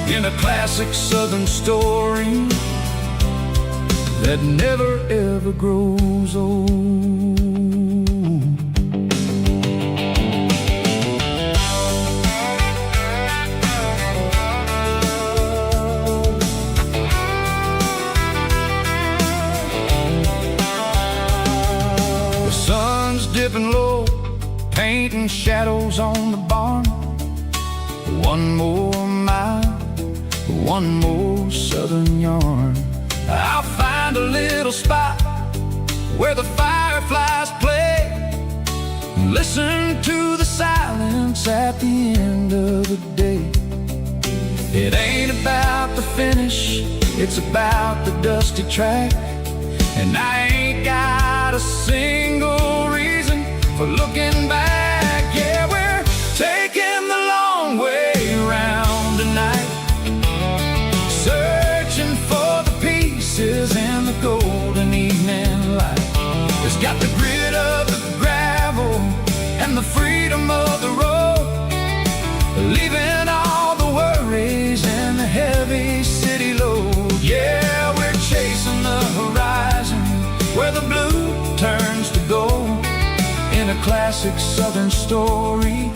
in a classic southern story that never ever grows old. The sun's dipping low, painting shadows on the barn. One more mile, one more southern yarn. I'll find a little spot where the fireflies play, and listen to the silence at the end of the day. It ain't about the finish, it's about the dusty track. And I ain't got a single reason for looking back. Yeah, we're taking the long way around tonight, searching for the pieces in the golden evening light. It's got the grit of the gravel and the freedom of the road, leaving all the worries and the heavy city load. Yeah, we're chasing the horizon where the blue turns to gold, in a classic southern story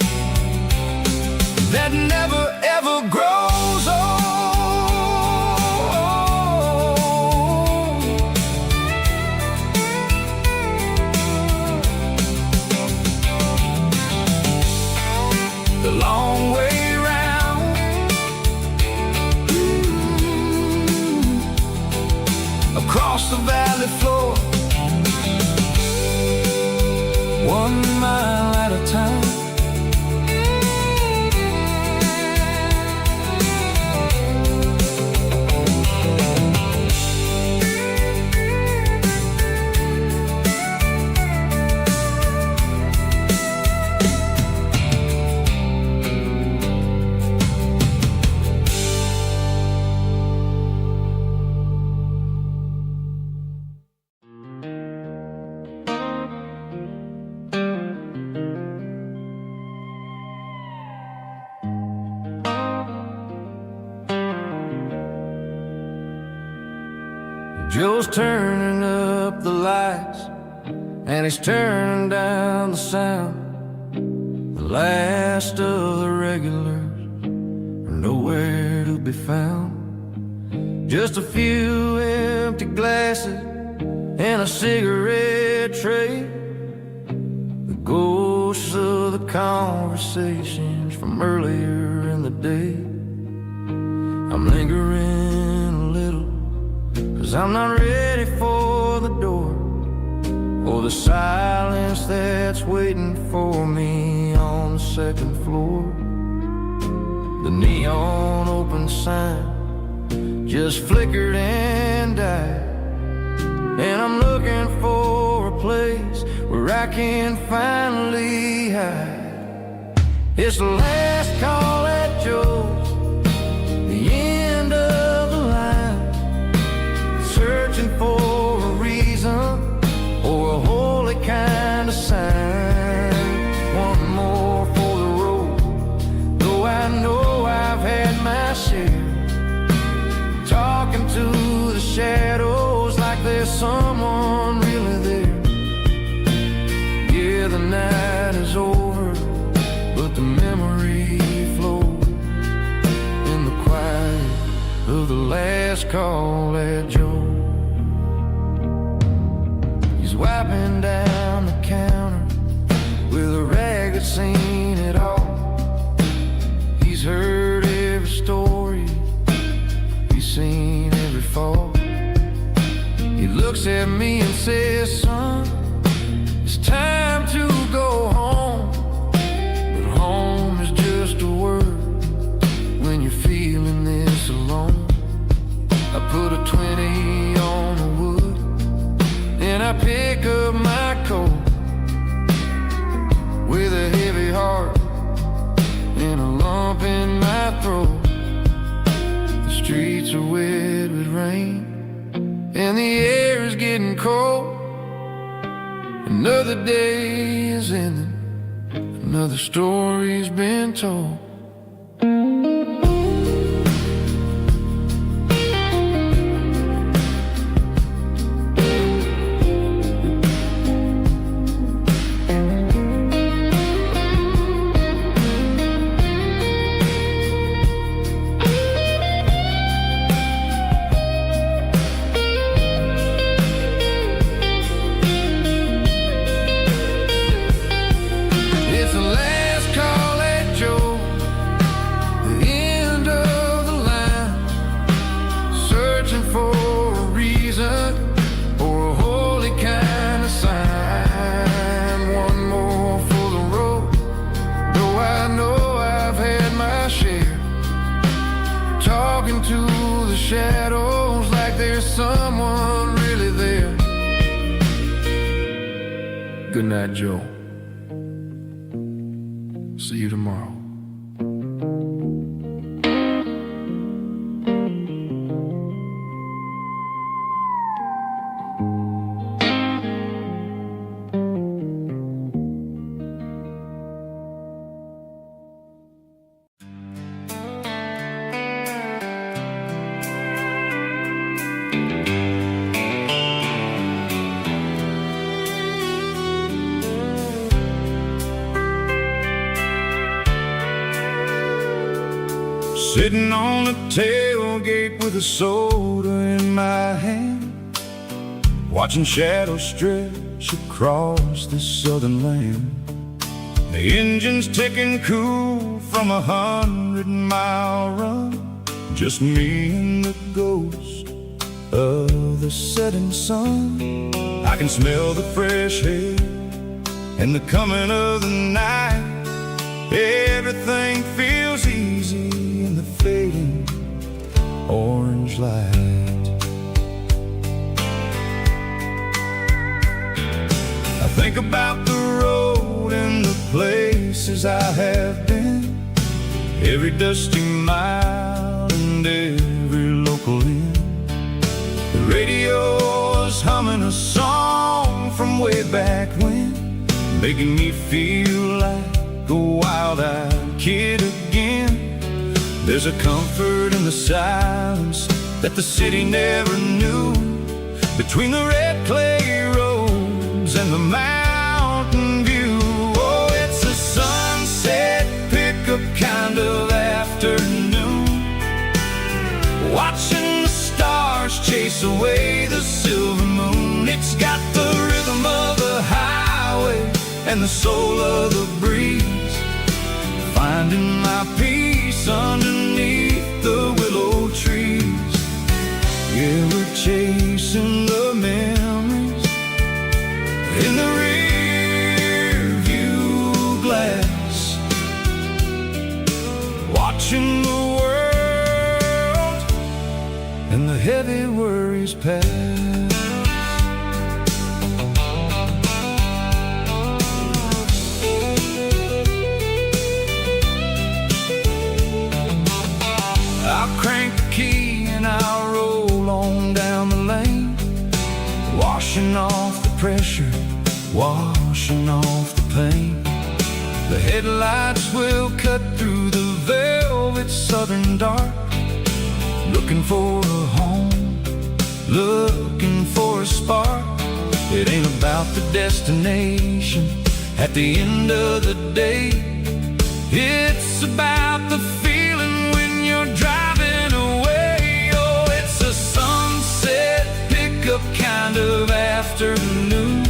that never ever grows old. The long way round, across the valley floor, 1 mile at a time. Joe's turning up the lights, and he's turning down the sound. The last of the regulars are nowhere to be found. Just a few empty glasses and a cigarette tray, the ghosts of the conversations from earlier in the day. I'm lingering a little, 'cause I'm not ready for the door, or the silence that's waiting for me on the second floor. The neon open sign just flickered and died, and I'm looking for a place where I can finally hide. It's the last call at Joe's, the end of the line, searching for a reason or a holy kind of sign. One more for the road, though I know I've had my share, talking to the shadows like there's someone really there. Yeah, the night is over, but the memory flows in the quiet of the last call at Joe. He's wiping down the counter with a rag that's seen it all. He's heard every story, he's seen every fall. He looks at me and says, son, it's time to go home. But home is just a word when you're feeling this alone. I put a 20 on the wood, and I pick up my coat with a heavy heart and a lump in my throat. The streets are wet with rain, and the air is getting cold. Another day is ending, another story's been told. into the shadows like there's someone really there. Good night, Joe. See you tomorrow. Sitting on the tailgate with a soda in my hand, watching shadows stretch across this southern land. The engine's ticking cool from 100-mile run, just me and the ghost of the setting sun. I can smell the fresh air and the coming of the night. Everything feels easy in the fading orange light. I think about the road and the places I have been, every dusty mile and every local inn. The radio is humming a song from way back when, making me feel like a wild-eyed kid again. There's a comfort in the silence that the city never knew, between the red clay roads and the mountain view. Oh, it's a sunset pickup kind of afternoon, watching the stars chase away the silver moon. It's got the rhythm of the highway and the soul of the breeze, finding my peace underneath the willow trees. Yeah, we're chasing the memories in the rear view glass, watching the world and the heavy worries pass. I'll crank the key and I'll roll on down the lane, washing off the pressure, washing off the pain. The headlights will cut through the velvet southern dark, looking for a home, looking for a spark. It ain't about the destination at the end of the day, it's about the feeling when you're driving away. Oh, it's a sunset pickup kind of afternoon,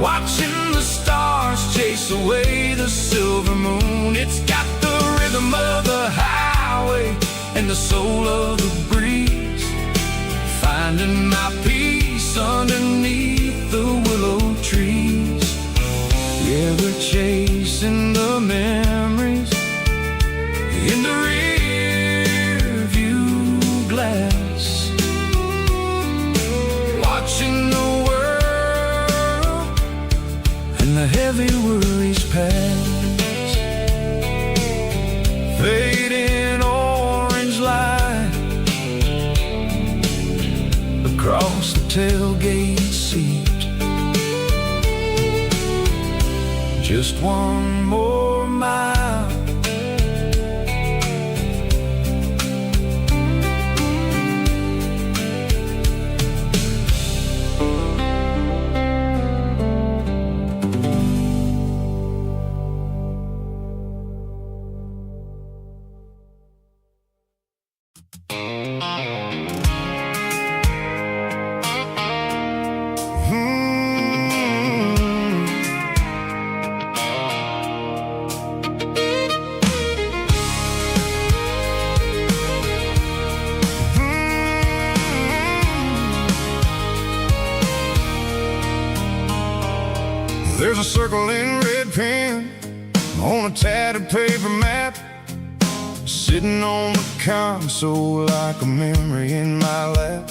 watching the stars chase away the silver moon. It's got the rhythm of the highway and the soul of the breeze, finding my peace underneath the willow trees. Yeah, we're chasing the memories in the rear view glass, watching the world and the heavy worries pass. Fading orange light across the tailgate seat, just one more mile. There's a circle in red pen on a tattered paper map, sitting on the console like a memory in my lap.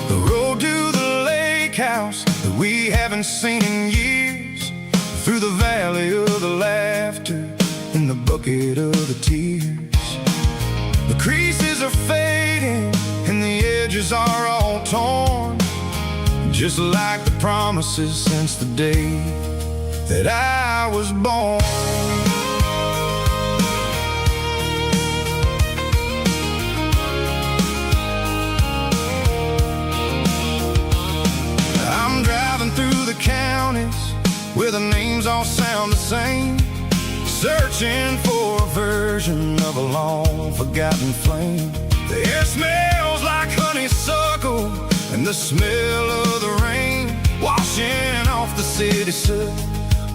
The road to the lake house that we haven't seen in years, through the valley of the laughter and the bucket of the tears. The creases are fading and the edges are all torn, just like the promises since the day that I was born. I'm driving through the counties where the names all sound the same, searching for a version of a long-forgotten flame. The air smells like honeysuckle and the smell of the rain, washing off the city soot,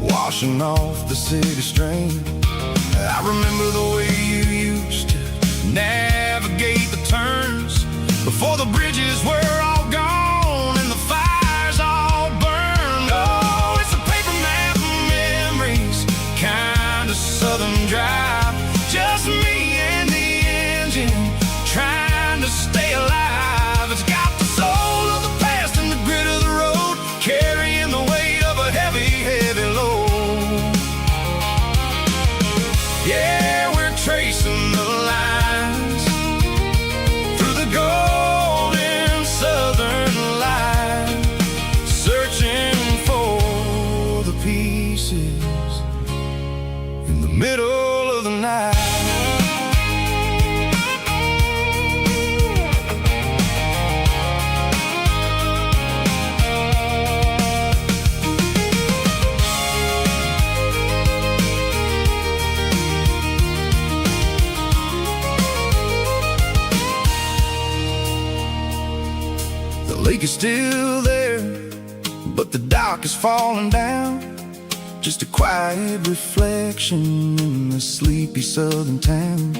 washing off the city strain. I remember the way you used to navigate the turns before the bridges were all gone and the fires all burned. Oh, it's a paper map of memories, kind of southern drive, just me and the engine trying to stay alive. It's got the soul of the past and the grit of the road, carrying the weight of a heavy, heavy load. Yeah, we're tracing the lines through the golden southern light, searching for the pieces in the middle of the night. The lake is still there, but the dock is falling down, just a quiet reflection in the sleepy southern town.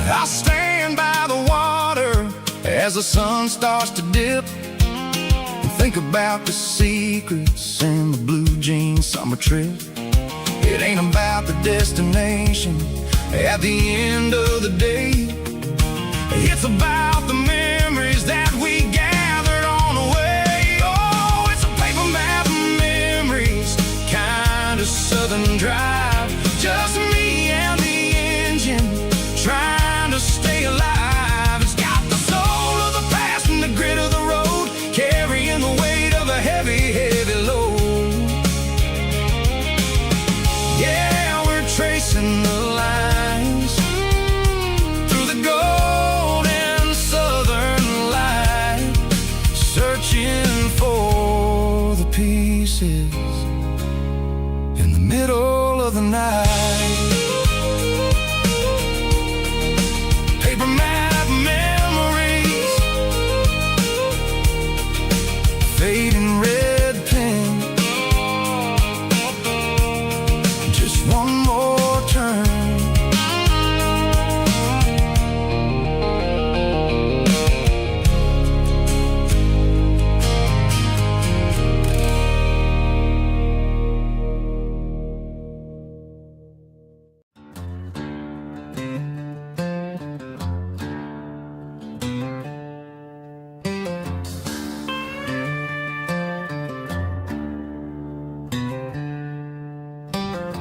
I stand by the water as the sun starts to dip and think about the secrets and the blue jean summer trip. It ain't about the destination at the end of the day, it's about the memories that we gathered on the way. Oh, it's a paper map of memories, kind of southern drive, just me and the engine trying to stay alive. It's got the soul of the past and the grit of the road, carrying the weight of a heavy, heavy load. Yeah, we're tracing the lines through the golden southern light, searching for the pieces in the middle of the night. Paper map memories, fading red pen, just one more turn.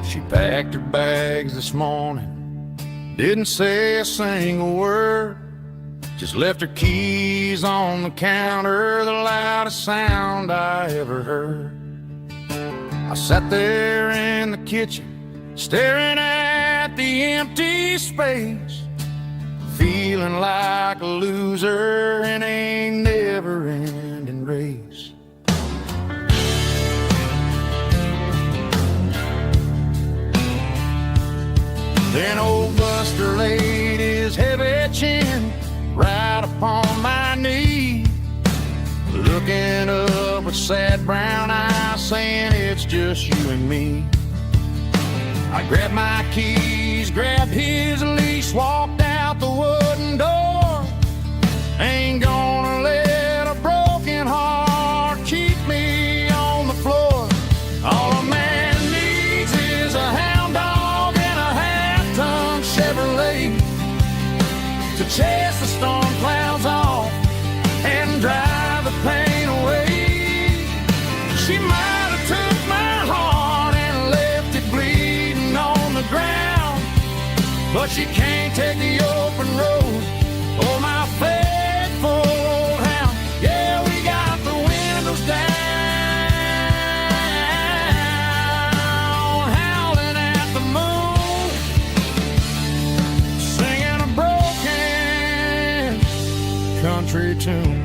She packed her bags this morning, didn't say a single word, just left her keys on the counter, the loudest sound I ever heard. I sat there in the kitchen, staring at the empty space, feeling like a loser in a never-ending race. Then old Buster laid his heavy chin right upon my knee, looking up with sad brown eyes, saying it's just you and me. I grabbed my keys, grabbed his leash, walked out the wooden door. Ain't gonna let a broken heart keep me on the floor. All a man needs is a hound dog and a half-ton Chevrolet. to chase the storm clouds off and drive the pain away. She might have took my heart and left it bleeding on the ground, but she can't take the open road or my faithful old hound. Yeah, we got the windows down, howling at the moon, singing a broken country tune.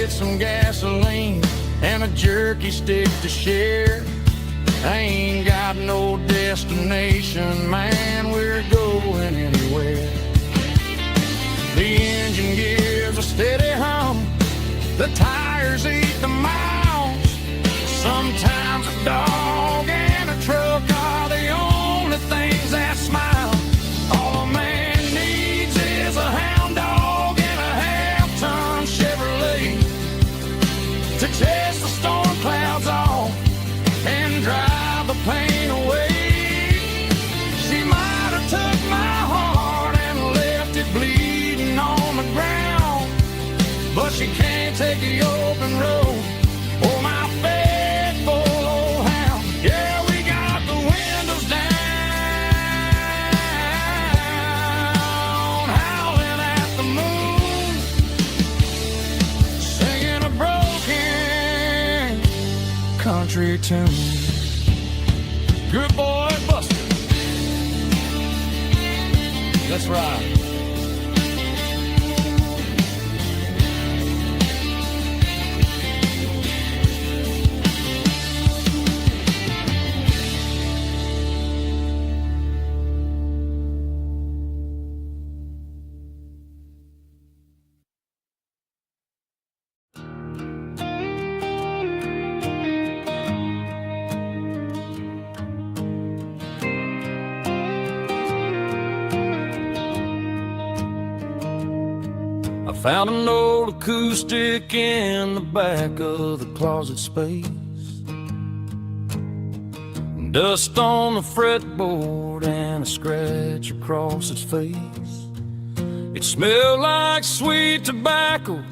Some gasoline and a jerky stick to share. I ain't got no destination, man, we're going anywhere. The engine gives a steady hum, the tires eat the miles. Sometimes a dog and a truck are the only things that smile. All a man needs is a hound dog and a half-ton Chevrolet to chase the storm clouds off and drive the pain away. She might have took my heart and left it bleeding on the ground, but she can't take the open road or my faithful old hound. Yeah, we got the windows down, howling at the moon, singing a broken country tune. Good boy, Buster. Let's ride. Found an old acoustic in the back of the closet space. Dust on the fretboard and a scratch across its face. It smelled like sweet tobacco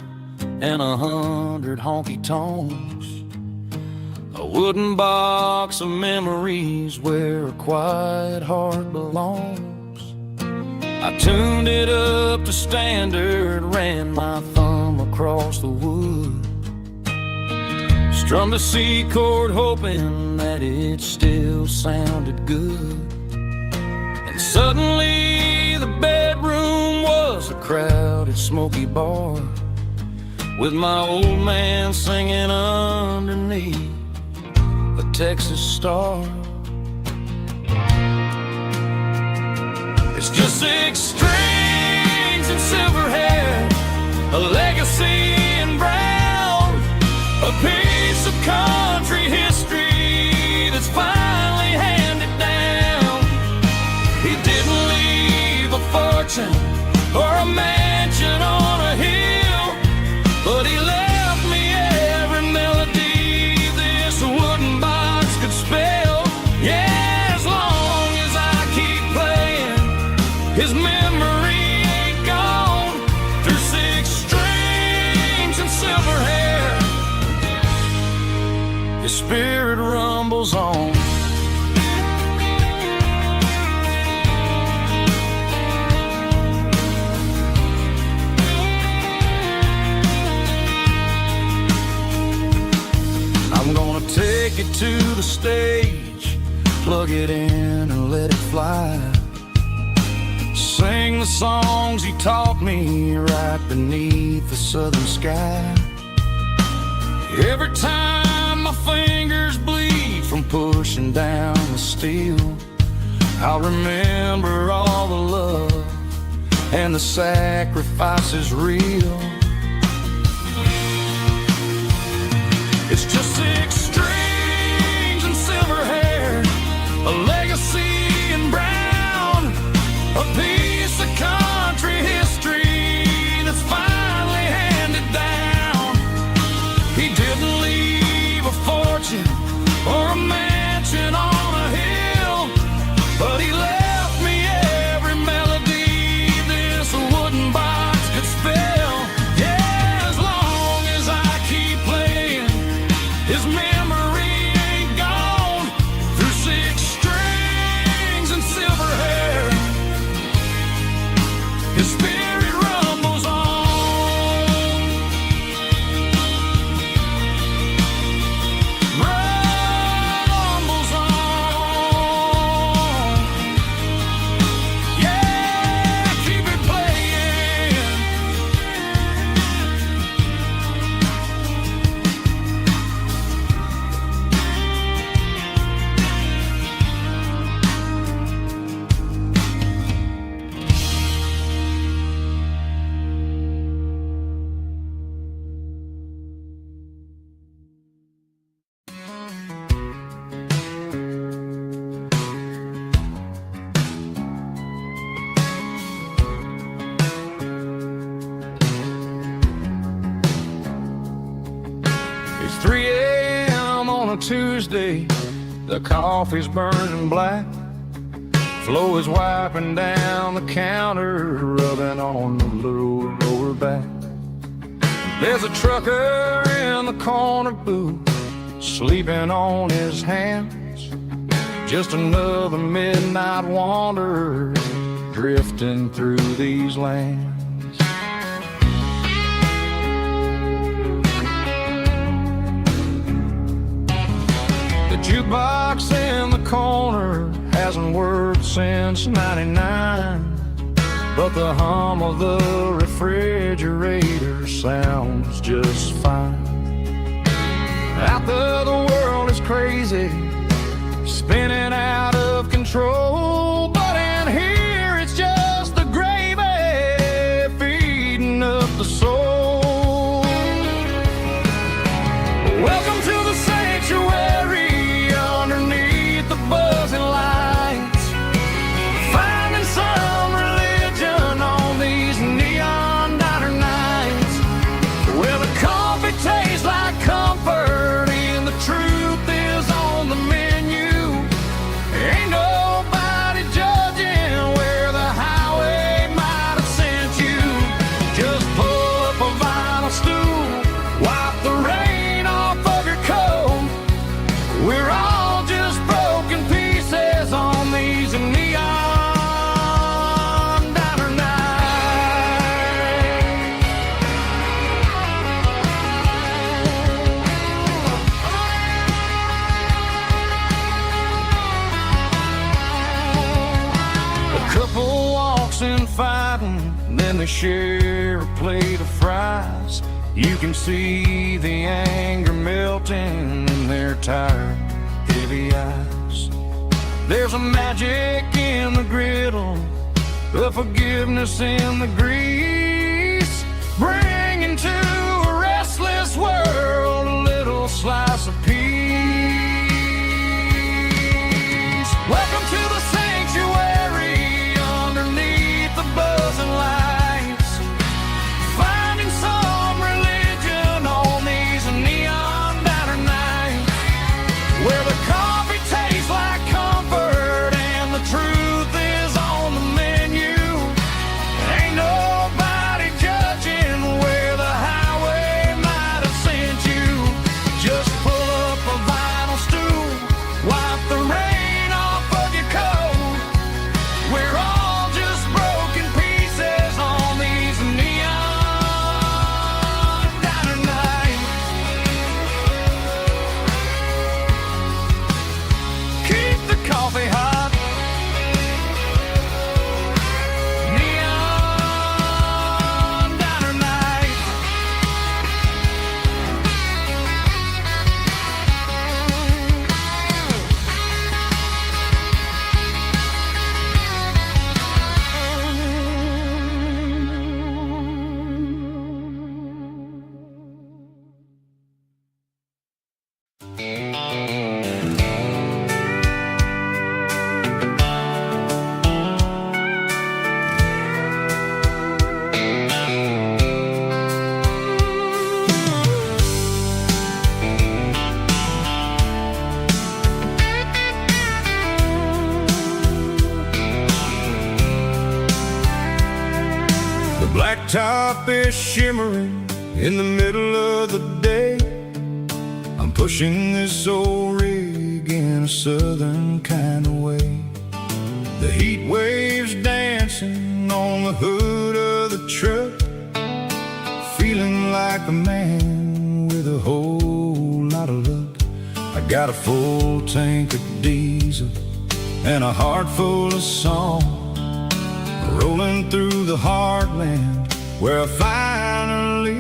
and 100 honky tonks. A wooden box of memories where a quiet heart belongs. I tuned it up to standard, ran my thumb across the wood, strummed a C chord hoping that it still sounded good. And suddenly the bedroom was a crowded smoky bar, with my old man singing underneath the Texas star. It's just 6 strings and silver hair, a legacy in brown, a piece of country history that's finally handed down. He didn't leave a fortune or a mansion on a hill, but he left me every melody this wooden box could spell. Yeah, as long as I keep playing, his memory ain't gone. Through 6 strings and silver hair, his spirit rumbles on. I'm gonna take it to the stage, plug it in and let it fly. Sing the songs he taught me right beneath the southern sky. Every time my fingers bleed from pushing down the steel, I'll remember all the love and the sacrifices real. It's just 6 strings and silver hair, a legacy in brown, a piece of His spirit rumbles on, rumbles on. Yeah, keep it playing. It's 3 a.m. on a Tuesday. The coffee's burning black. Flo is wiping down the counter, rubbing on the little lower back. There's a trucker in the corner booth, sleeping on his hands. Just another midnight wanderer, drifting through these lands. The jukebox in the corner hasn't worked since '99, but the hum of the refrigerator sounds just fine. Out there the world is crazy, spinning out of control, but in here it's just the gravy feeding up the soul. Welcome to the sanctuary underneath the buzzing lights, finding some religion on these neon diner nights, where the coffee tastes like comfort and the truth is on the menu. Ain't nobody judging where the highway might have sent you. Just pull up a vinyl stool, wipe the rain off of your coat. We're all just broken pieces on these neon diner nights. A couple walks in fighting, then they share a plate of fries. You can see the anger melting in their tired, heavy eyes. There's a magic in the griddle, a forgiveness in the grease, bringing to a restless world a little slice of peace. Welcome to the sanctuary underneath the buzzing lights, finding some religion on these neon diner nights, where the coffee tastes like comfort and the truth is on the menu. Ain't nobody judging where the highway might have sent you. Just pull up a vinyl stool, wipe the rain off of your coat. We're all just broken pieces on these neon diner nights. Keep the coffee hot. Neon diner nights. The blacktop is shimmering in the middle of the day. I'm pushing this old rig in a southern kind of way. The heat waves dancing on the hood of the truck, feeling like a man with a whole lot of luck. I got a full tank of diesel and a heart full of song, rolling through the heartland where I finally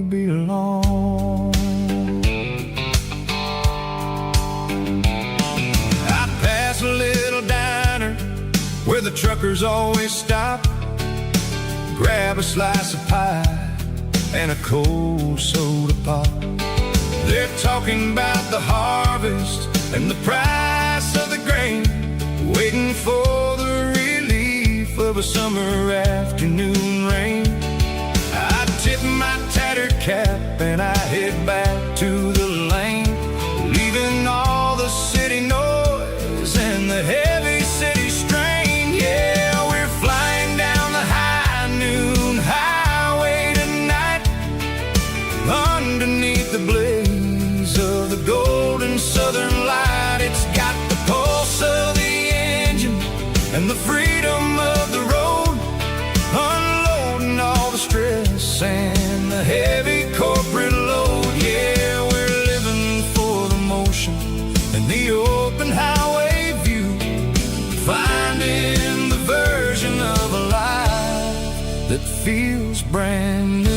belong. I'd pass a little diner where the truckers always stop, grab a slice of pie and a cold soda pop. They're talking about the harvest and the price of the grain, waiting for the relief of a summer afternoon rain. I tip my tattered cap and I head back to the lane, leaving all the city noise and the heavy city strain. Yeah, we're flying down the high noon highway tonight, underneath the blaze of the golden southern light. It's got the pulse of the engine and the freedom of the road, unloading all the stress and the heavy corporate load. Yeah, we're living for the motion and the open highway view, finding the version of a life that feels brand new.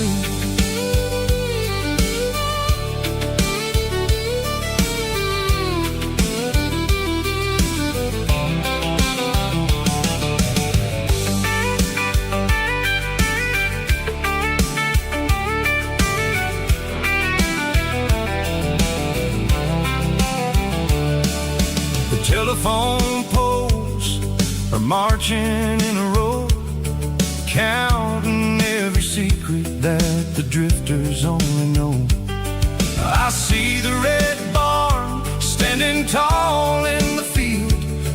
Telephone poles are marching in a row, counting every secret that the drifters only know. I see the red barn standing tall in the field,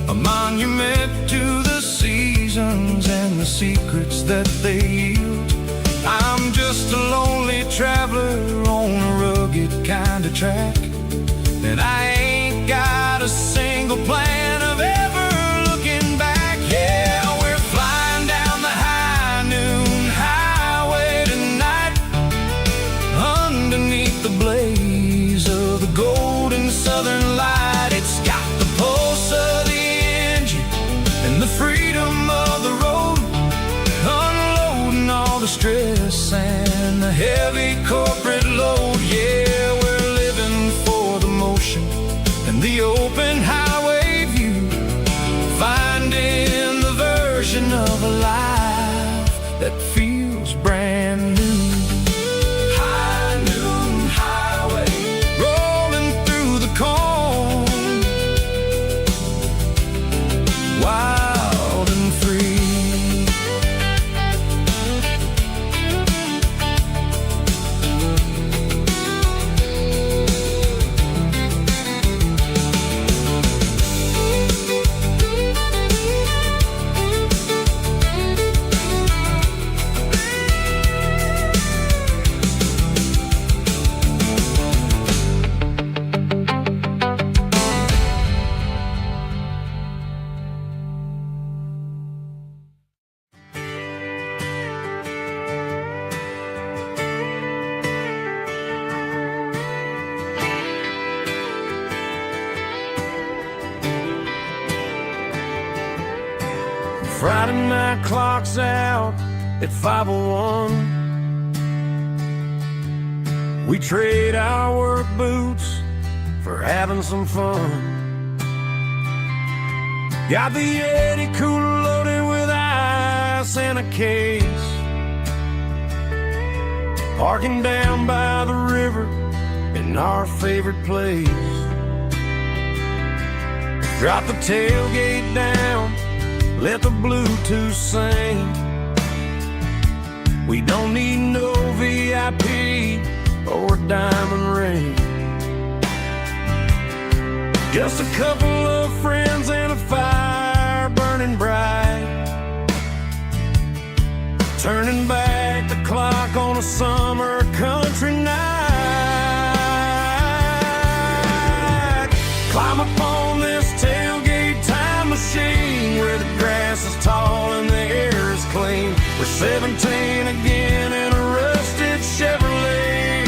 a monument to the seasons and the secrets that they yield. I'm just a lonely traveler on a rugged kind of track, and I ain't got a single plan of ever looking back. Yeah, we're flying down the high noon highway tonight, underneath the blaze of the golden southern light. It's got the pulse of the engine and the freedom of the road, unloading all the stress and the heavy corporate load. Yeah, we're living for the motion and the open highway view, finding the version of a life that feels brand new. High noon highway, rolling through the corn, wild and free. Friday night clock's out at 5:01. We trade our work boots for having some fun. Got the Yeti cooler loaded with ice and a case, parking down by the river in our favorite place. Drop the tailgate down, let the Bluetooth sing. We don't need no VIP or a diamond ring, just a couple of friends and a fire burning bright, turning back the clock on a summer country night. Climb upon this tailgate time machine where the grass is tall and the air is clean. We're 17 again in a rusted Chevrolet,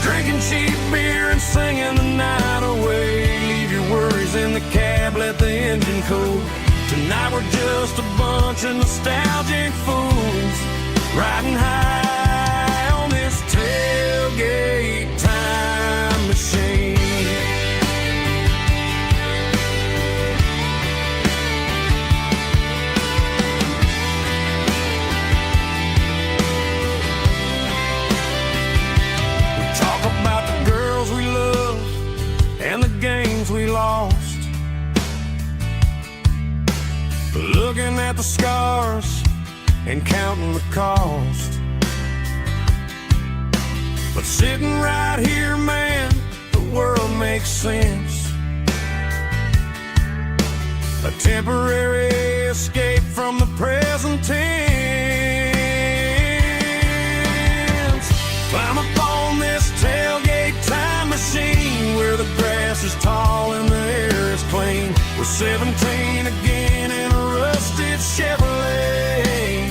drinking cheap beer and singing the night away. Leave your worries in the cab, let the engine cool. Tonight we're just a bunch of nostalgic fools, riding high on this tailgate time machine. We talk about the girls we loved and the games we lost, looking at the scars and counting the cost. But sitting right here, man, the world makes sense. A temporary escape from the present tense. Climb up on this tailgate time machine, where the grass is tall and the air is clean. We're 17 again in a rusted Chevrolet,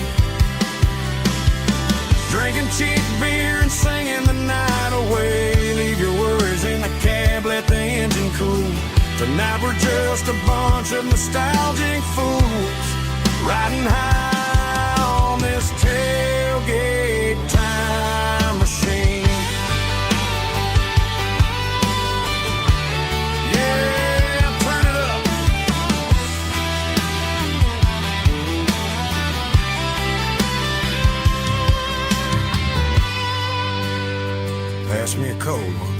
drinking cheap beer and singing the night away. Leave your worries in the cab, let the engine cool. Tonight we're just a bunch of nostalgic fools, riding high on this tailgate time machine. Yeah, turn it up. Pass me a cold one.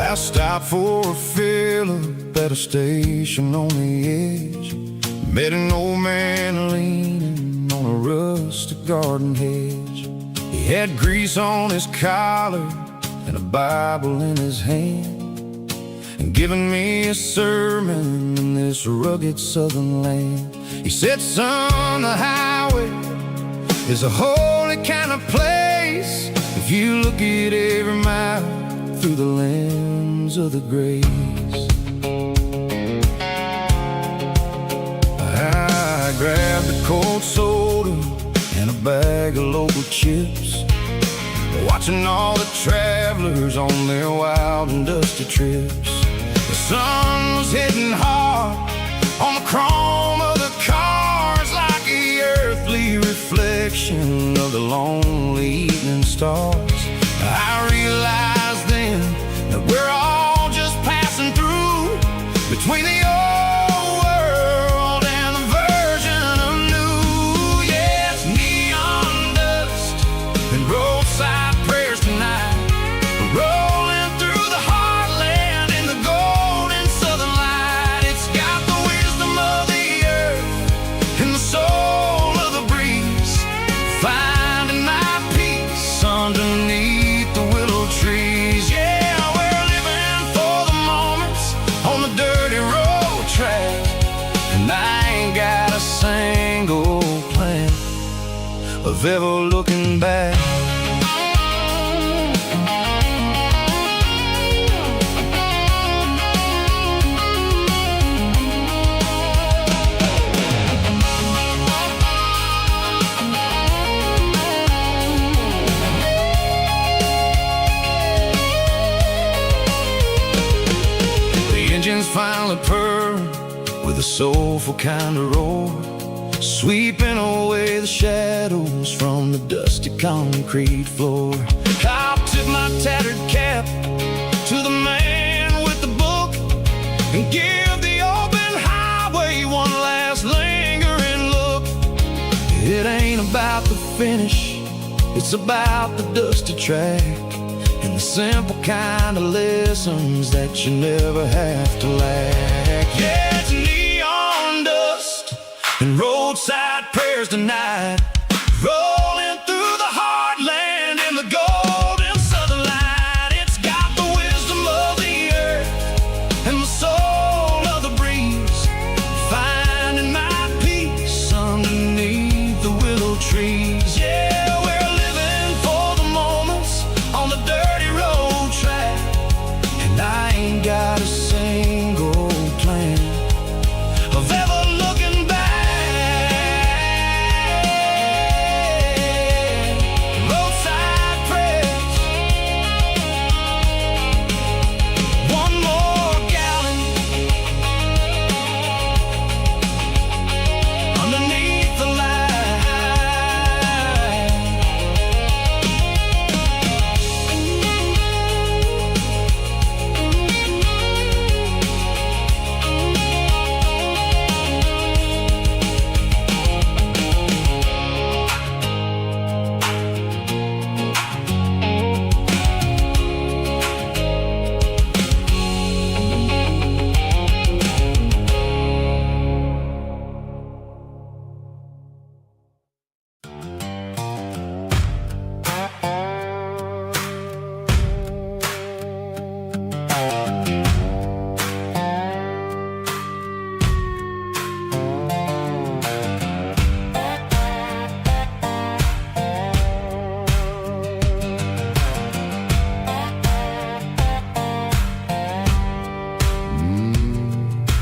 I stopped for a fill-up at a station on the edge. Met an old man leaning on a rustic garden hedge. He had grease on his collar and a Bible in his hand, and giving me a sermon in this rugged southern land. He said, son, the highway is a holy kind of place if you look at every mile through the lens of the grace. I grabbed a cold soda and a bag of local chips, watching all the travelers on their wild and dusty trips. The sun was hitting hard on the chrome of the cars, like the earthly reflection of the lonely evening stars. I realized then that we're all just passing through between the old world and the version of new. Yes, neon dust and roadside prayers tonight, rolling through the heartland in the golden southern light. It's got the wisdom of the earth and the soul of the breeze, finding my peace underneath the willow trees. Yeah, we're living for the moments on the dirty road track, and I ain't got a single plan of ever looking back. Engines finally purr with a soulful kind of roar, sweeping away the shadows from the dusty concrete floor. I'll tip my tattered cap to the man with the book and give the open highway one last lingering look. It ain't about the finish, it's about the dusty track and the simple kind of lessons that you never have to lack. Yeah, it's neon dust and roadside prayers tonight, rolling through the heartland in the golden southern light. It's got the wisdom of the earth and the soul of the breeze, finding my peace underneath the willow trees. Yeah, we're living for the moments on the dirty road track, and I ain't got a single plan of ever looking back. Roadside prayers, one more gallon underneath the light.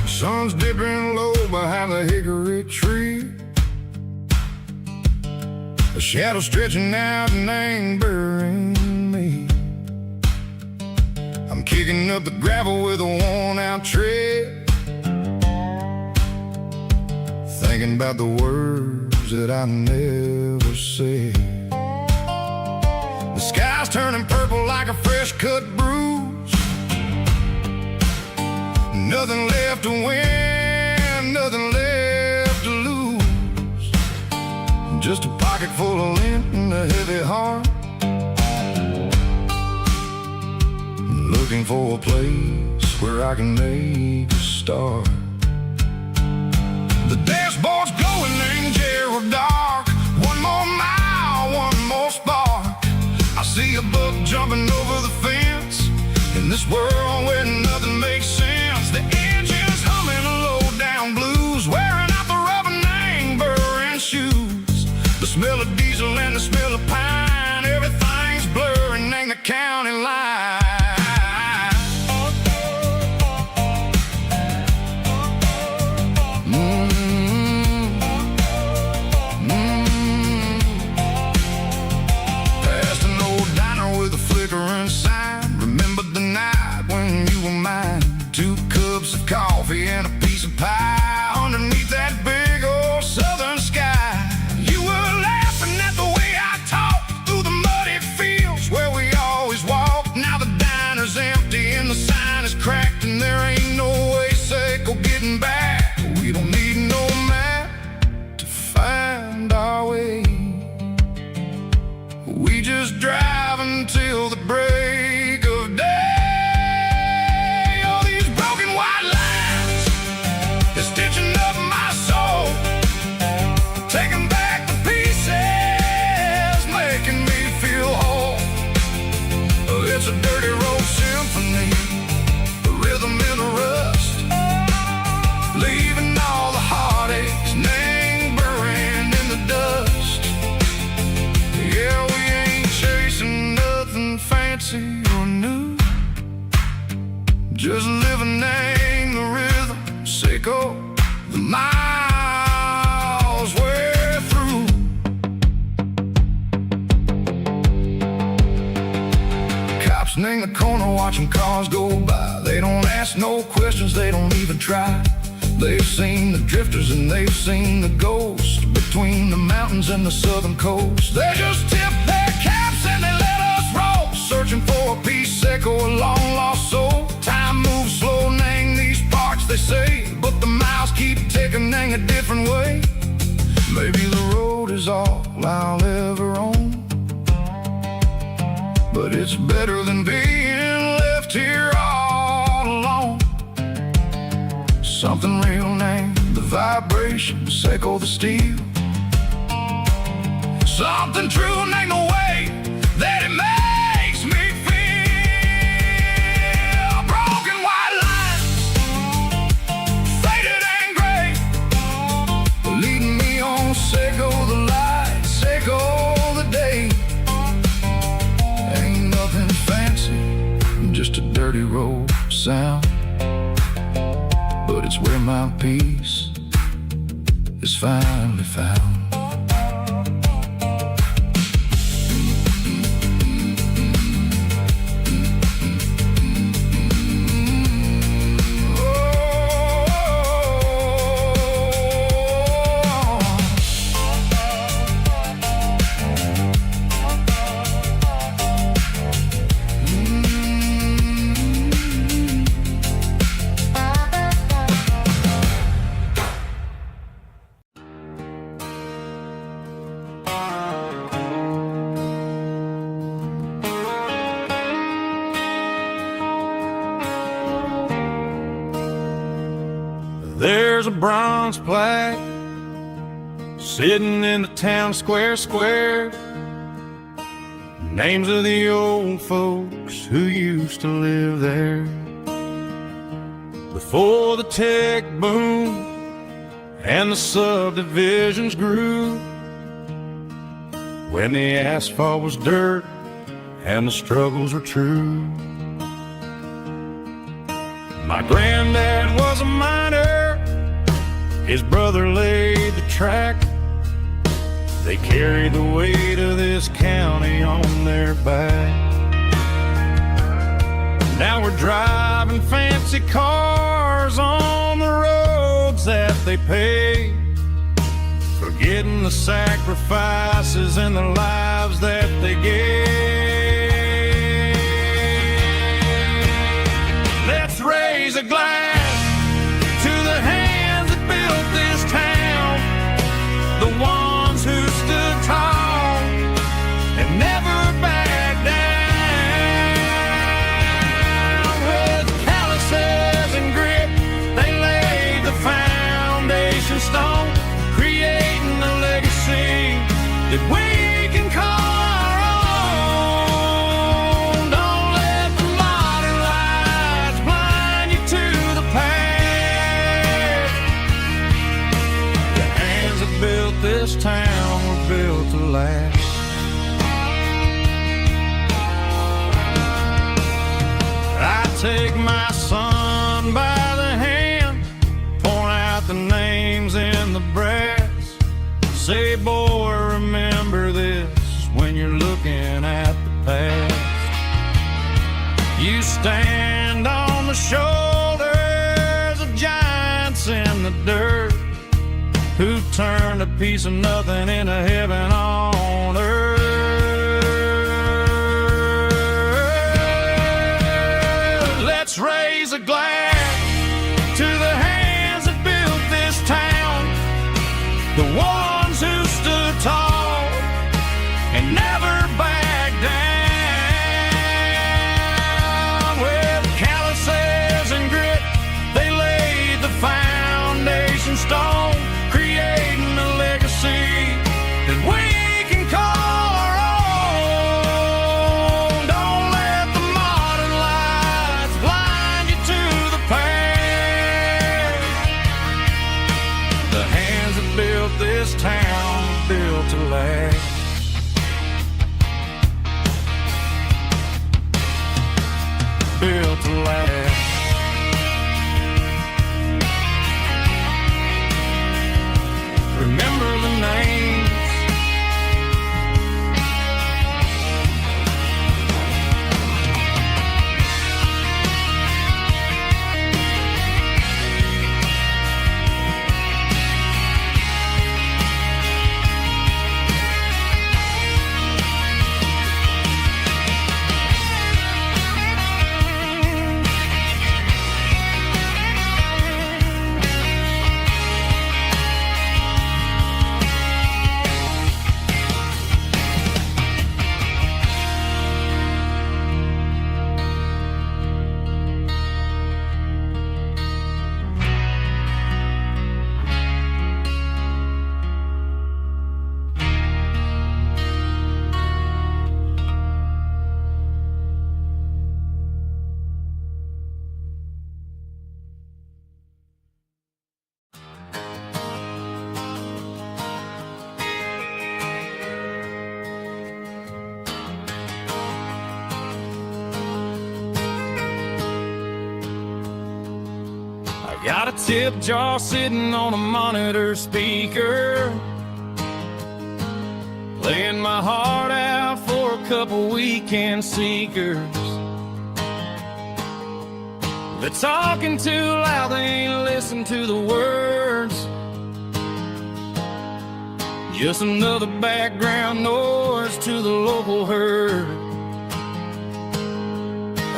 Sun's dipping low behind the hickory tree, a shadow stretching out and angering me. I'm kicking up the gravel with a worn-out tread, thinking about the words that I never said. The sky's turning purple like a fresh-cut bruise. Nothing left to win, nothing left to lose. Just a pocket full of lint and a heavy heart, looking for a place where I can make a start. The dashboard's glowing angel dark. One more mile, one more spark. I see a buck jumping over the fence in this world where nothing makes sense. The engine's humming low-down blues, wearing out the rubber name burring shoes. The smell of diesel and the smell of pine, everything's blurring ain't the county line. Past an old diner with a flickering sign. Remember the night when you were mine? 2 cups of coffee and a piece of pie underneath that big old southern sky. You were laughing at the way I talked through the muddy fields where we always walked. Now the diner's empty and the sign is cracked, and there ain't no way safe or getting back. We don't need no map to find our way. We just drive until the break of day. Stitching up my soul, taking back the pieces, making me feel whole. It's a dirty road symphony, a rhythm in the rust, leaving all the heartaches, name buried in the dust. Yeah, we ain't chasing nothing fancy or new, just living in the rhythm, sicko. The miles we're through. Cops in the corner watching cars go by. They don't ask no questions, they don't even try. They've seen the drifters and they've seen the ghosts between the mountains and the southern coast. They just tip their caps and they let us roll, searching for a piece or a long lost soul. Time moves slow, nang these parts they say, but the miles keep ticking in a different way. Maybe the road is all I'll ever own, but but it's better than being left here all alone. Something real named the vibrations echo the steel. Something true named the way that it makes me feel. Broken white lines, faded and gray, leading me on, say go the light, say go the day. Ain't nothing fancy, just a dirty road sound, but it's where my peace is finally found. There's a bronze plaque sitting in the town square. Names of the old folks who used to live there before the tech boom and the subdivisions grew, when the asphalt was dirt and the struggles were true. My granddad was a miner, his brother laid the track. They carried the weight of this county on their back. Now we're driving fancy cars on the roads that they paved, forgetting the sacrifices and the lives that they gave. Let's raise a glass to the hands that built this town, the ones who stood tall and never backed down. With calluses and grit, they laid the foundation stone, creating a legacy that we can call our own. Don't let the modern lights blind you to the past. The hands that built this town were built to last. I take my son by the hand, point out the names in the brass. Say, boy, remember this when you're looking at the past. You stand on the shoulders of giants in the dirt, who turned a piece of nothing into heaven on earth. Let's raise a glass to the hands that built this town, the ones who stood tall and never backed down. With calluses and grit, they laid the foundation stone, creating a legacy that we can call our own. Don't let the modern lights blind you to the past. The hands that built this town were built to last. Built to last. Remember the names. I got a tip jar sitting on a monitor speaker, playing my heart out for a couple weekend seekers. They're talking too loud, they ain't listen to the words. Just another background noise to the local herd.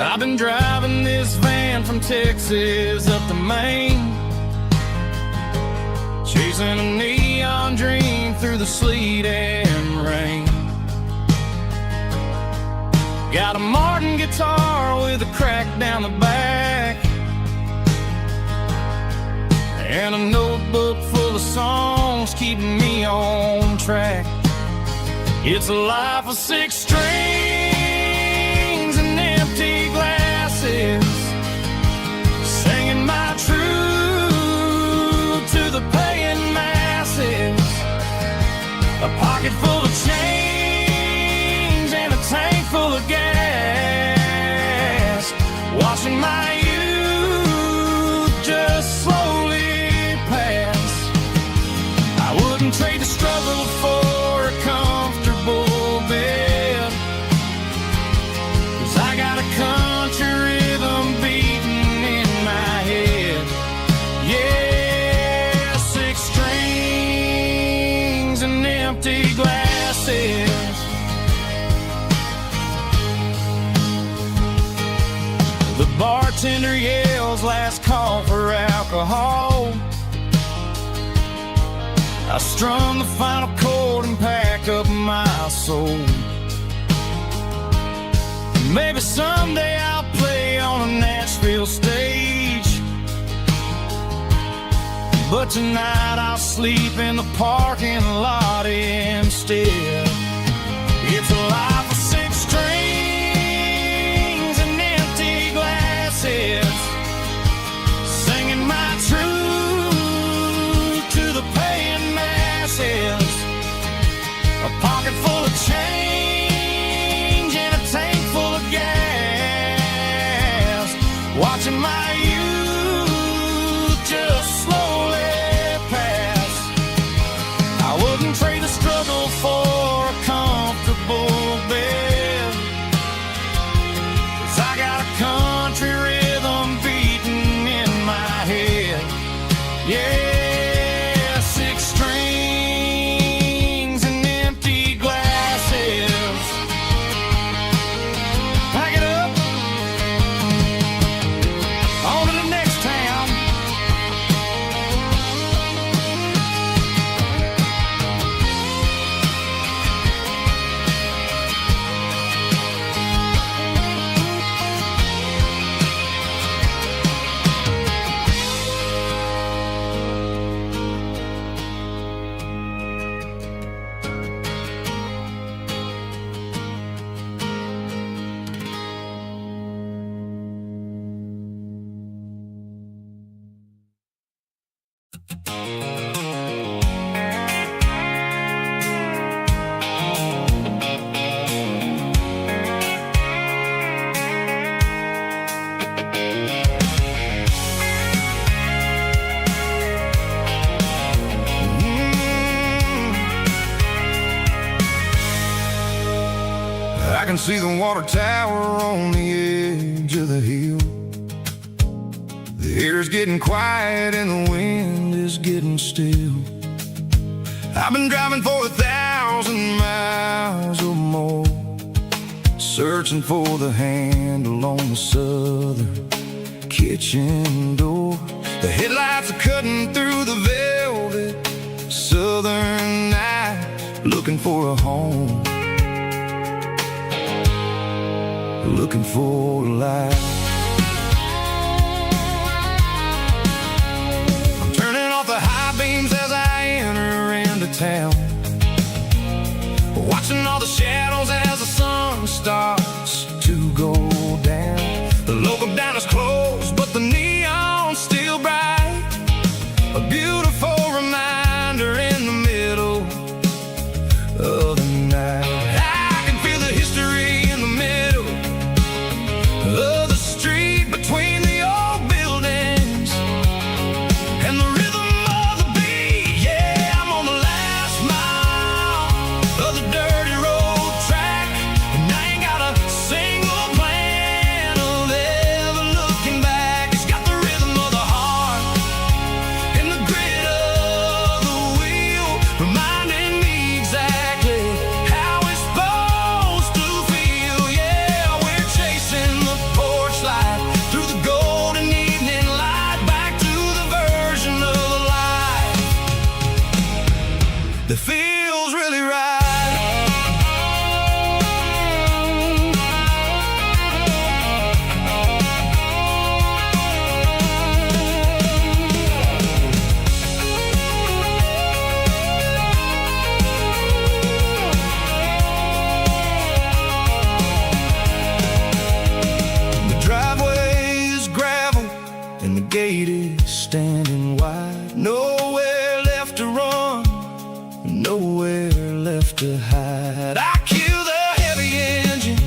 I've been driving this van from Texas up to Maine, chasing a neon dream through the sleet and rain. Got a Martin guitar with a crack down the back, and a notebook full of songs keeping me on track. It's a life of 6 strings and empty glasses, singing my truth to the paying masses. A pocket full of change and a tank full of gas, watching my youth just slowly pass. I wouldn't trade the struggle for a comfortable bed, 'cause I got a country rhythm beating in my head. Yeah, 6 strings and empty glasses. The bartender yells last call for alcohol. I strum the final chord and pack up my soul. Maybe someday I'll play on a Nashville stage, but tonight I'll sleep in the parking lot instead. It's a life of 6 strings and empty glasses, singing my truth to the paying masses. A pocket full of change and a tank full of gas, watching my youth just slowly pass. I wouldn't trade the struggle for a comfortable bed, 'cause I got a country rhythm beating in my head. Yeah, 6 strings and empty glasses. Pack it up, on to the next town. I can see the water tower on the edge of the hill. The air's getting quiet and the wind is getting still. I've been driving for 1,000 miles or more, searching for the handle on the southern kitchen door. The headlights are cutting through the velvet southern night, looking for a home, looking for a light. I'm turning off the high beams as I enter into town, watching all the shadows as the sun starts to go down. The local diner's closed, but the neon's still bright, a beautiful reminder in the middle of the night. I can feel the history in the middle of the street, between the old buildings that feels really right. The driveway is gravel and the gate is standing wide. Nowhere left to run, nowhere left to hide. I cue the heavy engine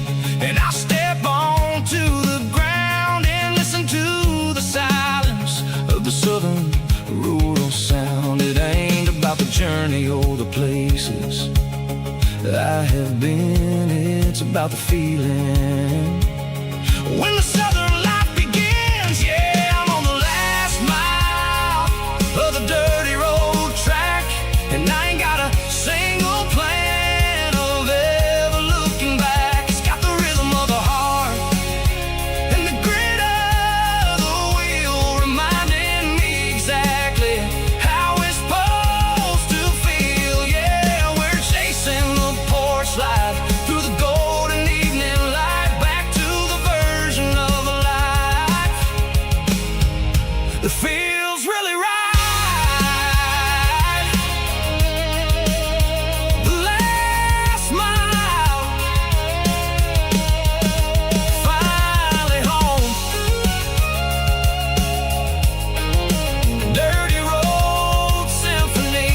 and I step onto the ground and listen to the silence of the southern rural sound. It ain't about the journey or the places I have been, it's about the feeling when the southern life begins. Yeah, I'm on the last mile of the dirty road track, and I ain't got a single plan of ever looking back. It's got the rhythm of the heart and the grit of the wheel, reminding me exactly how it's supposed to feel. Yeah, we're chasing the porch light through the golden evening light, back to the version of a life that feels really right. The last mile, finally home. Dirty road symphony.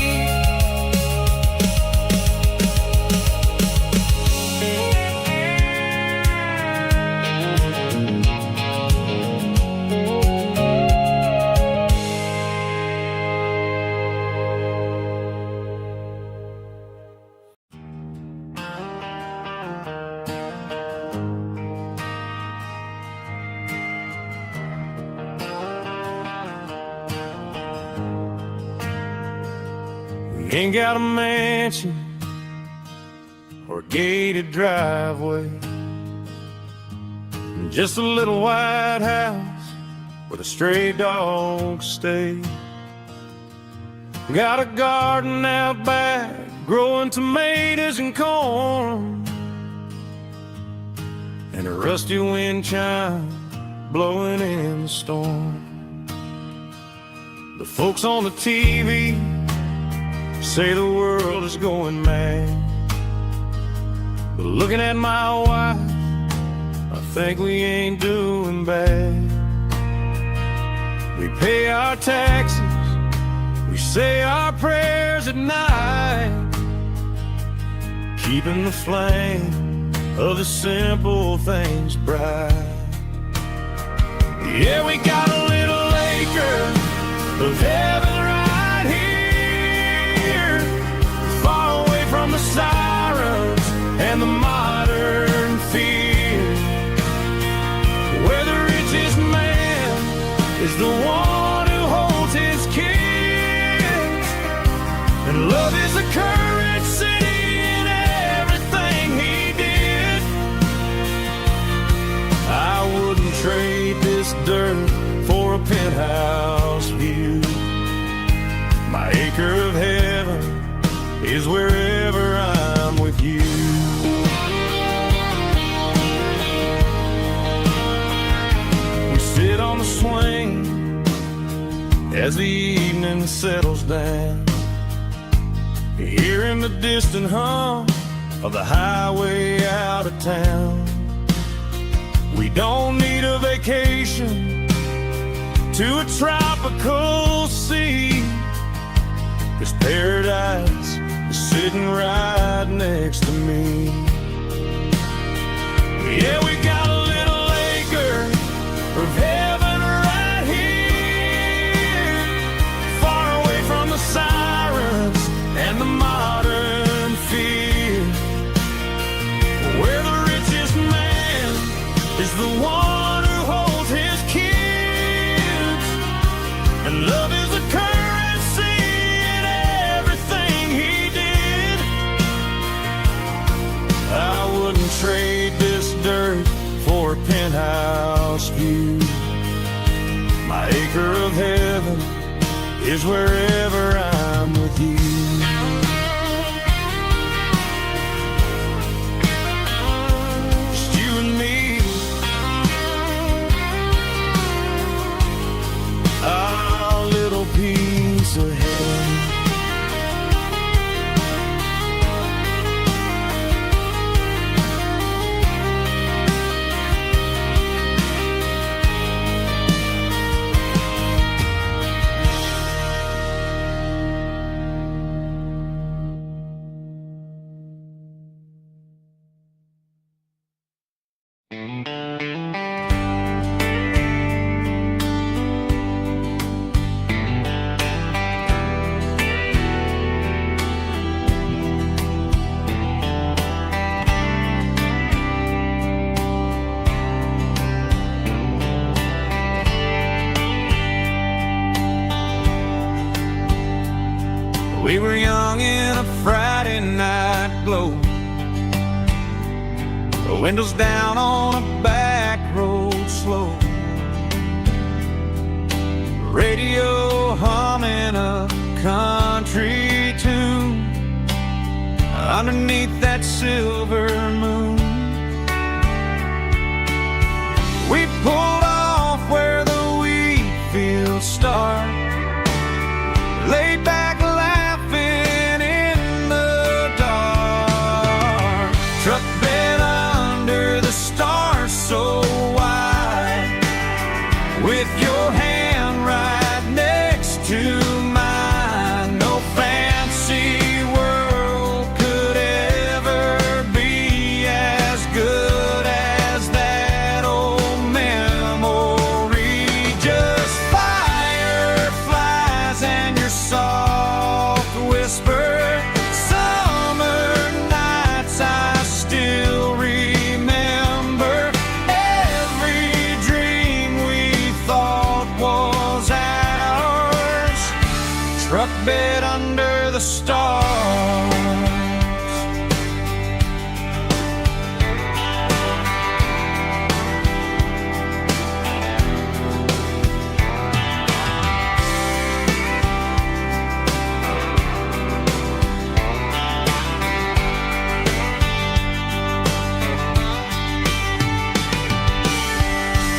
We ain't got a mansion or a gated driveway, just a little white house where the stray dogs stay. Got a garden out back, growing tomatoes and corn, and a rusty wind chime blowing in the storm. The folks on the TV say the world is going mad, but looking at my wife, I think we ain't doing bad. We pay our taxes, we say our prayers at night, keeping the flame of the simple things bright. Yeah, we got a little acre of heaven right here, far away from the sirens and the modern fear, where the richest man is the one who holds his kids, and love is the currency in everything he did. I wouldn't trade this dirt for a penthouse view. My acre of heaven is wherever I'm with you. We sit on the swing as the evening settles down, hearing the distant hum of the highway out of town. We don't need a vacation to a tropical sea, 'cause paradise is sitting right next to me. Yeah, we got a little acre of heaven right here, far away from the sirens and the modern fear, where the richest man is the one who holds his kids, and love is a currency in everything he did. I wouldn't trade this dirt for a penthouse view. My acre of heaven is wherever I'm with you. We were young in a Friday night glow, the windows down on a back road slow, radio humming a country tune underneath that silver moon. We pulled off where the wheat fields start, laid back laughing in the dark. Truck bed under the stars so wide, with your hand right next to mine. No fancy world could ever be as good as that old memory. Just fireflies and your soft whisper. Summer nights I still remember. Every dream we thought was ours. Truck bed under the stars.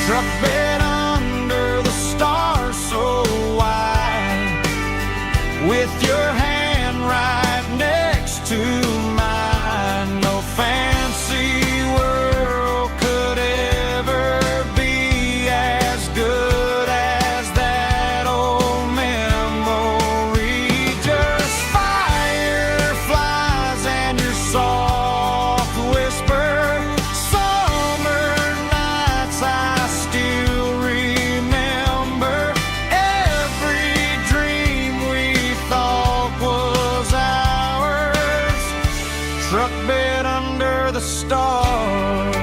Truck bed under the stars so wide, with your hand right next to mine. No fancy world could ever be as good as that old memory. Just fireflies and your soft whisper. Summer nights I still remember. Every dream we thought was ours. Truck bed under the stars.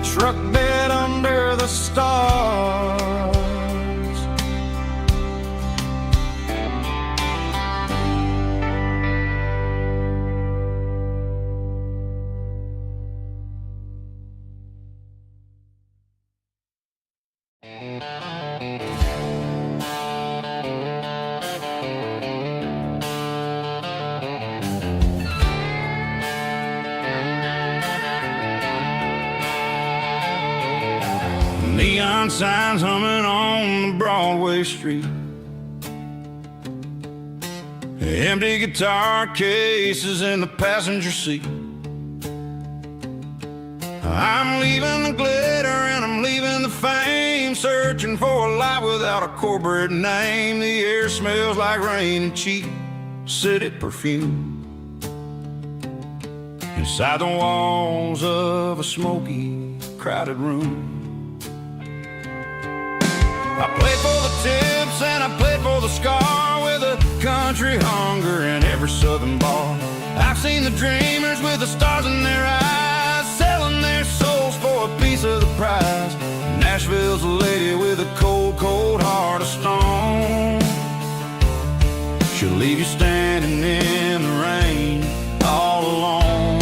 Truck bed under the stars. Neon signs humming on the Broadway street, empty guitar cases in the passenger seat. I'm leaving the glitter and I'm leaving the fame, searching for a life without a corporate name. The air smells like rain and cheap city perfume inside the walls of a smoky, crowded room. I played for the tips and I played for the scar, with a country hunger in every southern bar. I've seen the dreamers with the stars in their eyes, selling their souls for a piece of the prize. Nashville's a lady with a cold, cold heart of stone. She'll leave you standing in the rain all alone.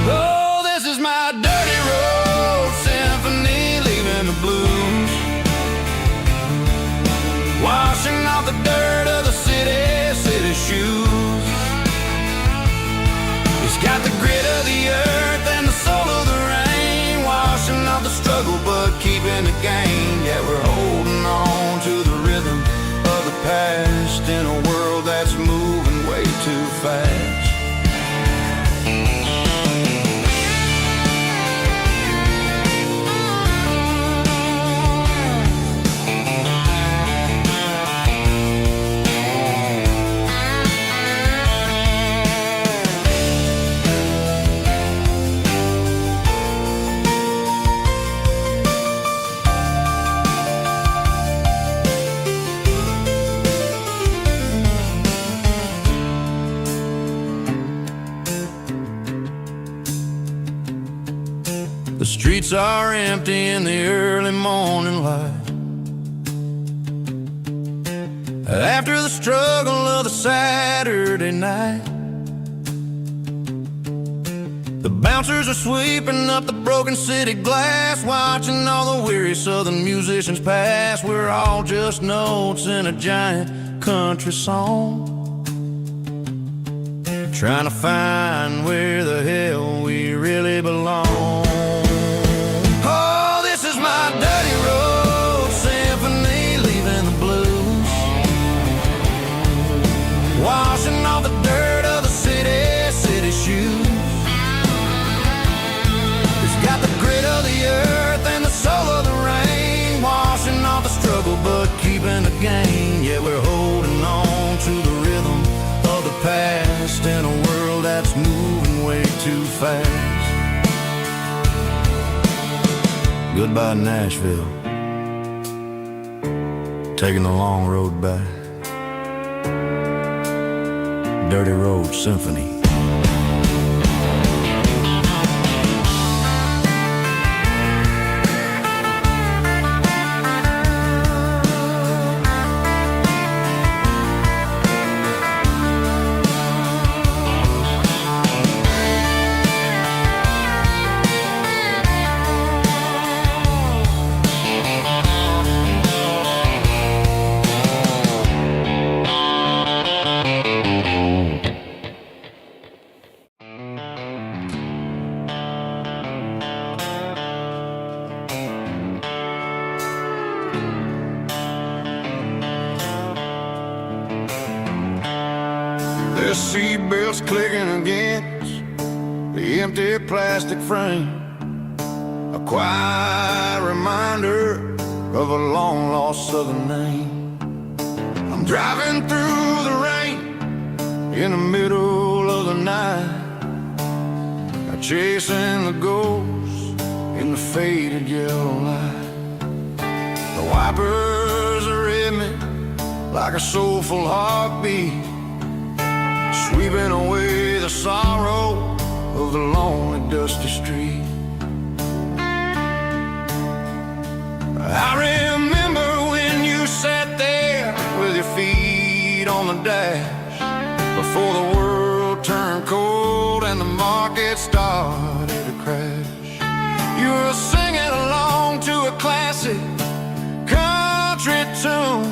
Oh, this is my dirty road symphony, leaving the blues, washing off the dirt of the city shoes. It's got the grit of the earth and the soul of the rain, washing off the struggle but keeping the gain. Yeah, we're holding on to the rhythm of the past in a world that's moving way too fast. The streets are empty in the early morning light. After the struggle of the Saturday night, the bouncers are sweeping up the broken city glass, watching all the weary southern musicians pass. We're all just notes in a giant country song, trying to find where the hell we really belong. Oh, this is my dirty road symphony, leaving the blues, washing off the dirt of the city shoes. It's got the grit of the earth and the soul of the rain, washing off the struggle but keeping the gain. Yeah, we're holding on to the rhythm of the past in a world that's moving way too fast. Goodbye Nashville, taking the long road back. Dirty Road Symphony. The seatbelts clicking against the empty plastic frame, a quiet reminder of a long-lost southern name. I'm driving through the rain in the middle of the night, chasing the ghosts in the faded yellow light. The wipers are in me like a soulful heartbeat, sweeping away the sorrow of the lonely, dusty street. I remember when you sat there with your feet on the dash, before the world turned cold and the market started to crash. You were singing along to a classic country tune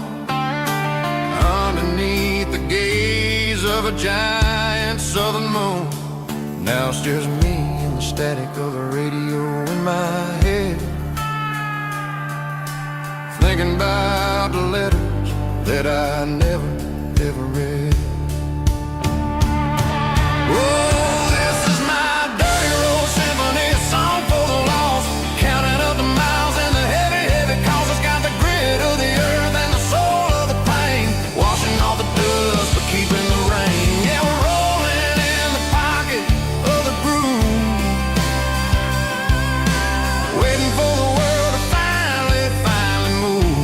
underneath the gaze of a giant southern moon. Now it's just me and the static of the radio in my head, thinking about the letters that I never, ever read. Oh, this is my dirty road symphony, a song for the lost, counting up the miles and the heavy, heavy calls. It's got the grit of the earth and the soul of the pain, washing off the dust but keeping the rain. Yeah, we're rolling in the pocket of the groove, waiting for the world to finally move.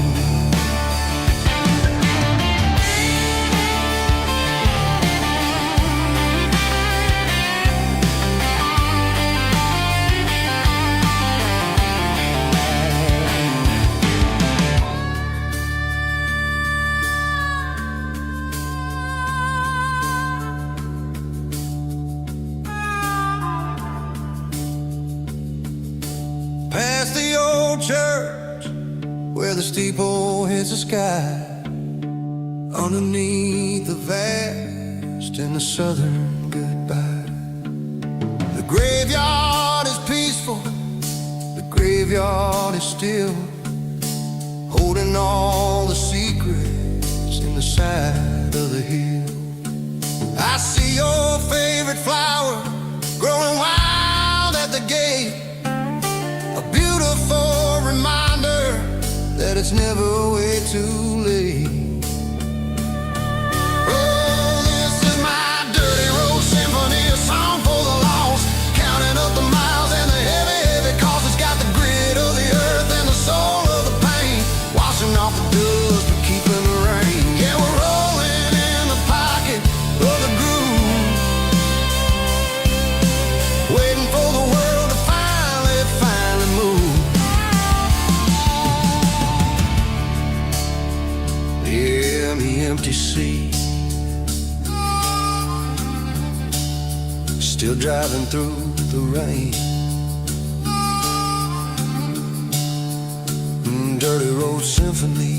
Past the old church where the steeple hits the sky, underneath the vast and the southern goodbye. The graveyard is peaceful, the graveyard is still, holding all the secrets in the side of the hill. I see your favorite flower growing wild at the gate, a beautiful reminder that it's never way too late. Oh, this is my dirty road symphony, a song for the lost, counting up the miles and the heavy, heavy calls. It's got the grit of the earth and the soul of the pain, washing off the dust but keeping the rain. Yeah, we're rolling in the pocket of the groove, waiting for the world to finally empty seat. Still driving through the rain. Dirty road symphony.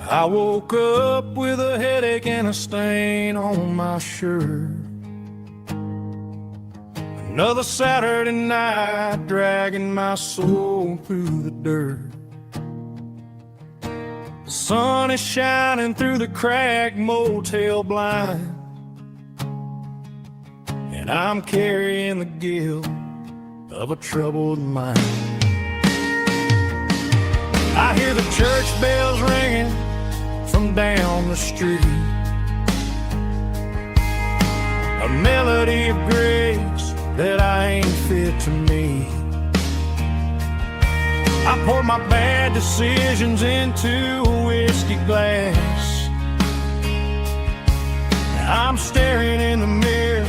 I woke up with a headache and a stain on my shirt. Another Saturday night dragging my soul through the dirt. The sun is shining through the cracked motel blind, and I'm carrying the guilt of a troubled mind. I hear the church bells ringing from down the street, a melody of grace that I ain't fit to meet. I poured my bad decisions into a whiskey glass. Now I'm staring in the mirror,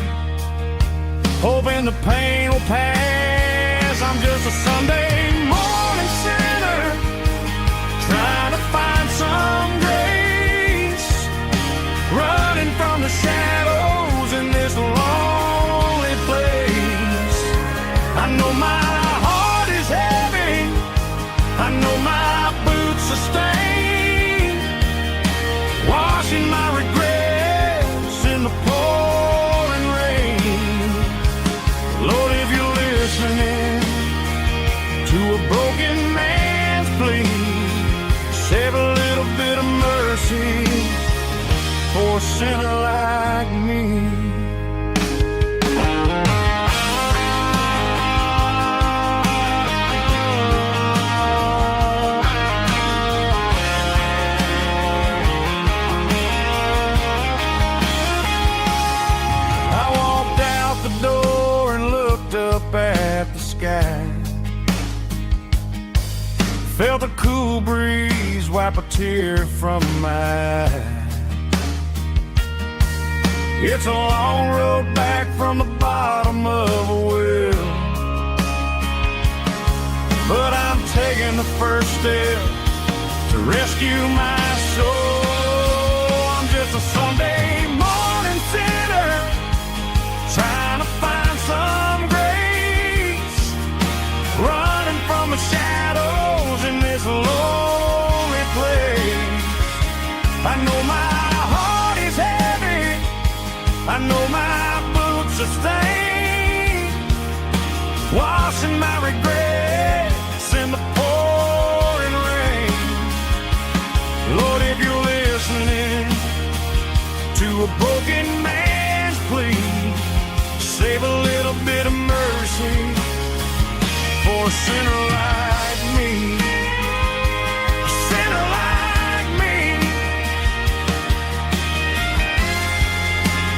hoping the pain will pass. I'm just a Sunday morning sinner, trying to find some grace, running from the shadows in this lonely place. I know my heart is heavy, I know my boots are stained, washing my regrets in the pouring rain. Lord, if you're listening to a broken man's plea, save a little bit of mercy for a sinner like me. I walked out the door and looked up at the sky, felt a cool breeze wipe a tear from my eye. It's a long road back from the bottom of a well, but I'm taking the first step to rescue my soul. I'm just a Sunday morning sinner, trying to find some grace, running from the shadows in this lonely place. I know my heart is heavy, I know my boots are stained, washing my regrets in the pouring rain. Lord, if you're listening to a broken man's plea, save a little bit of mercy for a sinner like me. A sinner like me.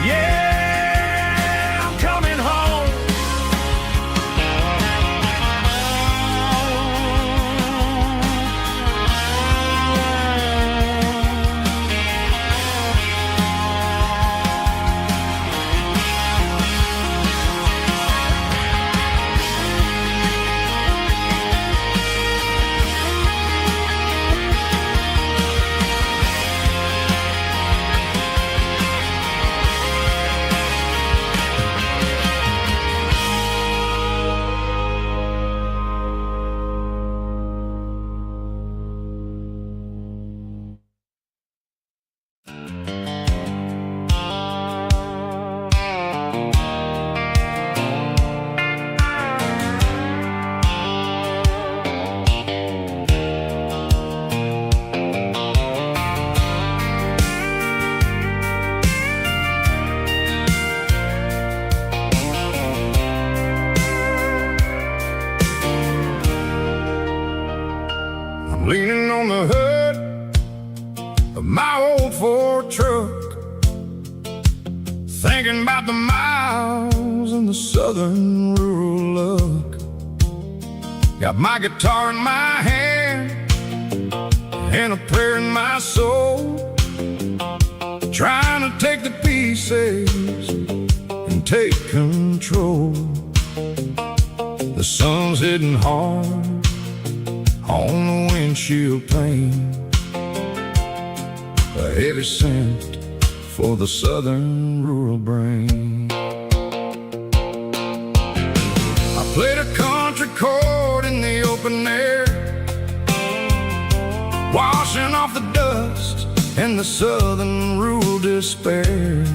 Yeah, I'm coming home. leaning on the hood of my old Ford truck, thinking about the miles and the southern rural look. Got my guitar in my hand and a prayer in my soul, trying to take the pieces and take control. The sun's hitting hard on the windshield pane, a heavy scent for the southern rural brain. I played a country chord in the open air, washing off the dust and the southern rural despair.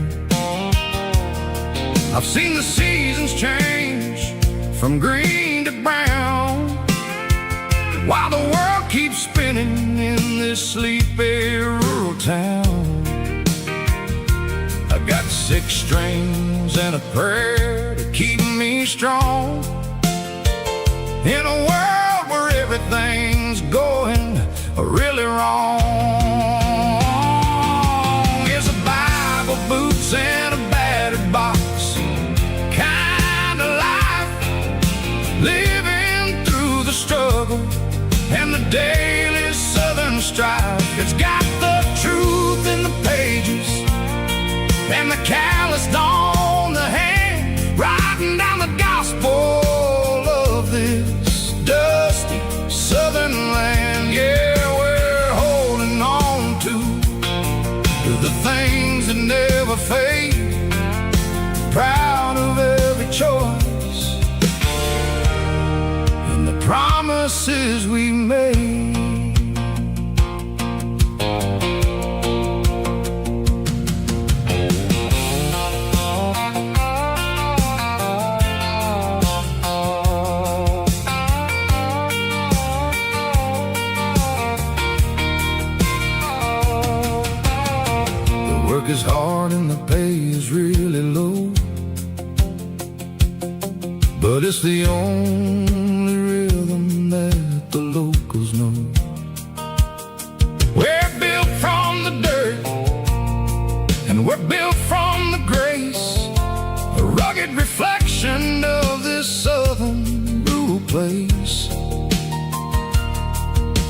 I've seen the seasons change from green to brown, while the world keeps spinning in this sleepy rural town. I've got 6 strings and a prayer to keep me strong, in a world where everything's going really wrong. It's a Bible, boots, and a battered box kind of life, living through the struggle and the daily southern strife. It's got the truth in the pages and the calloused on the hand, writing down the gospel of this dusty southern land. Yeah, we're holding on to the things that never fade, proud of every choice and the promises we made. Work is hard and the pay is really low, but it's the only rhythm that the locals know. We're built from the dirt and we're built from the grace, a rugged reflection of this southern rural place.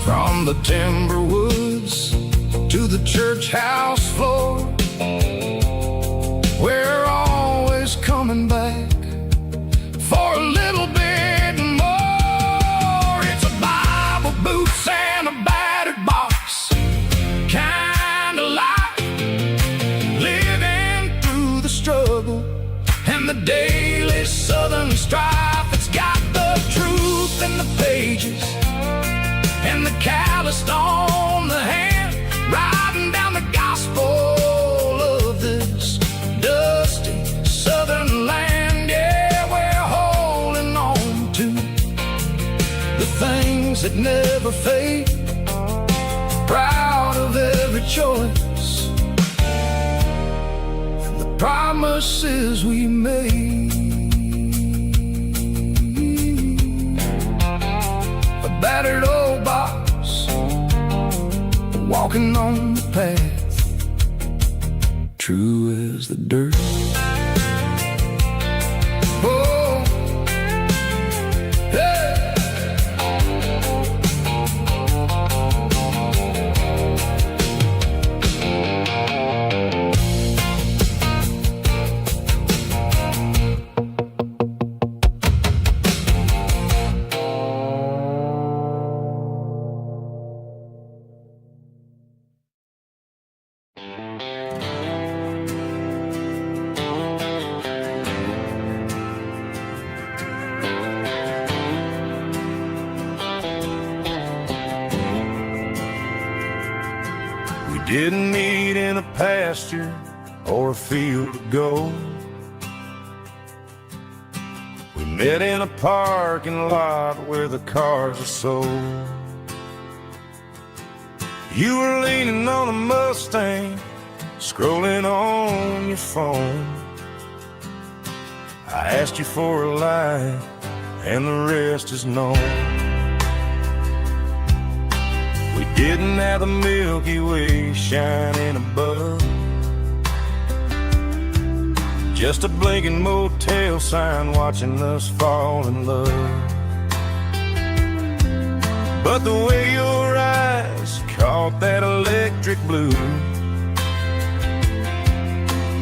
From the timber woods to the church house floor, we're always coming back for a little bit more. It's a Bible, boots, and a battered box kind of life, living through the struggle and the daily southern strife. It's got the truth in the pages and the calloused on the hand, writing down the gospel of this dusty southern land. Yeah, we're holding on to the things that never fade, proud of every choice and the promises we made. A battered old box, walking on the path, true as the dirt. Oh, hey. Didn't meet in a pasture or a field of gold. We met in a parking lot where the cars are sold. You were leaning on a Mustang, scrolling on your phone. I asked you for a light, and the rest is known. We didn't have the Milky Way shining above, just a blinking motel sign watching us fall in love. But the way your eyes caught that electric blue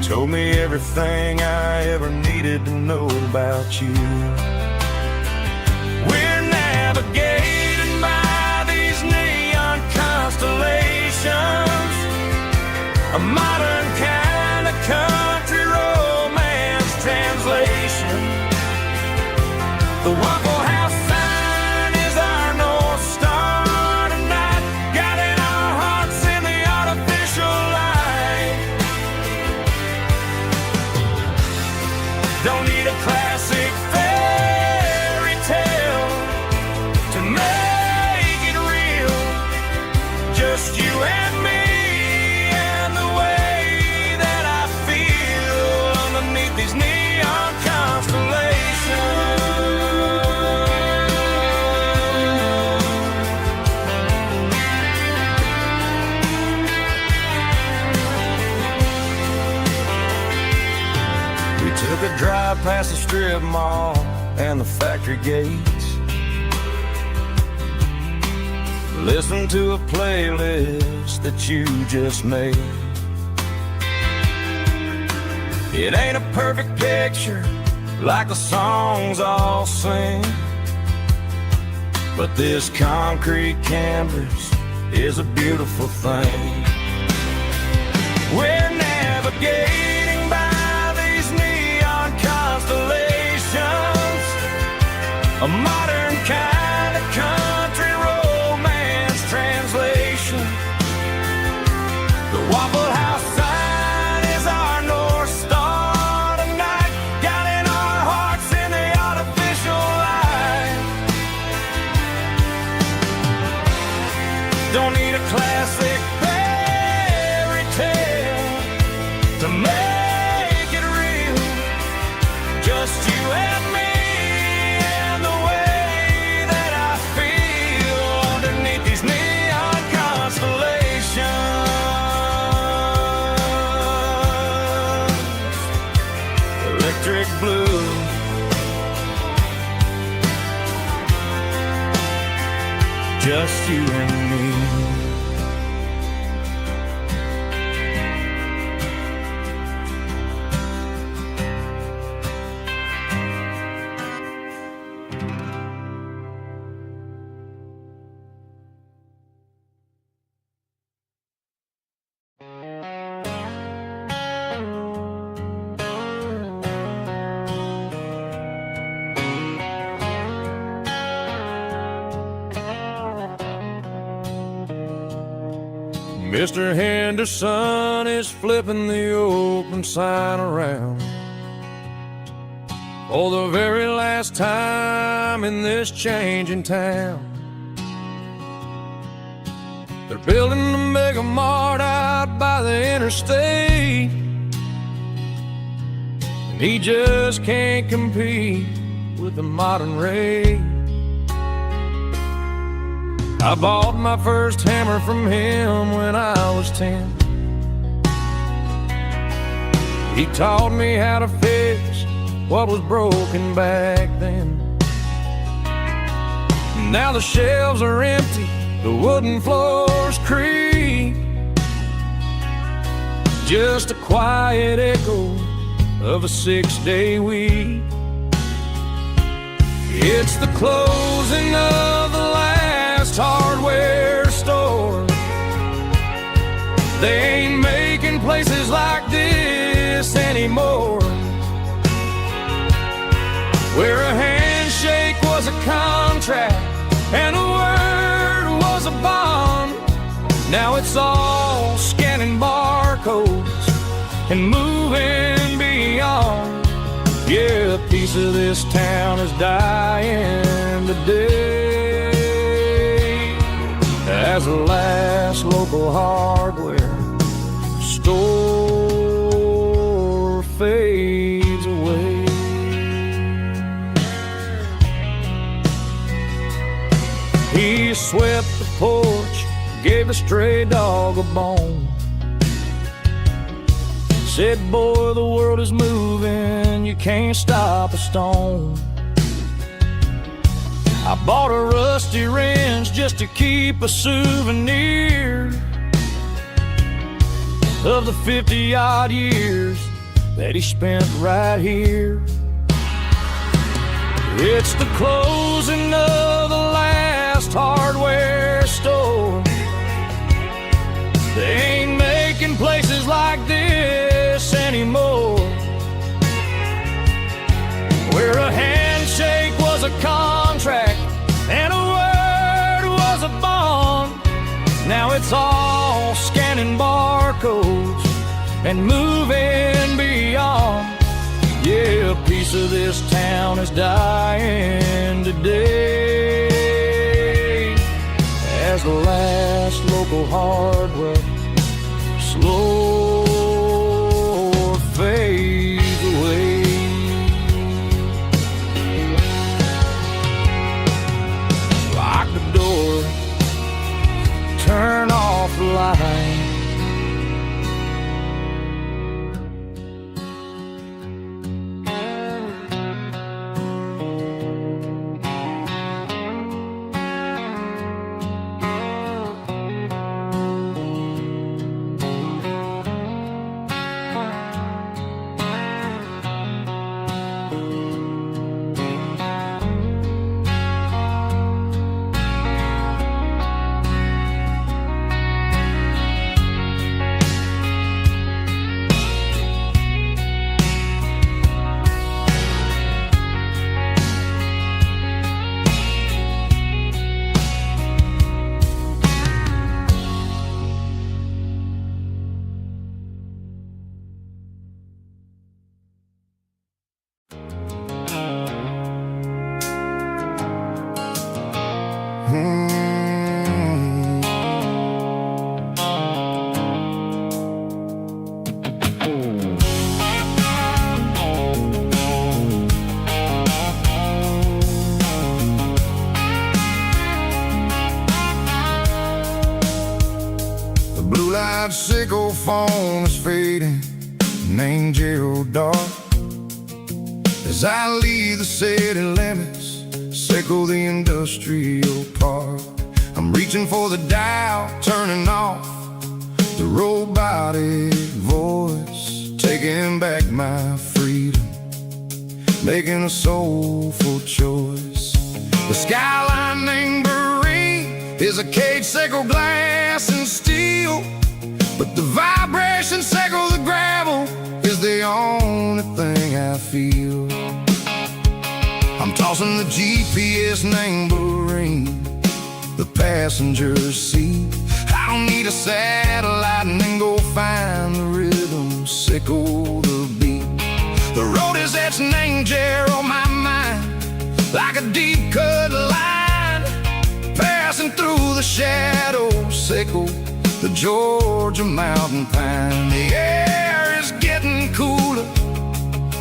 told me everything I ever needed to know about you. We're navigated by these neon constellations, a modern kind of country romance translation. The Waffle House sign is our North Star tonight, guiding our hearts in the artificial light. Don't need a classic fairy tale to make it real, just you and me and the way that I feel underneath these neon constellations. We took a drive past the strip mall and the factory gates, listened to a playlist that you just made. It ain't a perfect picture like the songs all sing, but this concrete canvas is a beautiful thing. We're navigating by these neon constellations, a modern kind of country romance translation. The Waffle House sign is our North Star tonight, guiding our hearts in the artificial light. Don't need a classic fairy tale to make it real, just you and me and the way that I feel underneath these neon constellations. Electric blue, just you and me. Mr. Henderson is flipping the open sign around for the very last time in this changing town. They're building a mega mart out by the interstate, and he just can't compete with the modern rate. I bought my first hammer from him when I was 10. He taught me how to fix what was broken back then. Now the shelves are empty, the wooden floors creak, just a quiet echo of a 6-day week. It's the closing of the last hardware store. They ain't making places like this anymore, where a handshake was a contract and a word was a bond. Now it's all scanning barcodes and moving beyond. Yeah, a piece of this town is dying today as the last local hardware store fades away. He swept the porch gave the stray dog a bone. Said, boy, the world is moving, you can't stop a stone. I bought a rusty wrench just to keep a souvenir of the 50-odd years that he spent right here. It's the closing of the last hardware store. They ain't making places like this anymore, where a handshake was a contract and a word was a bond. Now it's all scanning barcodes and moving beyond. Yeah, a piece of this town is dying today as the last local hardware slow fades away. Lock the door, turn off the light. Sickle phone is fading, an angel dark. As I leave the city limits, sickle the industrial park. I'm reaching for the dial, turning off the robotic voice, taking back my freedom, making a soulful choice. The skyline named Marine is a cage, sickle glass and steel, but the vibration sickle the gravel is the only thing I feel. I'm tossing the GPS named Marine, the passenger seat. I don't need a satellite and then go find the rhythm, sickle the beat. The road is etched named Jer on my mind, like a deep cut line, passing through the shadows, sickle the Georgia mountain pine. The air is getting cooler,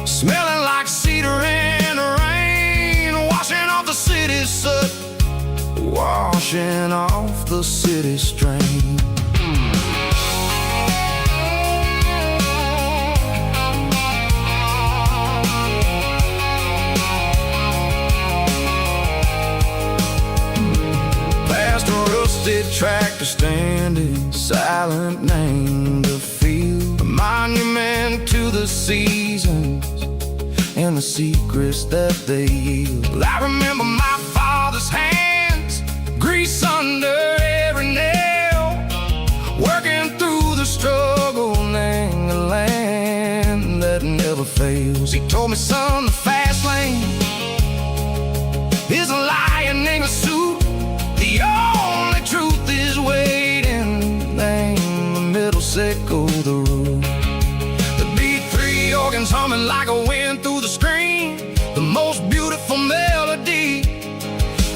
smelling like cedar in the rain, washing off the city soot, washing off the city strain. Past a rusted tractor standing silent, named the field, a monument to the seasons and the secrets that they yield. I remember my father's hands, grease under every nail, working through the struggle, laying the land that never fails. He told me, son, the fast lane is a lion in a suit. The only truth is waiting. Name the middle, sickle the root. The beat, three organs humming like a wind through the screen, the most beautiful melody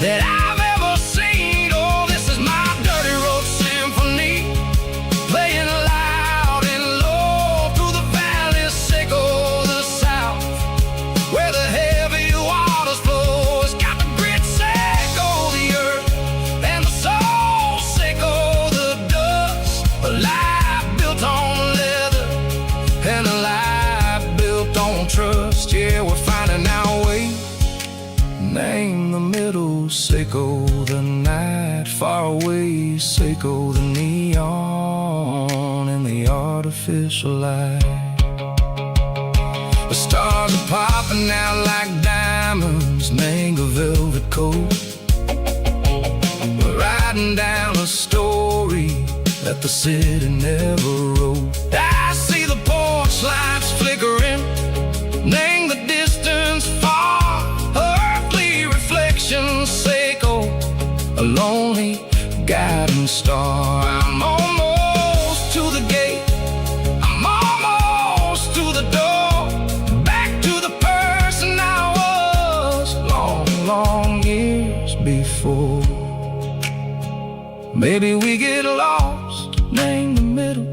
that I've ever seen. Oh, this is my dirty road symphony, playing loud and low through the valleys, sickle the south, where Seiko the night far away, Seiko the neon and the artificial light. The stars are popping out like diamonds, mango velvet coat. We're riding down a story that the city never wrote. I see the porch lights flickering, name the distance far, earthly reflections, Seiko, a lonely guiding star. I'm almost to the gate, I'm almost to the door, back to the person I was long, long years before. Maybe we get lost, name the middle,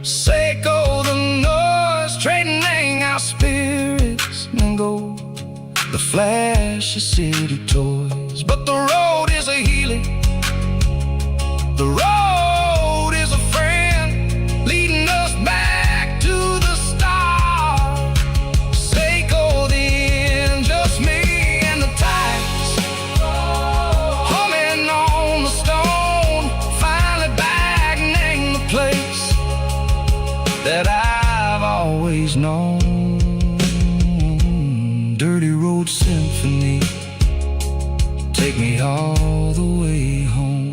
Seiko the noise, trading our spirits and go the flash of city toys. But the road is a healing, the road is a friend, leading us back to the start. Seiko the end, just me and the tides, humming on the stone, finally back, name the place that I've always known. Dirty Road Symphony, take me all the way home.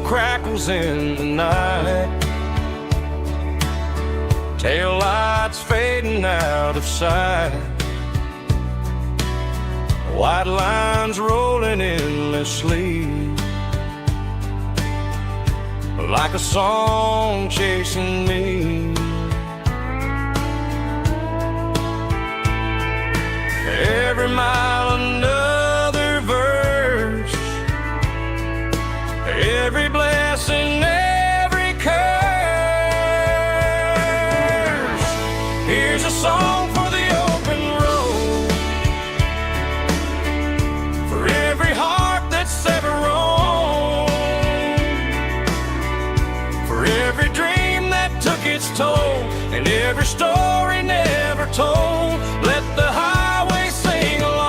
Crackles in the night, tail lights fading out of sight, white lines rolling endlessly, like a song chasing me. Every mile another verse, every blessing, every curse. Here's a song for the open road, for every heart that's ever roamed, for every dream that took its toll, and every story never told. Let the highway sing along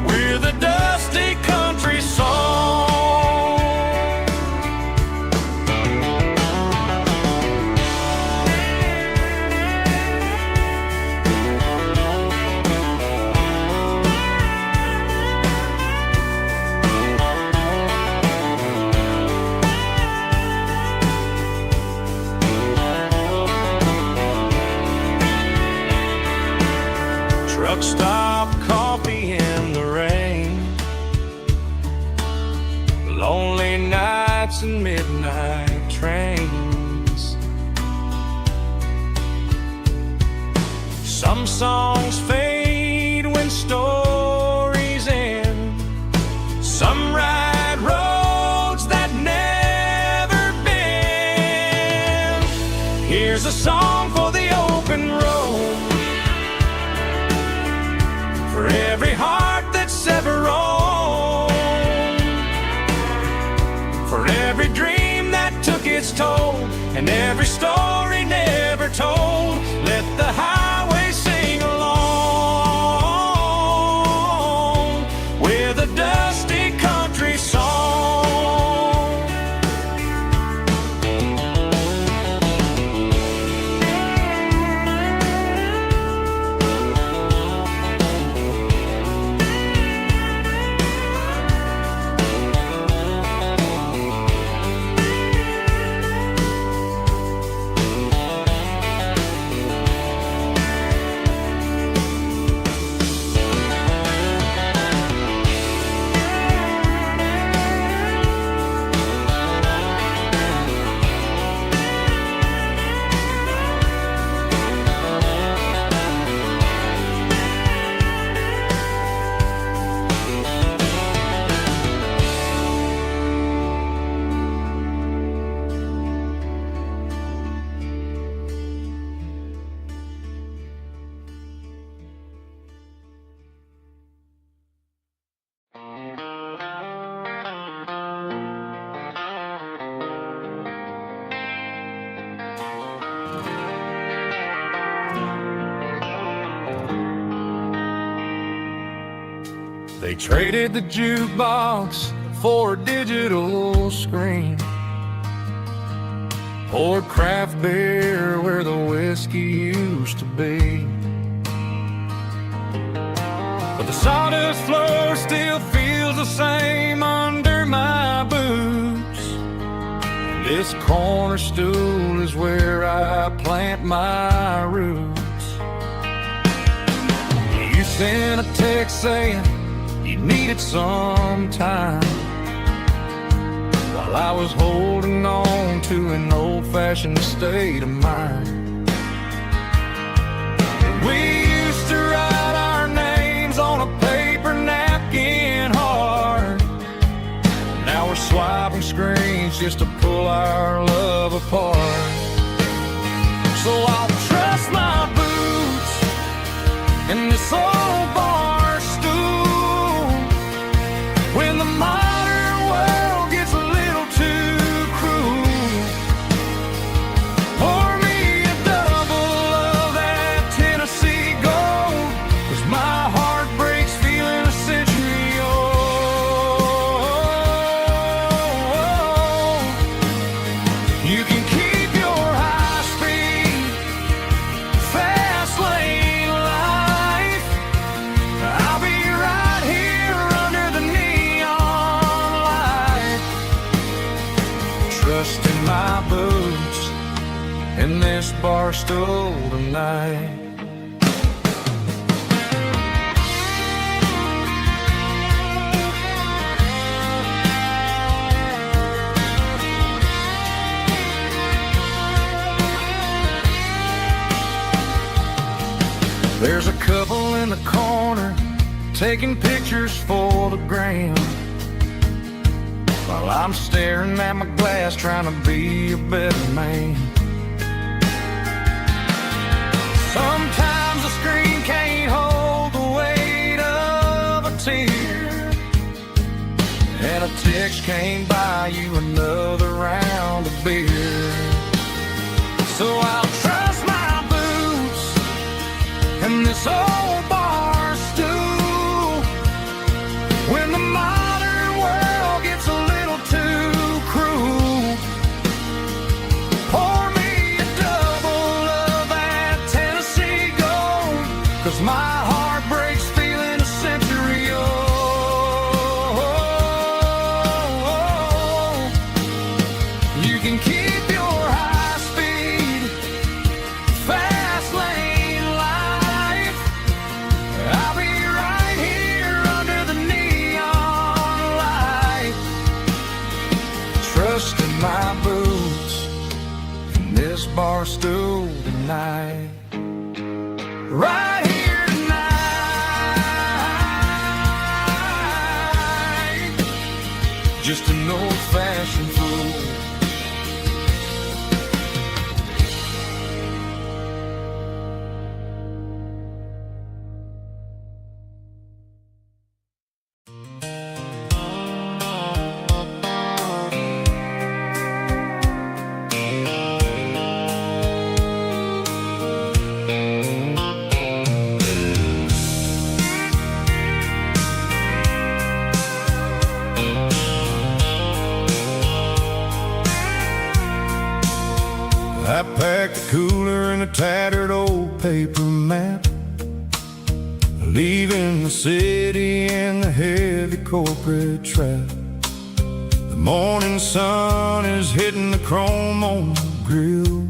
with a dusty country song. Truck stop, coffee in the rain, lonely nights and midnight trains. Some songs fade when stories end, some ride roads that never bend. Here's a song for the open road, for every heart that's ever roamed, for every dream that took its toll, and every story never told. Let the highway sing along with a dusty country song. They traded the jukebox for a digital screen, poured craft beer where the whiskey used to be. But the sawdust floor still feels the same under my boots. This corner stool is where I plant my roots. You sent a text saying you needed some time, while I was holding on to an old-fashioned state of mind. We used to write our names on a paper napkin hard. Now we're swiping screens just to pull our love apart. So I'll trust my boots in this old bar stool when the modern world gets a little too cruel. Pour me a double of that Tennessee Gold, 'cause my heart breaks feeling a century old. You can keep your high-speed fast lane life. I'll be right here under the neon light, trusting my boots in this bar stool tonight. There's a couple in the corner taking pictures for the gram, while I'm staring at my glass trying to be a better man. Sometimes the screen can't hold the weight of a tear, and a text can't buy you another round of beer. So I'll trust my boots and this old bar stool when the modern world gets a little too cruel. Pour me a double of that Tennessee Gold, 'cause my heart breaks feeling a century old. You can keep your high-speed fast lane life. I'll be right here under the neon light, trusting my boots in this bar stool tonight. Right here tonight, just an old-fashioned fool. I packed a cooler and a tattered old paper map, leaving the city and the heavy corporate trap. The morning sun is hitting the chrome on the grill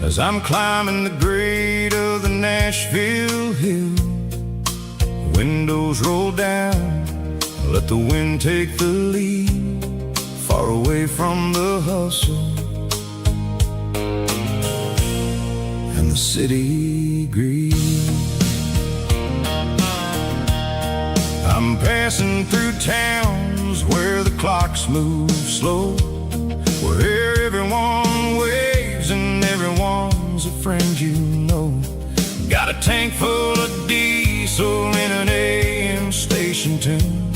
as I'm climbing the grade of the Nashville hill. Windows roll down, let the wind take the lead, far away from the hustle and the city greed. I'm passing through towns where the clocks move slow, where everyone waves and everyone's a friend you know. Got a tank full of diesel in an AM station tune,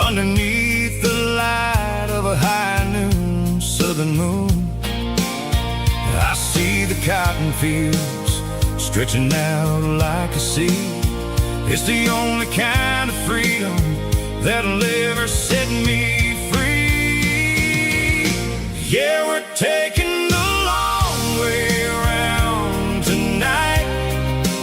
underneath the light of a high noon southern moon. I see the cotton fields stretching out like a sea, It's the only kind of freedom that'll ever set me free. Yeah, we're taking the long way around tonight,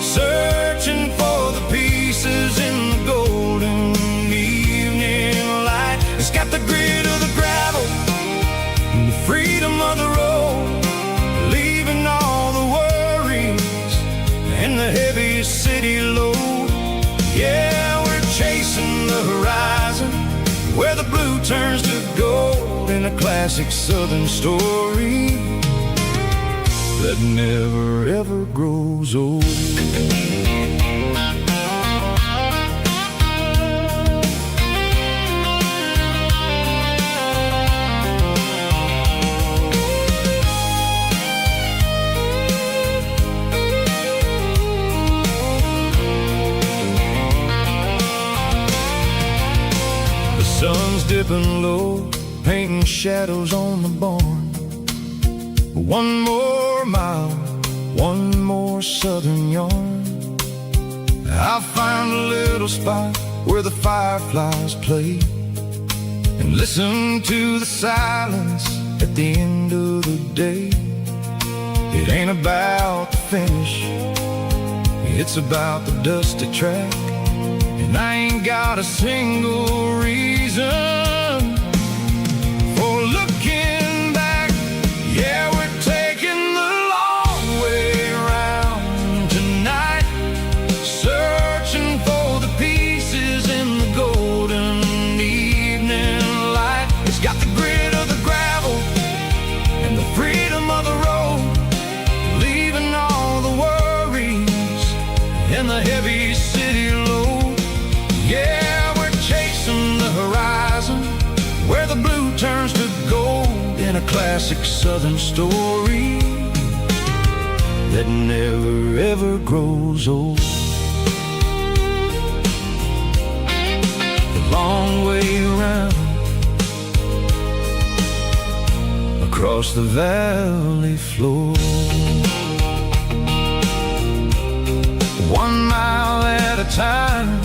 searching for the pieces in the golden evening light. It's got the grit of the gravel and the freedom of the road, leaving all the worries and the heavy city load. Yeah, we're chasing the horizon where the blue turns to gold, in a classic southern story that never ever grows old. Sun's dipping low, painting shadows on the barn. One more mile, one more southern yarn. I'll find a little spot where the fireflies play and listen to the silence at the end of the day. It ain't about the finish, it's about the dusty track. And I ain't got a single reason for looking back. Yeah, we're taking the long way around tonight, searching for the pieces in the golden evening light. It's got the grit of the gravel and the freedom of the road, leaving all the worries and the heavy city load. Yeah, we're chasing the horizon where the blue turns to gold, in a classic southern story that never ever grows old. The long way around across the valley floor, 1 mile at a time.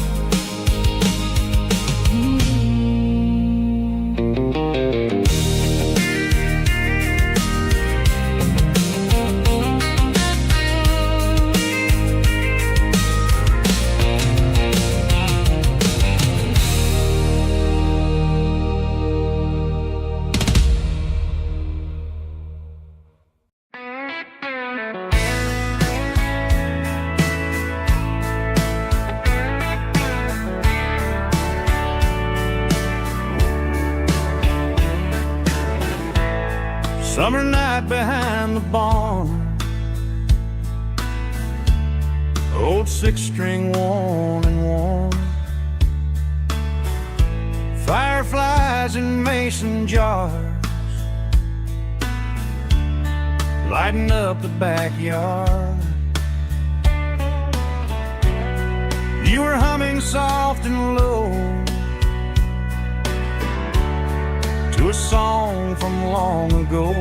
Summer night behind the barn, old 6-string worn and worn, fireflies in mason jars, lighting up the backyard. You were humming soft and low to a song from long ago.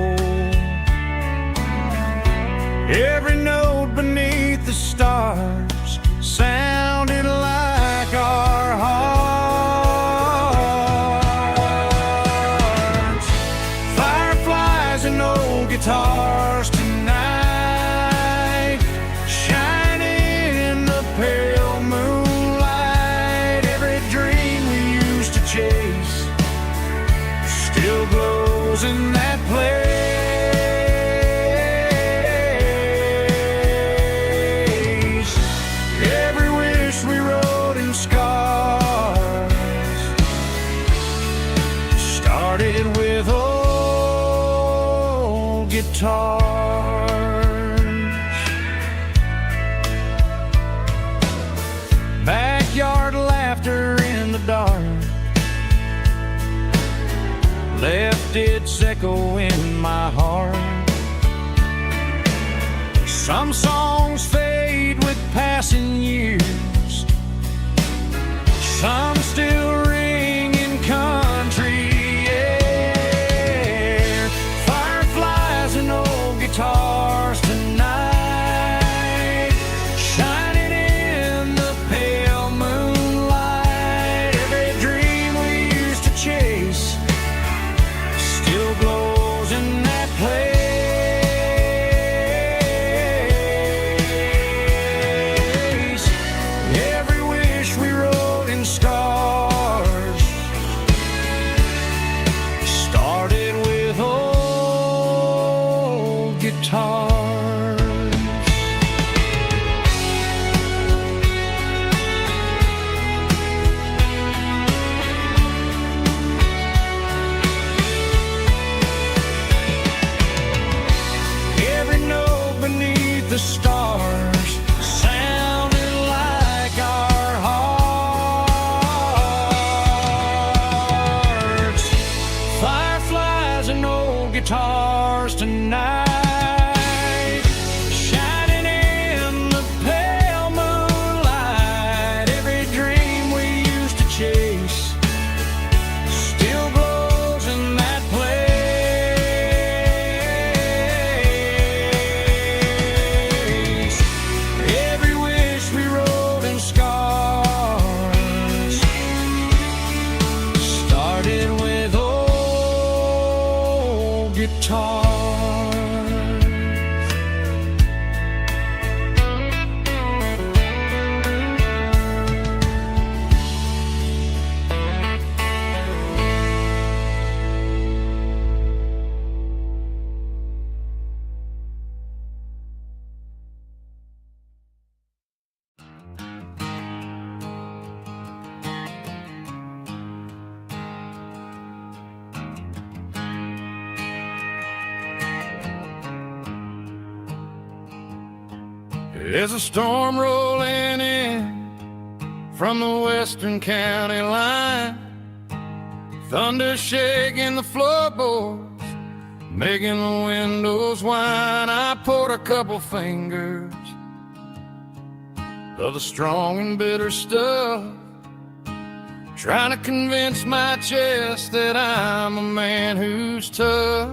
Every note beneath the stars sounded like our hearts. Fireflies and old guitars tonight, shining in the pale moonlight. Every dream we used to chase still glows in that place. Every wish we wrote in scars started with old guitars. Backyard laughter in the dark left its echo in my heart. Some songs fade with passing years, some still ring in country air. Fireflies and old guitars tonight, shining in the pale the stars sounded like our hearts. Fireflies and old guitars tonight, shining in the pale moonlight. Every dream we used to chase still glows in that place. Every wish we wrote in scars started with old guitars. There's a storm rolling in from the western county line, thunder shaking the floorboards, making the windows whine. I poured a couple fingers of the strong and bitter stuff, trying to convince my chest that I'm a man who's tough.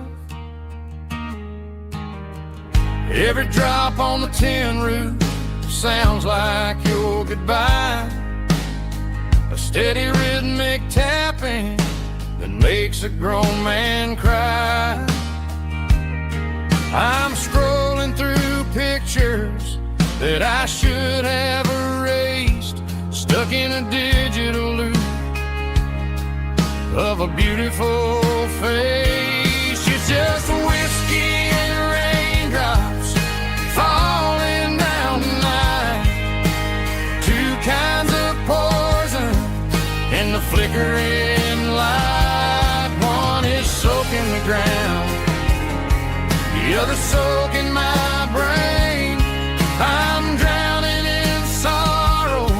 Every drop on the tin roof sounds like your goodbye, a steady rhythmic tapping that makes a grown man cry. I'm scrolling through pictures that I should have erased, stuck in a digital loop of a beautiful face. It's just whiskey and raindrops falling down tonight, two kinds of poison in the flickering light. One is soaking the ground, the other soaking my brain. I'm drowning in sorrow,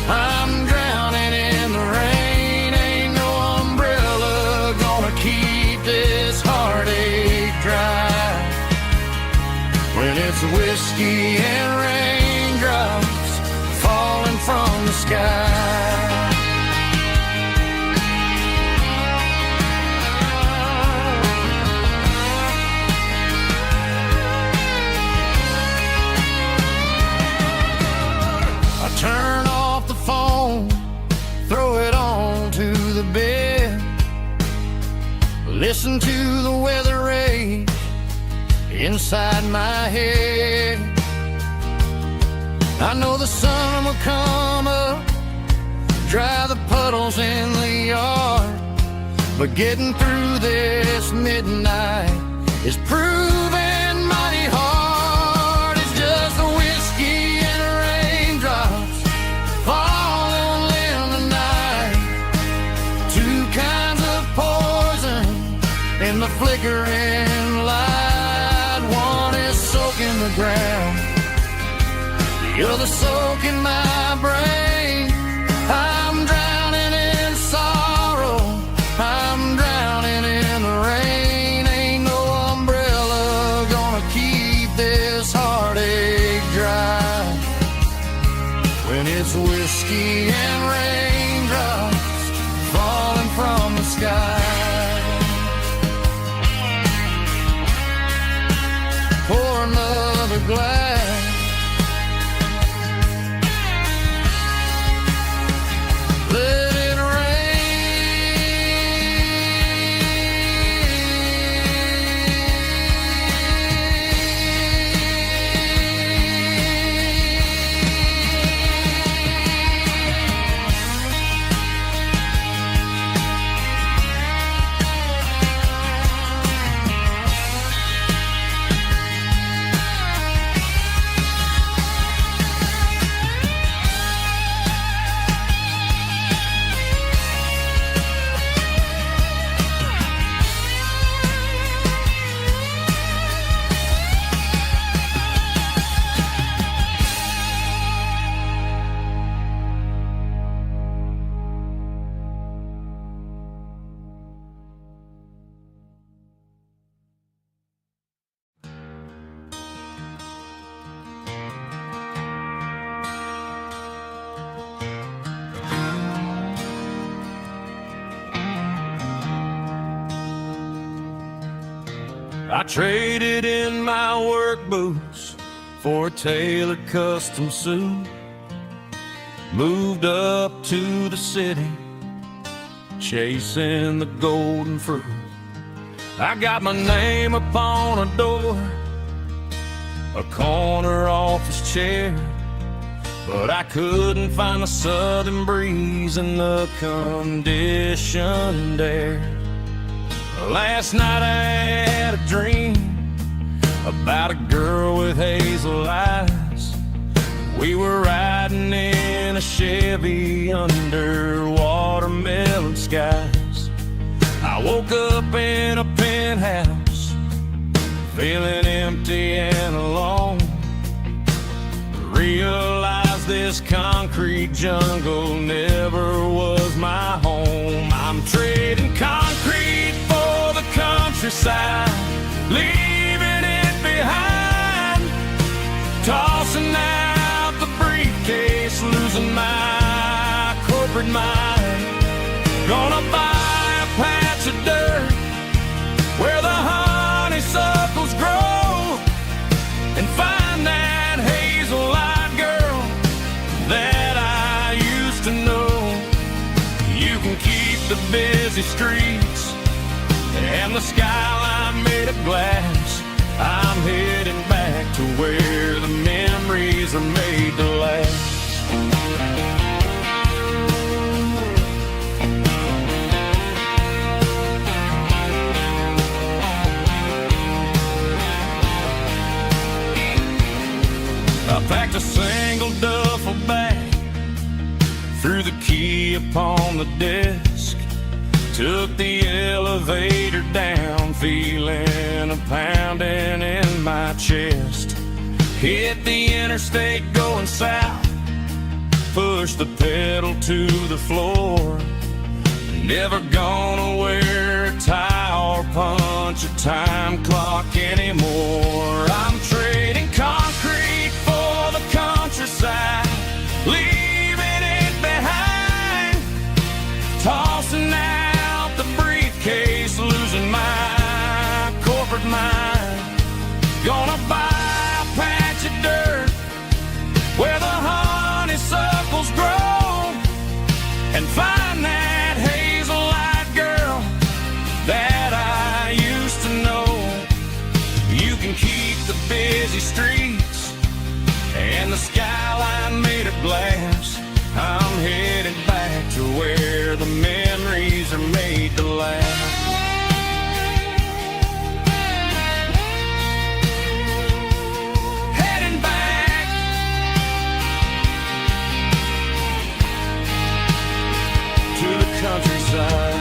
I'm drowning in the rain. Ain't no umbrella gonna keep this heartache dry when it's whiskey and raindrops falling from the sky. Turn off the phone, throw it on to the bed, listen to the weather rage inside my head. I know the sun will come up, dry the puddles in the yard, but getting through this midnight is proving mighty hard. It's just the whiskey and raindrops falling in the night, two kinds of poison in the flickering light. One is soaking the ground, the other soaking my brain. I'm drowning in sorrow, I'm drowning in the rain. Ain't no umbrella gonna keep this heartache dry when it's whiskey and raindrops falling from the sky. Pour another glass, let it rain. traded in my work boots for a tailored custom suit. Moved up to the city, chasing the golden fruit. I got my name upon a door, a corner office chair, but I couldn't find the southern breeze in the conditioned air. Last night I had a dream about a girl with hazel eyes. We were riding in a Chevy under watermelon skies. I woke up in a penthouse, feeling empty and alone. Realized this concrete jungle never was my home. I'm trading concrete for the countryside, leaving it behind, tossing out the briefcase, losing my corporate mind. Gonna buy a patch of dirt where the honeysuckles grow and find that hazel-eyed girl that I used to know. You can keep the busy streets and the skyline made of glass. I'm heading back to where the memories are made to last. I packed a single duffel bag, threw the key upon the desk, took the elevator down, feeling a pounding in my chest. Hit the interstate going south, pushed the pedal to the floor. Never gonna wear a tie or punch a time clock anymore. I'm trading concrete for the countryside, leaving it behind, tossing out the briefcase, losing my corporate mind. Gonna buy a patch of dirt where the honeysuckles grow and find that hazel-eyed girl that I used to know. You can keep the busy streets and the skyline made of glass. I'm headed back to where the memories are made to last. Heading back to the countryside.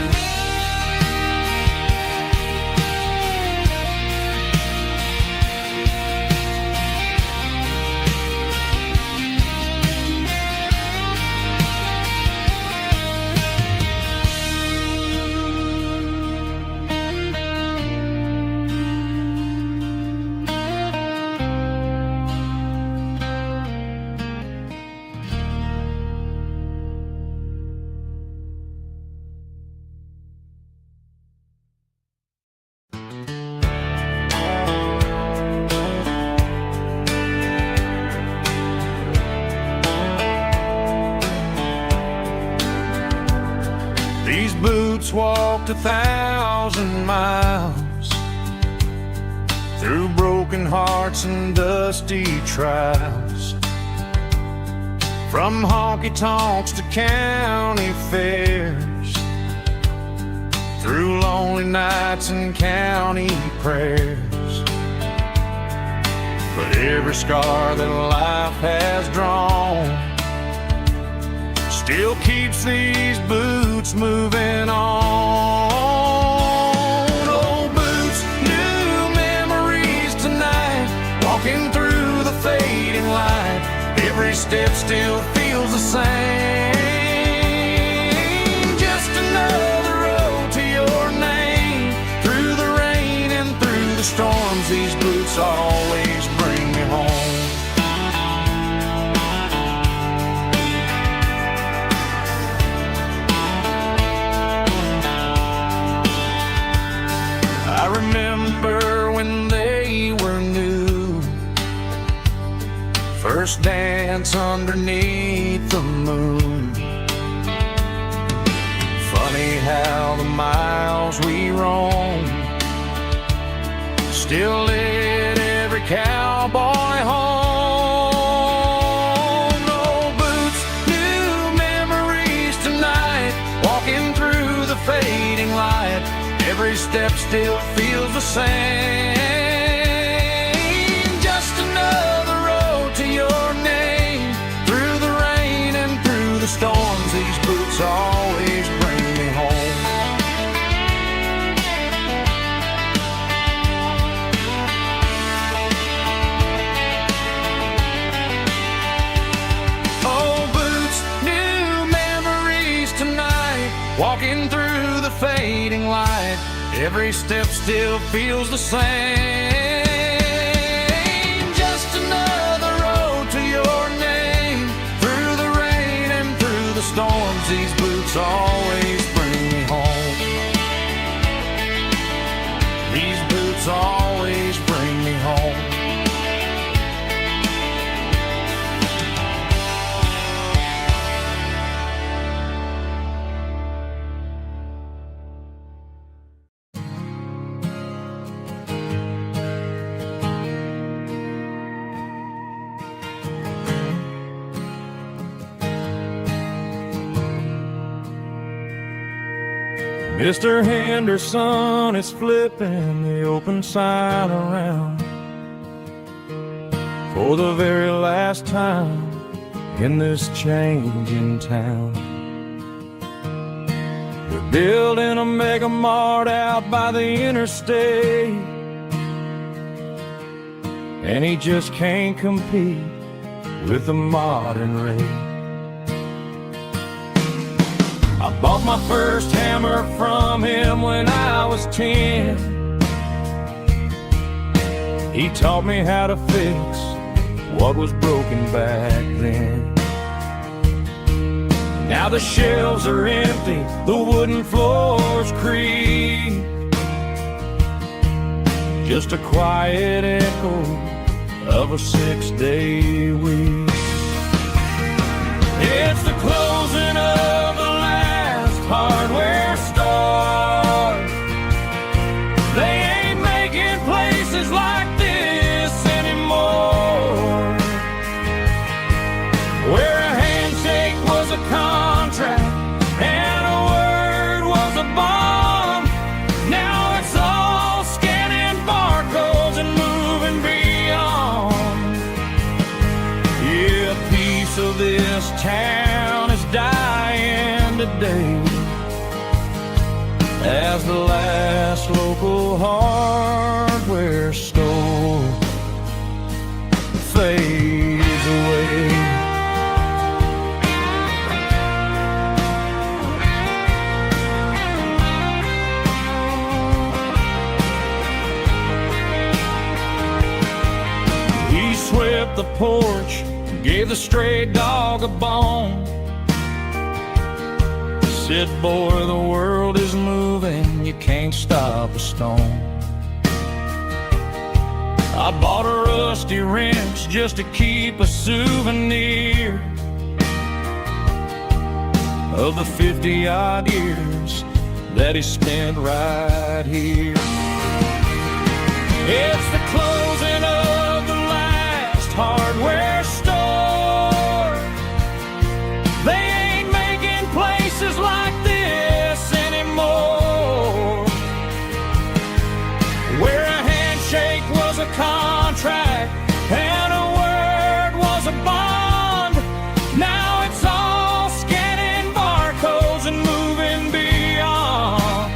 These boots walked 1,000 miles through broken hearts and dusty trials, from honky-tonks to county fairs, through lonely nights and county prayers. But every scar that life has drawn still keeps these boots moving on. Old boots, new memories tonight, walking through the fading light. Every step still feels the same. Just another road to your name. Through the rain and through the storms, these boots always bring me home. I remember when first dance underneath the moon. Funny how the miles we roam still lit every cowboy home. No boots, new memories tonight, walking through the fading light. Every step still feels the same. Just another road to your name. Through the rain and through the storms, these boots always bring me home. Oh, boots, new memories tonight, walking through the fading light. Every step still feels the same. Just another road to your name. Through the rain and through the storms, these boots always bring me home. These boots always bring me home. Mr. Henderson is flipping the open sign around for the very last time in this changing town. They're building a mega mart out by the interstate, and he just can't compete with the modern rate. I bought my first hammer from him when I was 10. He taught me how to fix what was broken back then. Now the shelves are empty, the wooden floors creak, just a quiet echo of a 6-day week. It's the closing of the hardware store. They ain't making places like this anymore, where a handshake was a contract and a word was a bond. Now it's all scanning barcodes and moving beyond. Yeah, a piece of this town is dying today as the last local hardware store fades away. He swept the porch, gave the stray dog a bone, said, boy, the world is moving, you can't stop a stone. I bought a rusty wrench just to keep a souvenir of the 50-odd years that he spent right here. It's the closing of the last hardware store. They ain't making places like this anymore, where a handshake was a contract and a word was a bond. Now it's all scanning barcodes and moving beyond.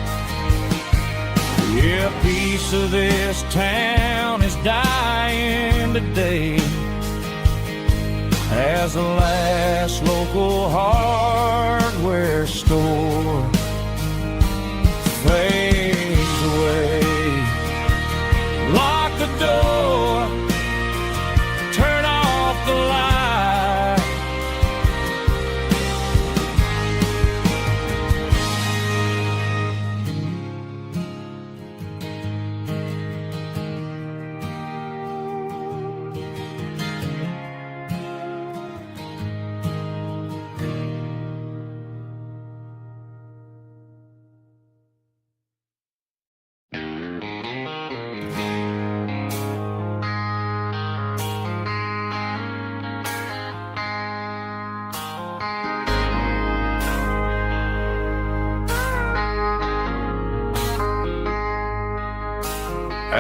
Yeah, a piece of this town is dying today as the last local hardware store fades away. Lock the door, turn off the light.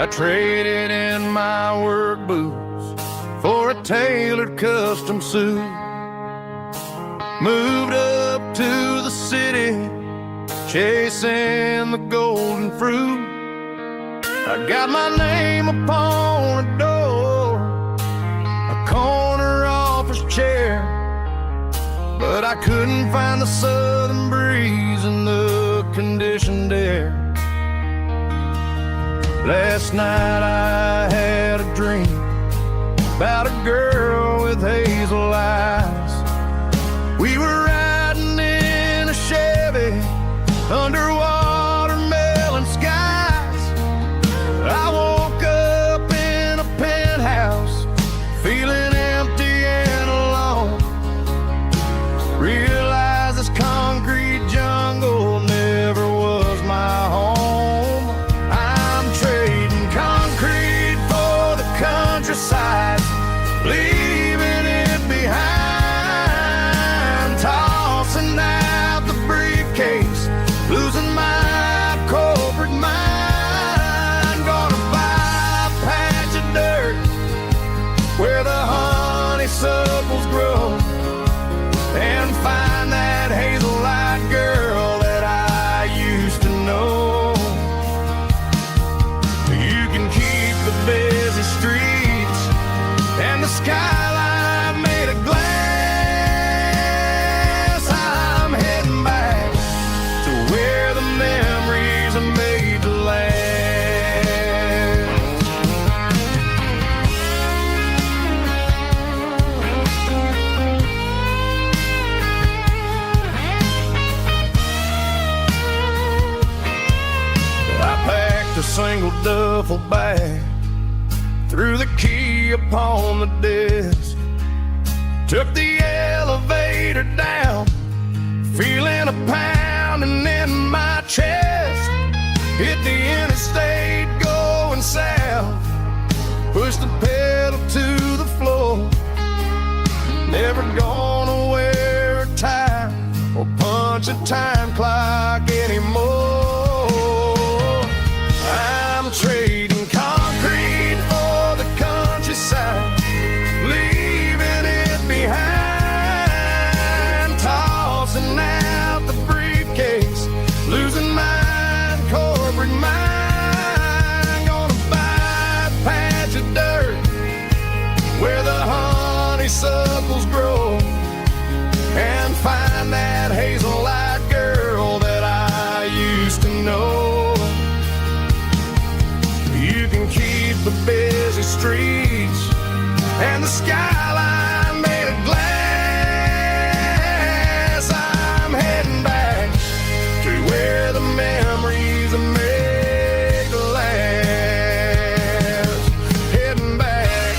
I traded in my work boots for a tailored custom suit. Moved up to the city, chasing the golden fruit. I got my name upon a door, a corner office chair, but I couldn't find the southern breeze in the conditioned air. Last night I had a dream about a girl with hazel eyes. We were riding in a Chevy under watermelon skies. I woke up in a penthouse, feeling empty and alone. Realized this concrete jungle never was my home. I'm trading concrete for the countryside, leaving it behind. Tossing out the briefcase, losing my corporate mind. Gonna buy a patch of dirt where the honeysuckles grow, and find that hazel-eyed girl that I used to know. You can keep the busy streets and the skyline made of glass. I'm heading back to where the memories are made to last. I packed a single duffel bag, threw the key upon the desk, took the elevator down, feeling a pounding in my chest. Hit the interstate going south, pushed the pedal to the floor. Never gonna wear a tie or punch a time clock anymore. I'm trading concrete for the countryside, leaving it behind. Tossing out the briefcase, losing my corporate mind. Gonna buy a patch of dirt where the honeysuckles grow, and find that hazel-eyed girl that I used to know. You can keep the busy streets and the skyline made of glass. I'm heading back to where the memories are made to last. Heading back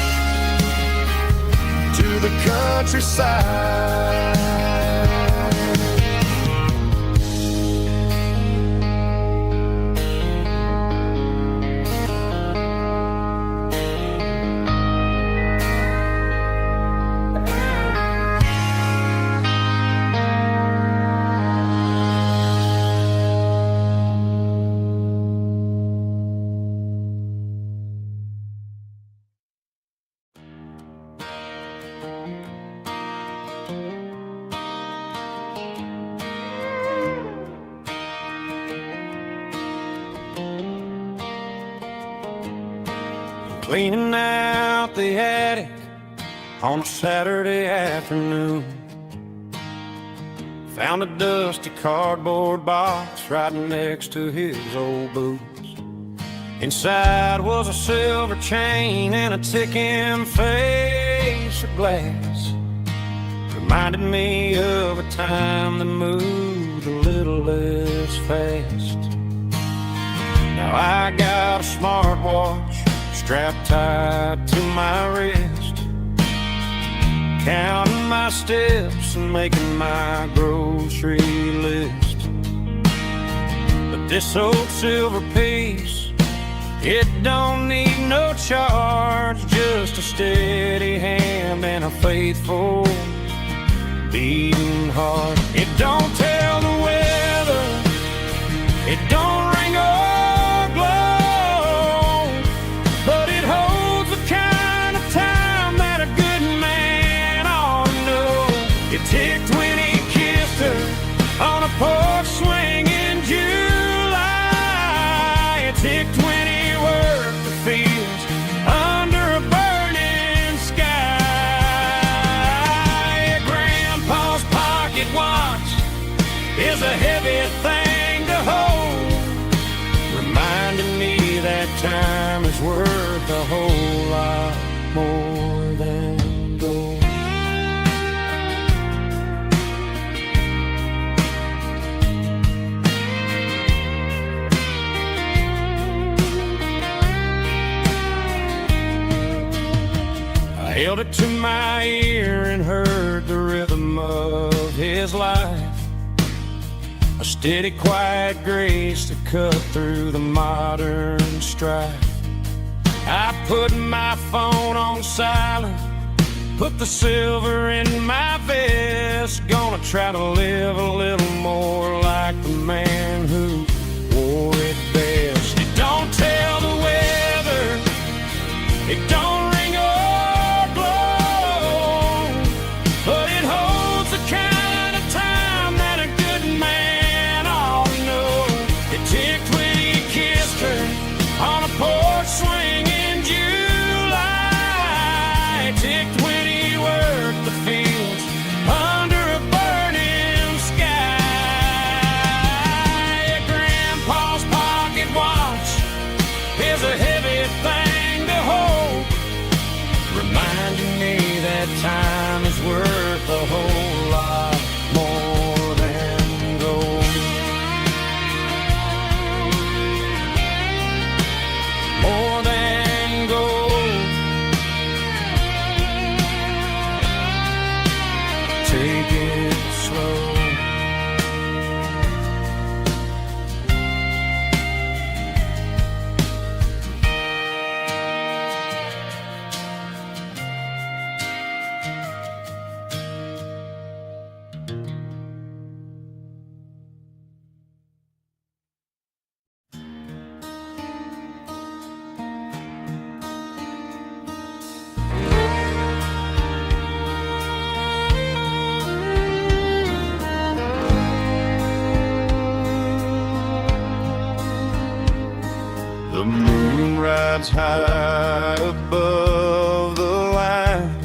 to the countryside. Cleaning out the attic on a Saturday afternoon. Found a dusty cardboard box right next to his old boots. Inside was a silver chain and a ticking face of glass. Reminded me of a time that moved a little less fast. Now I got a smartwatch strapped tight to my wrist, counting my steps and making my grocery list. But this old silver piece, it don't need no charge, just a steady hand and a faithful beating heart. It don't tell the weather, it don't ring or glow, ticked when he kissed her on a porch swing in July. It ticked when he worked the fields under a burning sky. Grandpa's pocket watch is a heavy thing to hold, reminding me that time is worth a whole lot more than gold. I held it to my ear and heard the rhythm of his life, a steady, quiet grace that cut through the modern strife. I put my phone on silent, put the silver in my vest. Gonna try to live a little more like the man who wore it best. It don't tell the weather, it don't ring or blow, but it holds the kind of time that a good man ought to know. It ticked when he kissed her on a porch swing in July. It ticked when he worked the fields under a burning sky. Grandpa's pocket watch is a heavy thing to hold, reminding me that time is worth a whole lot more than gold. More than gold. Take it slow. The moon rides high above the line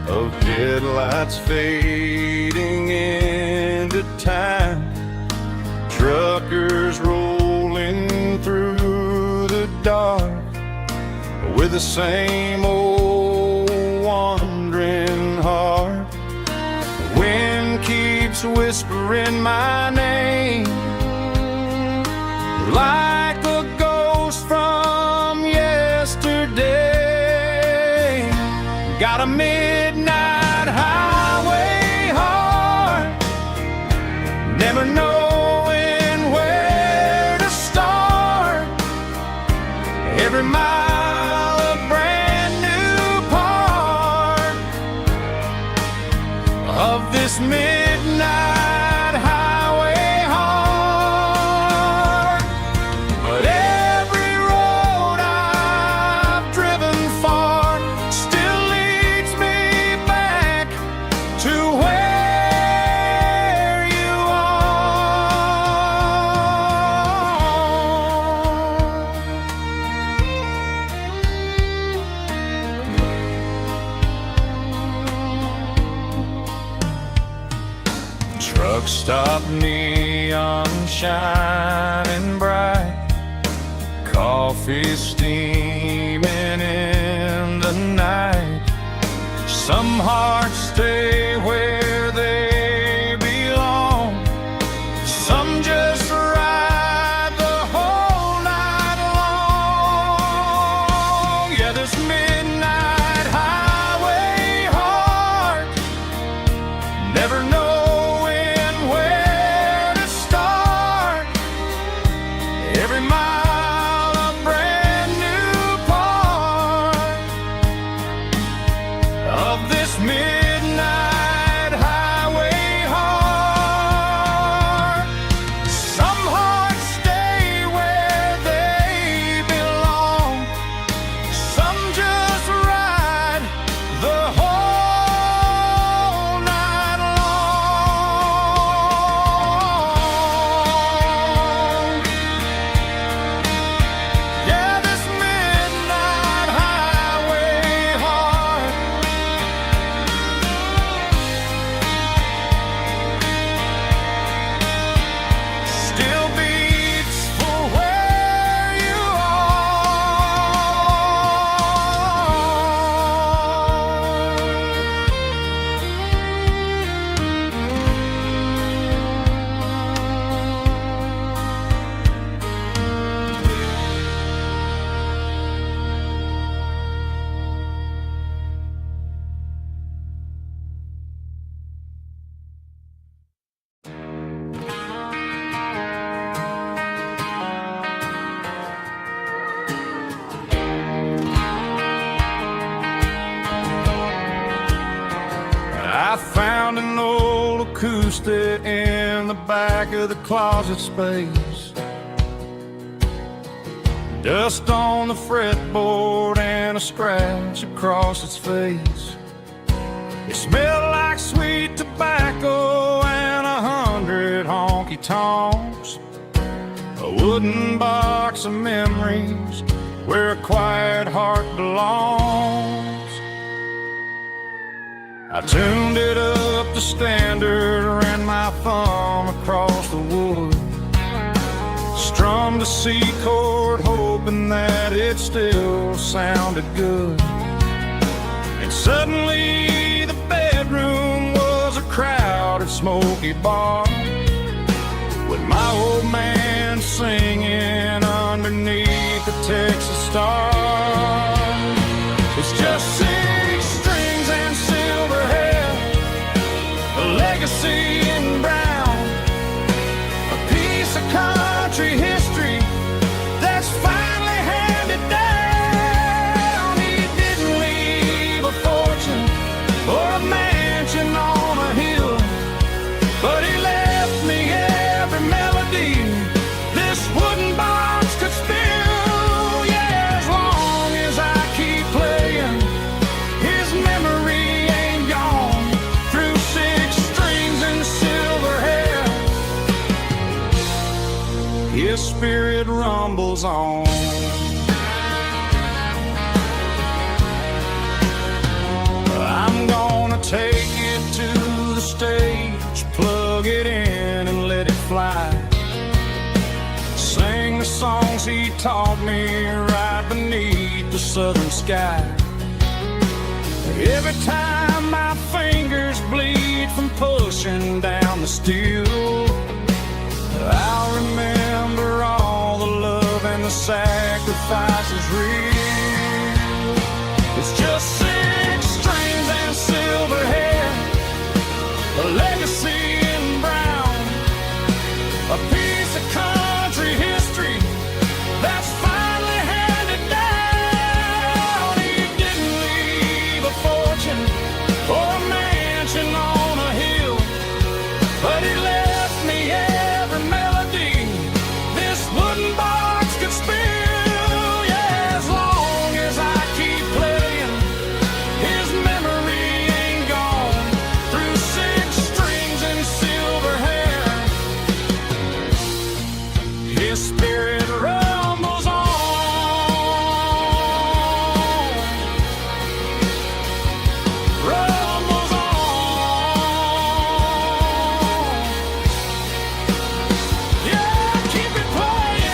of headlights fading into time. Truckers rolling through the dark with the same old wandering heart. The wind keeps whispering my name like a ghost from yesterday. Got a midnight highway heart, never knowing where to start. Every mile a brand new part of this midnight highway heart. But every road I've driven far still leads me back to where you are. Truck stop, neon shining bright, coffee steaming in the night. Some hearts stay where they belong, some just ride the whole night long. Yeah, this midnight highway heart, never knowing where to start. Every mile a brand new part of this midnight I found an old acoustic in the back of the closet space. Dust on the fretboard and a scratch across its face. It smelled like sweet tobacco and 100 honky-tonks. A wooden box of memories where a quiet heart belongs. I tuned it up to standard, ran my thumb across the wood, strummed a C chord hoping that it still sounded good. And suddenly the bedroom was a crowded smoky bar, with my old man singing underneath the Texas stars. It's just 6 strings and silver hair, a legacy in brown, a piece of country history that's finally handed down. He didn't leave a fortune or a mansion on a hill, but he left me every melody this wooden box could spill. Yeah, as long as I keep playing, his memory ain't gone. Through 6 strings and silver hair, his spirit rumbles on. I'm gonna take it to the stage, plug it in and let it fly. Sing the songs he taught me right beneath the southern sky. Every time my fingers bleed from pushing down the steel, I'll remember all the love and the sacrifices real. It's just 6 strings and silver hair, a legacy in brown, a piece of country history that's finally handed down. He didn't leave a fortune or a mansion on a hill, but he left me every melody this wooden box could spill. Yeah, as long as I keep playing, his memory ain't gone. Through 6 strings and silver hair, his spirit rumbles on. Rumbles on. Yeah, keep it playing.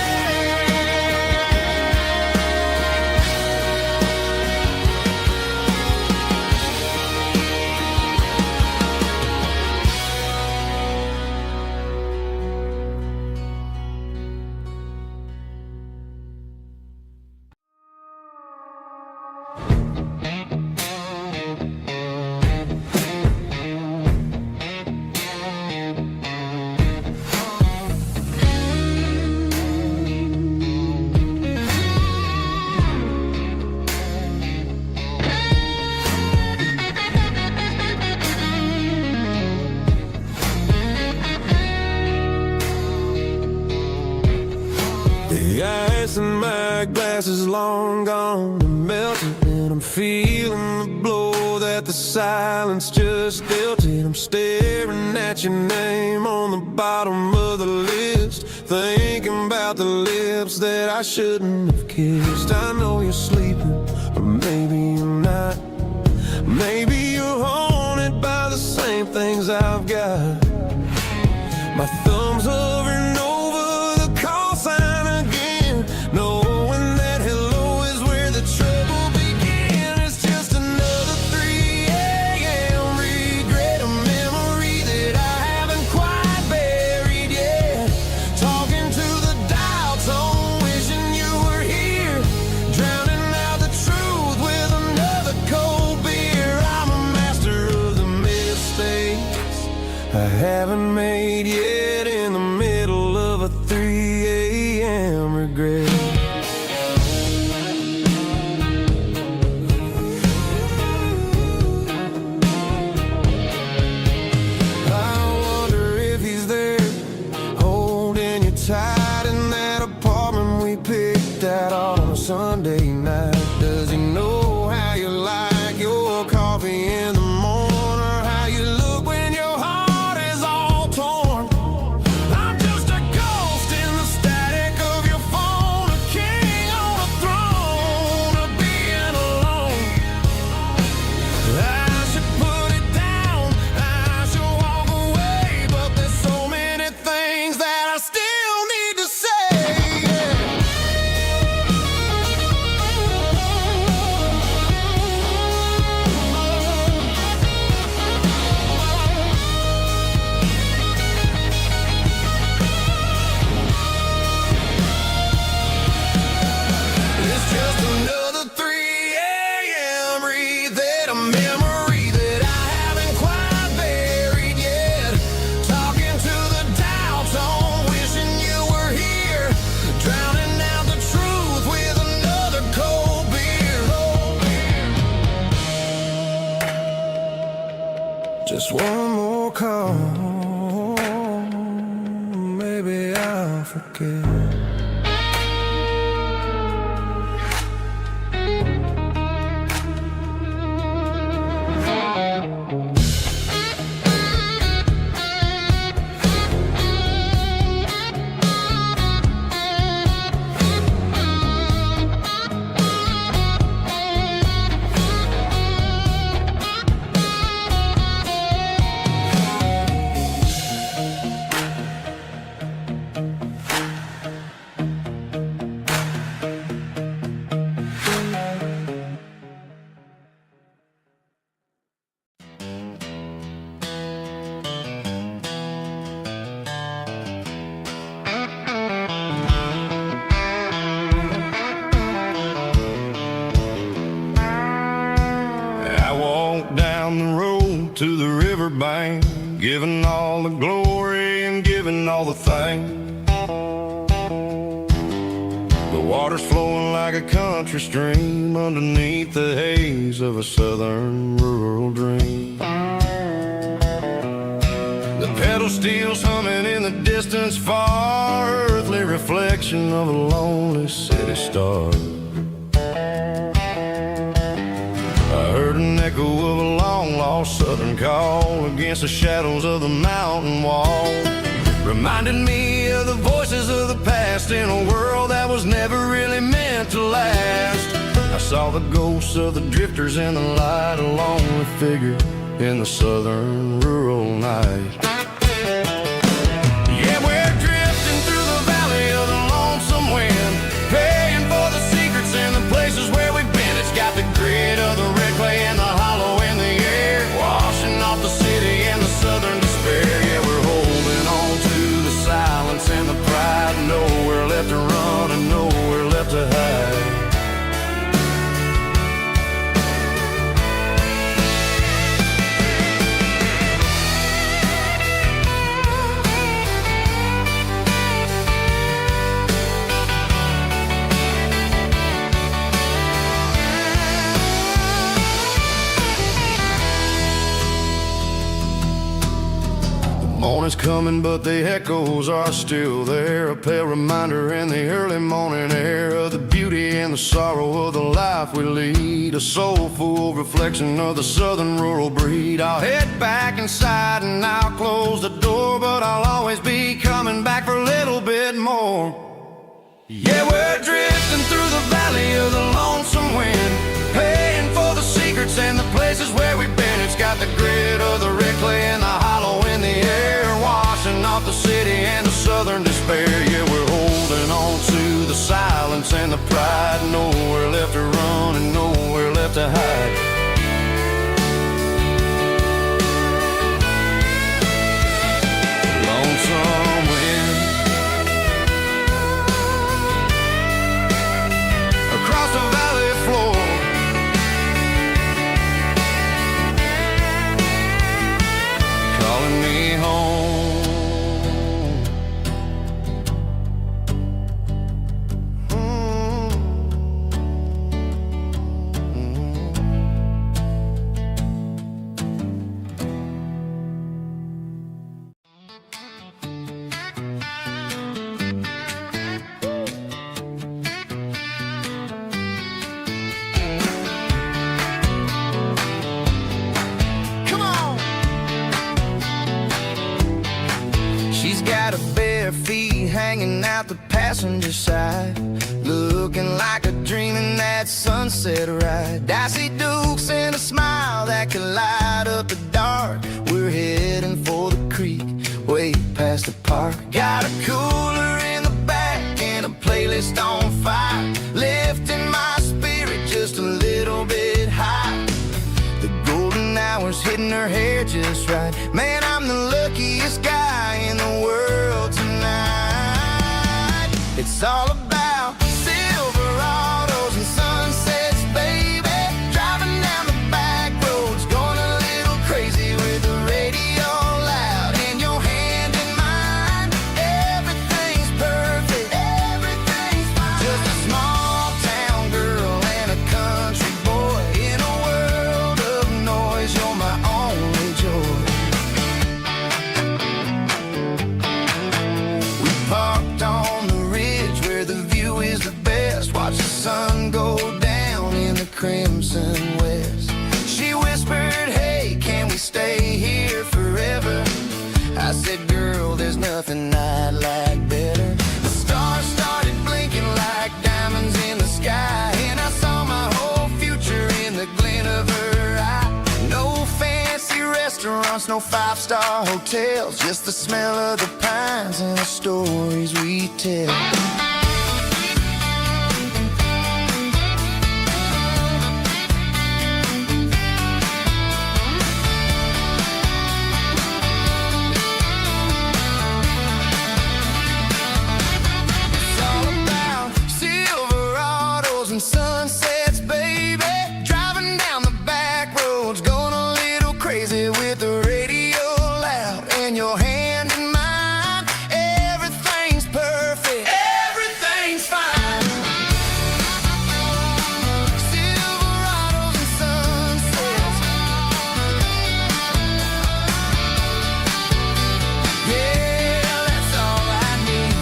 The ice in my glass is long gone and melted, and I'm feeling the blow that the silence just dealt it. I'm staring at your name on the bottom of the list, thinking about the lips that I shouldn't have kissed. I know you're sleeping, or maybe you're not. Maybe you're haunted by the same things I've got. My thumb's hovering over the call sign again, knowing that hello is where the trouble began. It's just another 3 a.m. regret, a memory that I haven't quite buried yet. Talking to the dial tone, wishing you were here, drowning out the truth with another cold beer. I'm a master of the mistakes I haven't made yet, in the middle of a 3 a.m. regret. Just one more call, maybe I'll forget. Down the road to the riverbank, giving all the glory and giving all the thanks. The water's flowing like a country stream underneath the haze of a southern rural dream. The pedal steel's humming in the distance far, earthly reflection of a lonely city star. I heard an echo of a long-lost southern call against the shadows of the mountain wall, reminded me of the voices of the past in a world that was never really meant to last. I saw the ghosts of the drifters in the light, a lonely figure in the southern rural night. Yeah, we're drifting through the valley of the lonesome wind, paying for the secrets and the places where we've been. It's got the grit of the red clay and the hollow in the air, washing off the city and the southern despair. Yeah, we're holding on to the silence and the pride, nowhere left to run and nowhere left to hide. Morning's coming, but the echoes are still there, a pale reminder in the early morning air of the beauty and the sorrow of the life we lead, a soulful reflection of the southern rural breed. I'll head back inside and I'll close the door, but I'll always be coming back for a little bit more. Yeah, we're drifting through the valley of the lonesome wind, paying for the secrets and the places where we've been. It's got the grit of the red clay and the hollow in the air, washing off the city and the southern despair. Yeah, we're holding on to the silence and the pride, nowhere left to run and nowhere left to hide. Lonesome wind across the valley floor, calling me home. Come on. She's got her bare feet hanging out the passenger side, looking like a dream in that sunset ride. Dicey dukes and a smile that could light up the dark. We're heading for the creek, way past the park. Got a cooler in the back and a playlist on fire, lifting my spirit just a little bit high. The golden hours hitting her hair just right. Man, I'm the luckiest guy in the world tonight. It's all about Silverados and sunsets, baby. Driving down the back roads, going a little crazy with the radio loud and your hand in mine. Everything's perfect, everything's fine. Just a small town girl and a country boy in a world of noise. You're my only joy. restaurants, no five-star hotels, just the smell of the pines and the stories we tell. It's all about Silverados and sunsets, baby. Driving down the back roads, going a little crazy with the radio loud and your hand in mine. Everything's perfect, everything's fine. Silverados and sunsets, yeah, that's all I need.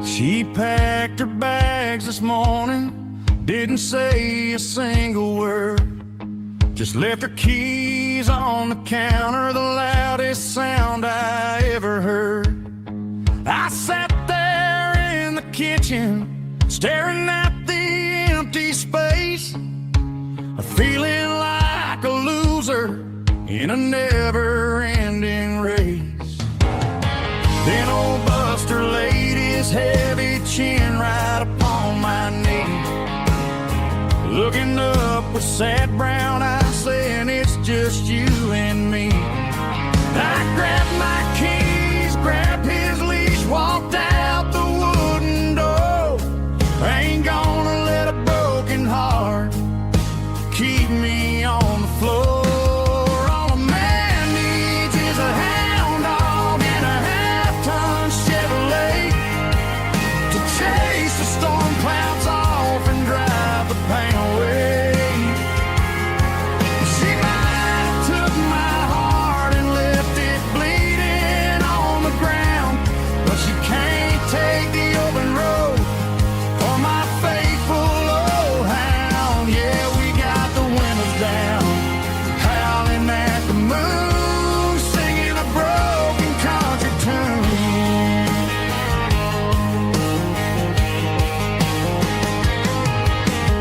She packed her bags this morning, didn't say a single word, just left her keys on the counter, the loudest sound I ever heard. I sat there in the kitchen, staring at the empty space, feeling like a loser in a never-ending race. Then old Buster laid his heavy chin right upon my knee, looking up with sad brown eyes, saying it's just you and me. I grabbed my keys, grabbed his leash, walked out the wooden door. I ain't gonna let a broken heart keep me on the floor. All a man needs is a hound dog and a half-ton Chevrolet to chase the storm clouds off and drive the pain away. She might have took my heart and left it bleeding on the ground, but she can't take the open road or my faithful old hound. Yeah, we got the windows down, howling at the moon, singing a broken country tune.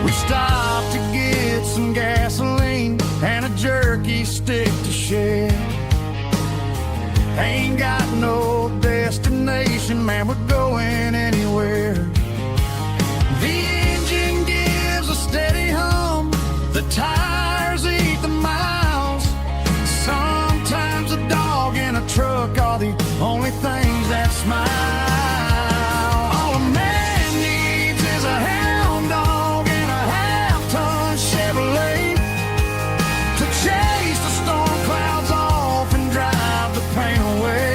We stopped to get some gasoline and a jerky stick to share. Ain't got no destination, man, we're going anywhere. The engine gives a steady hum, the tires eat the miles. Sometimes a dog and a truck are the only things that smile. All a man needs is a hound dog and a half-ton Chevrolet to chase the storm clouds off and drive the pain away.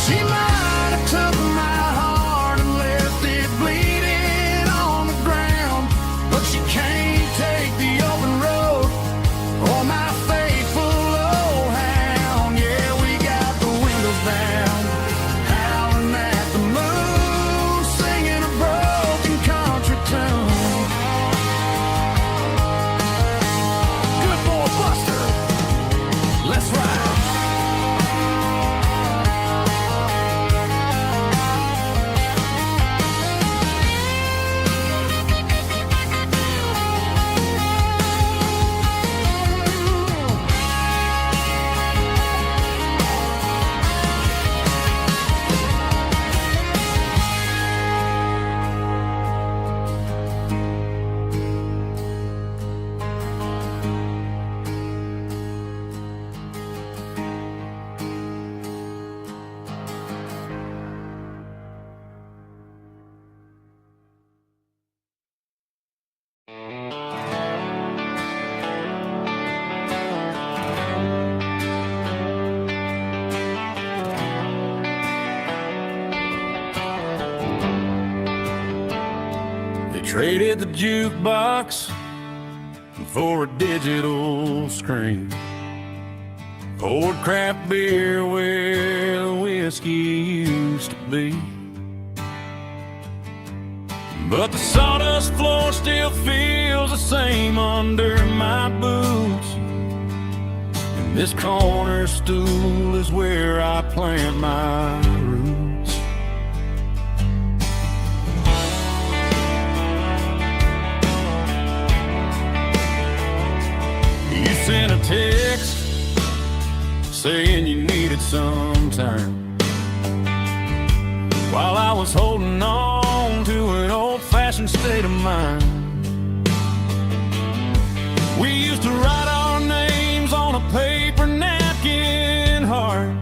She might have took my heart and left it bleeding on the ground, but she can't take the open road or my faithful old hound. Yeah, we got the windows down, howling at the moon, singing a broken country tune. Good boy, Buster, let's ride. Traded the jukebox for a digital screen. Poured craft beer where the whiskey used to be. But the sawdust floor still feels the same under my boots. And this corner stool is where I plant my roots. You sent a text saying you needed some time, while I was holding on to an old-fashioned state of mind. We used to write our names on a paper napkin heart.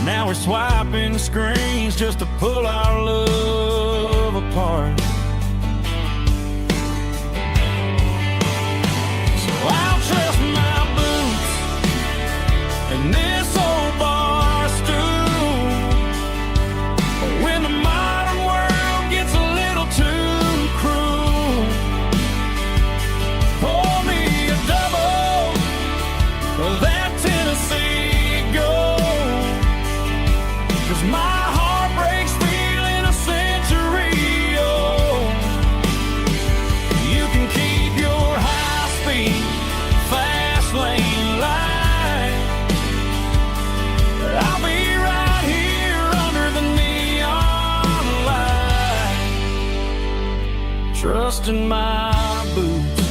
Now we're swiping screens just to pull our love apart. So I'll trust my boots and this old bar stool. When the modern world gets a little too cruel, pour me a double of that Tennessee Gold. 'Cause my heart breaks feeling a century old. You can keep your high-speed, fast lane light. I'll be right here under the neon light, trusting my boots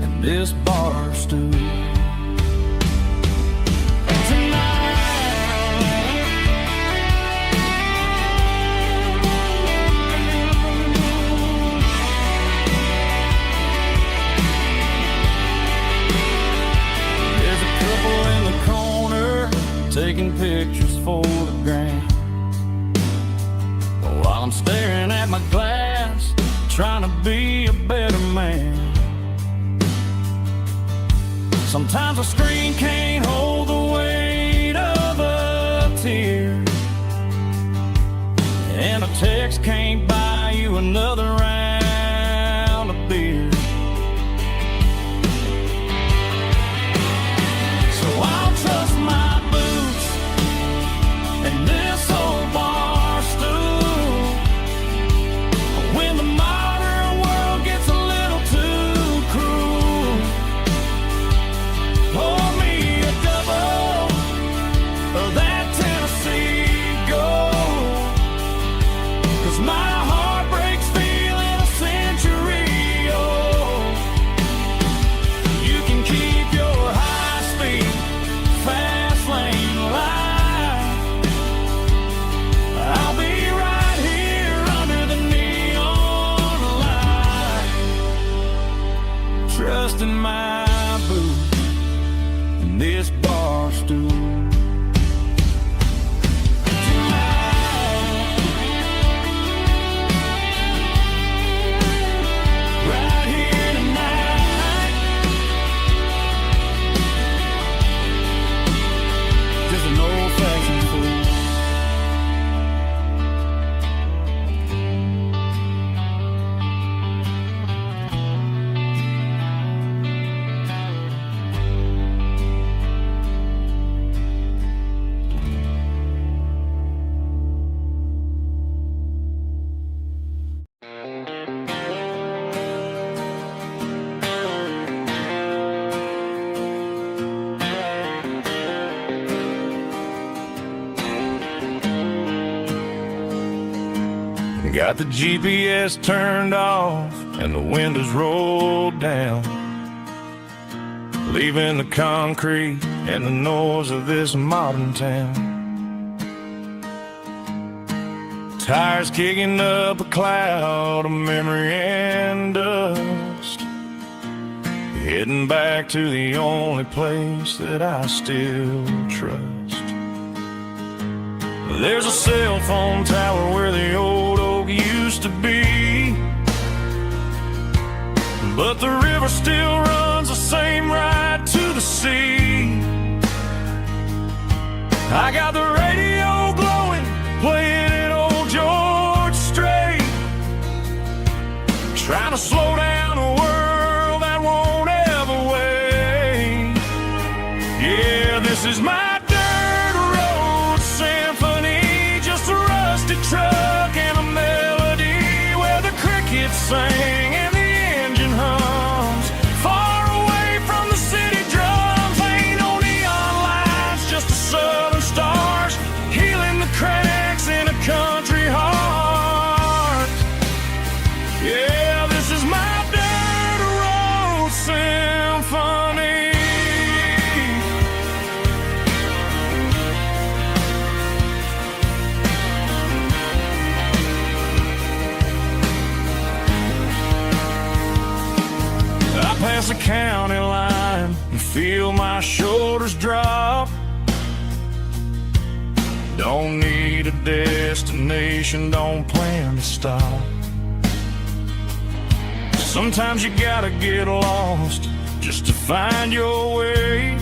and this bar stool. There's a couple in the corner taking pictures for the gram, while I'm staring at my glass, trying to be a better man. Sometimes a screen can't hold the weight of a tear, and a text can't buy you another round of beer. So I'll trust my boots and this old bar stool. When the modern world gets a little too cruel, pour me a double of that Tennessee Gold. 'Cause my heart breaks feeling a century old. You can keep your high-speed, fast lane light. I'll be right here under the neon light, trusting my boots and this bar stool. Right here tonight, just an old-fashioned fool. Got the GPS turned off and the windows rolled down, leaving the concrete and the noise of this modern town. Tires kicking up a cloud of memory and dust, heading back to the only place that I still trust. There's a cell phone tower where the old oak used to be, but the river still runs the same right to the sea. I got the radio glowing, playing an old George Strait, trying to slow down the world This is my dirt road symphony, just a rusty truck and a melody where the crickets sing and the engine hums. Far away from the city drums, ain't no neon lights, just the southern stars healing the cracks in a country heart. Yeah, this is my dirt road symphony. I pass the county line and feel my shoulders drop. Don't need a destination, don't plan to stop. Sometimes you gotta get lost just to find your way,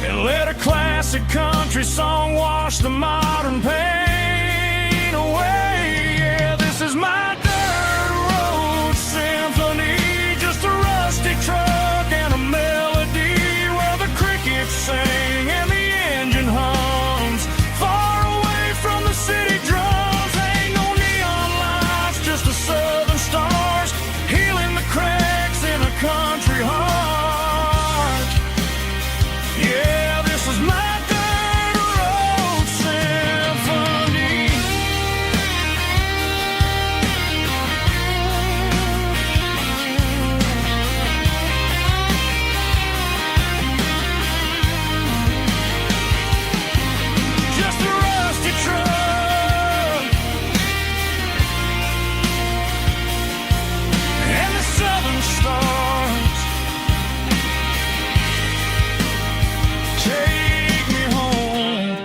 and let a classic country song wash the modern pain away. Yeah, this is my dirt road symphony, just a rusty truck and a melody where the crickets sing and the engine hums. Far away from the city drums, ain't no neon lights, just the southern stars healing the cracks in a country heart. Yeah, this is my dirt road symphony. Just a rusty truck and the southern stars take me home.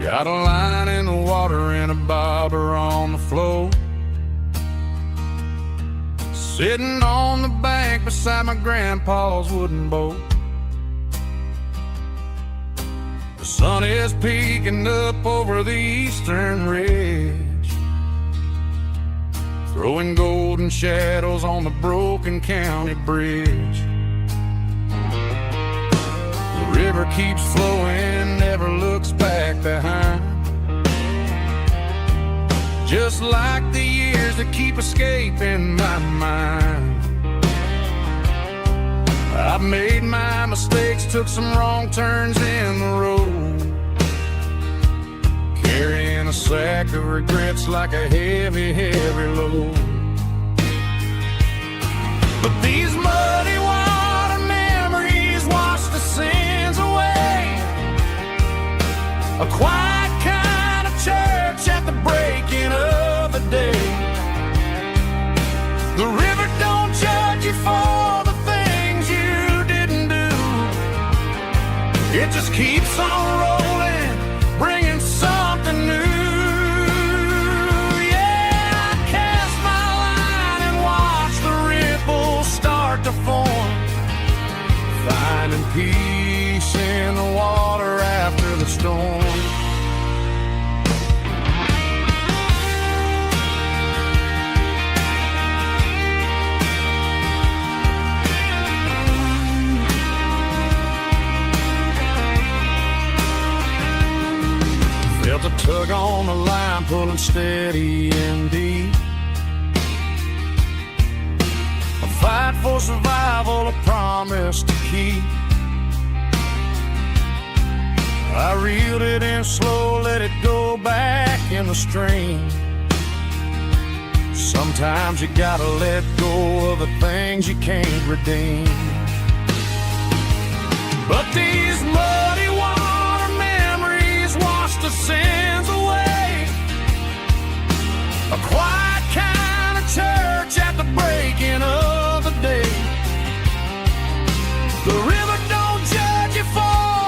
Got a line in the water and a bobber on the floor, sitting on the bank beside my grandpa's wooden boat. The sun is peeking up over the eastern ridge, throwing golden shadows on the broken county bridge. The river keeps flowing, never looks back behind, just like the years that keep escaping my mind. I've made my mistakes, took some wrong turns in the road, carrying a sack of regrets like a heavy, heavy load. But these muddy water memories wash the sins away. A quiet kind of church at the breaking of the day. The river don't judge you for the things you didn't do. It just keeps on rolling, bringing something new. Yeah, I cast my line and watch the ripples start to form, finding peace in the water after the storm. Felt a tug on the line, pulling steady and deep. A fight for survival, a promise to keep. I reeled it in slow, let it go back in the stream. Sometimes you gotta let go of the things you can't redeem. But these muddy water memories wash the sins away. A quiet kind of church at the breaking of the day. The river don't judge you for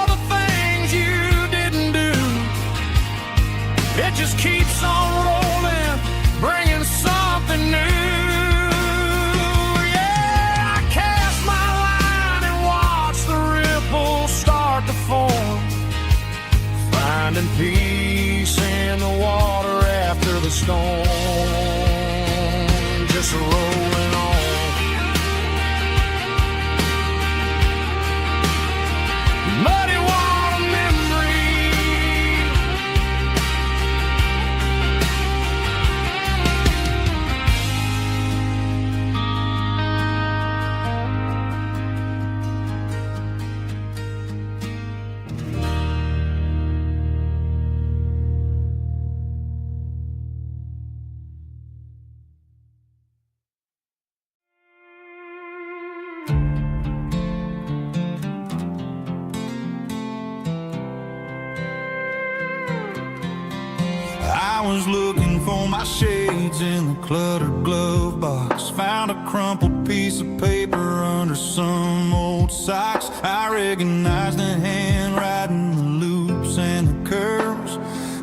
was looking for my shades in the cluttered glove box. Found a crumpled piece of paper under some old socks. I recognized the handwriting, the loops and the curves,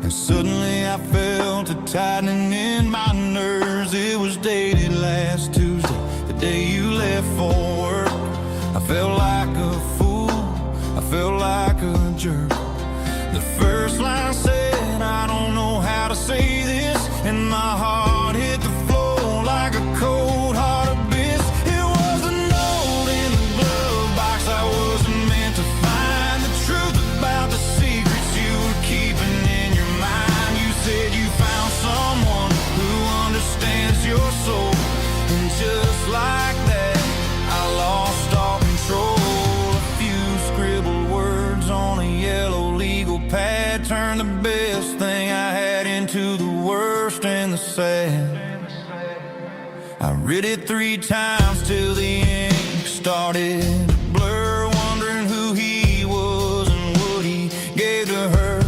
and suddenly I felt a tightening in my nerves. It was dated last Tuesday, the day you left for work. I felt like a fool, I felt like a jerk. The first line said, I don't know how to say this, and my heart hit the floor like a cold heart abyss. It was a note in the glove box. I wasn't meant to find the truth about the secrets you were keeping in your mind. You said you found someone who understands your soul, and just like that, I lost all control. A few scribbled words on a yellow legal pad turned the best thing I had into the worst and the sad. I read it 3 times till the ink started to blur, wondering who he was and what he gave to her.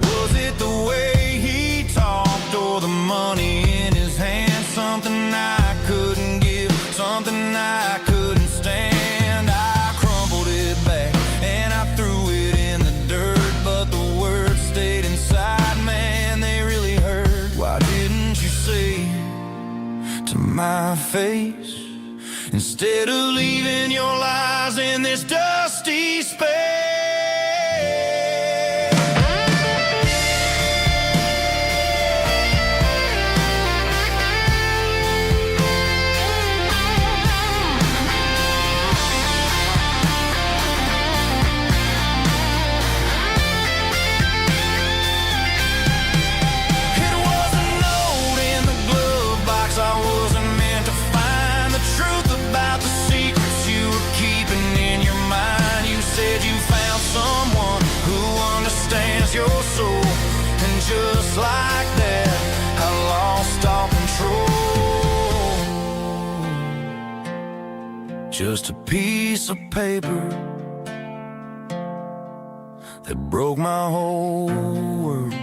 Was it the way he talked or the money in his hand? Something I couldn't give, something I couldn't stand. I crumpled it back and I threw it in the dirt, but the words stayed inside, man, they really hurt. Why didn't you say to my face, instead of leaving your lies in this dusty space? Your soul, and just like that, I lost all control. Just a piece of paper that broke my whole world.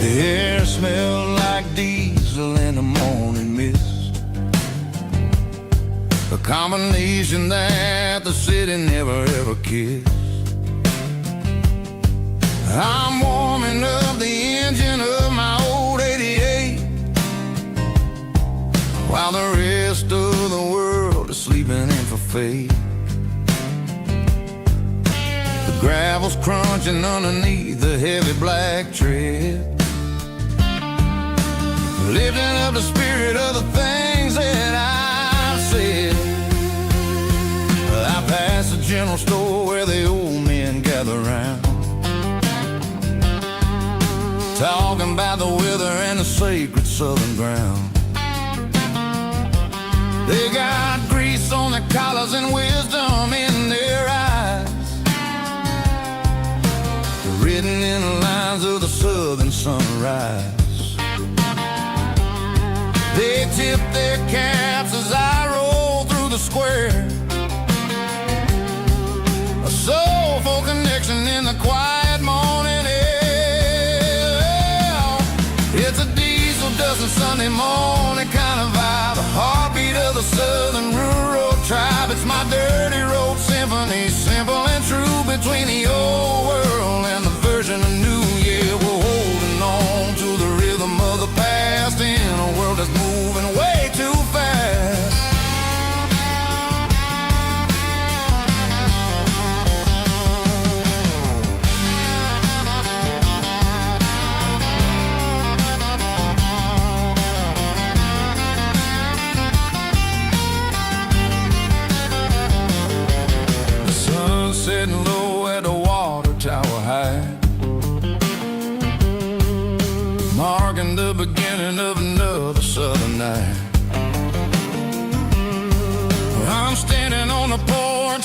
The air smelled like diesel in the morning mist, a combination that the city never ever kissed. I'm warming up the engine of my old 88, while the rest of the world is sleeping in for fate. The gravel's crunching underneath the heavy black tread, lifting up the spirit of the things that I've said. I passed the general store where the old men gather round, talking about the weather and the sacred southern ground. They got grease on their collars and wisdom in their eyes, written in the lines of the southern sunrise. They tip their caps as I roll through the square, a soulful connection in the quiet morning air. It's a diesel dusting Sunday morning kind of vibe, the heartbeat of the southern rural tribe. It's my dirty road symphony, simple and true, between the old world and the version of new. Yeah, we're holding on to the rhythm of the past in a world that's moving way too fast. The sun setting low at the water tower high, marking the beginning of another southern night.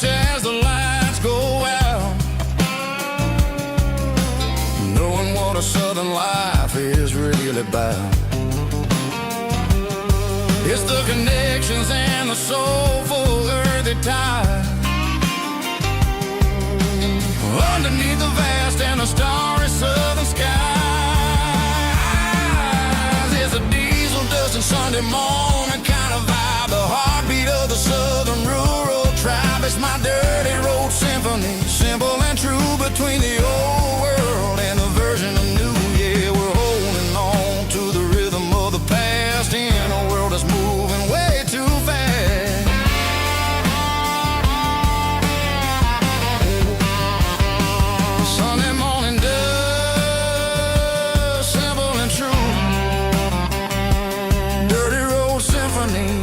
watch as the lights go out, knowing what a southern life is really about. It's the connections and the soulful earthy tide underneath the vast and the starry southern skies. It's a diesel dust and Sunday morning kind of vibe, the heartbeat of the southern rural tribe. It's my dirty road symphony, simple and true, between the old world and the version of new. Yeah, we're holding on to the rhythm of the past in a world that's moving way too fast. Sunday morning dust, simple and true, dirty road symphony.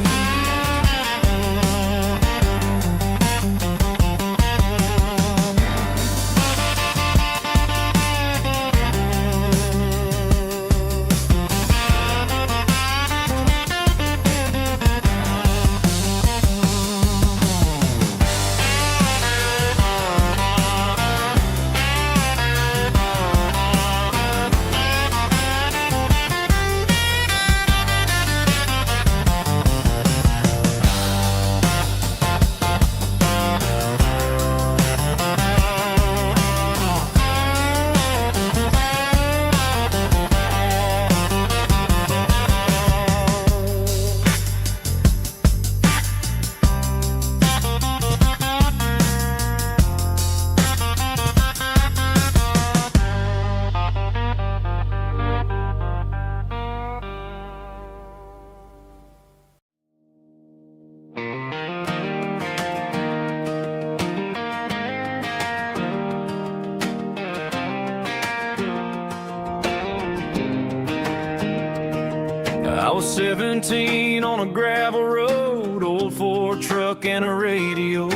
I was 17 on a gravel road, old Ford truck and a radio,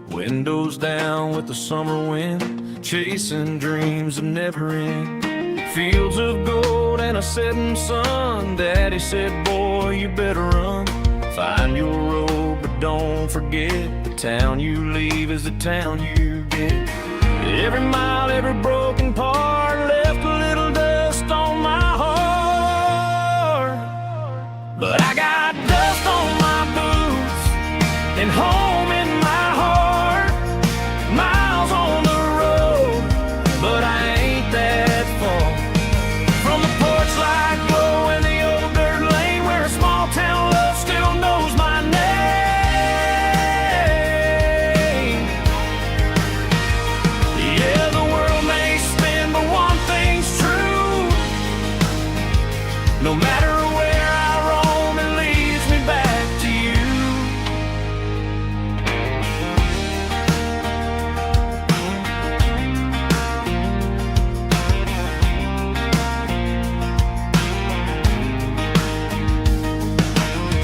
windows down with the summer wind, chasing dreams of never end. Fields of gold and a setting sun. Daddy said, boy, you better run. Find your road, but don't forget, the town you leave is the town you get. Every mile, every broken part left a little dust on my heart. But I got dust on my boots and home in my heart. Miles on the road, but I ain't that far from the porch light glow in the old dirt lane where a small town love still knows my name. Yeah, the world may spin, but one thing's true. No matter where I roam, it leads me back to you.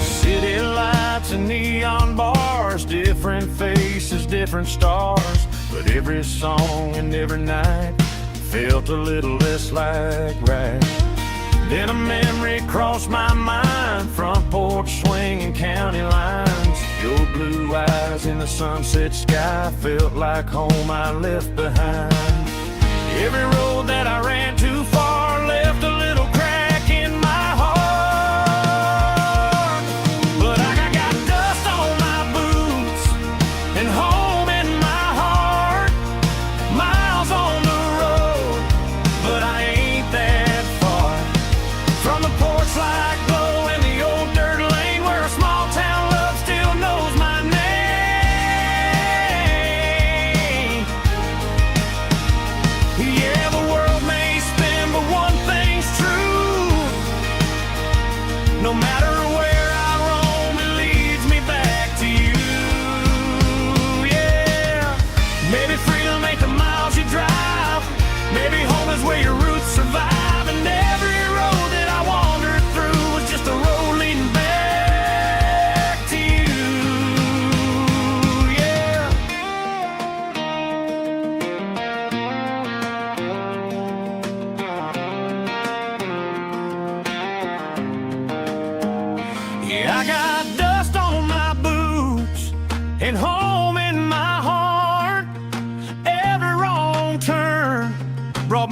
City lights and neon bars, different faces, different stars, but every song and every night felt a little less like right. Then a memory crossed my mind, front porch swinging county lines. Your blue eyes in the sunset sky felt like home I left behind. Every road that I ran too far left a little crack in my heart. But I got dust on my boots and home in my heart. Miles on the road, but I ain't that far from the porch light glow in the old dirt lane where a small town love still knows my name. Yeah, the world may spin,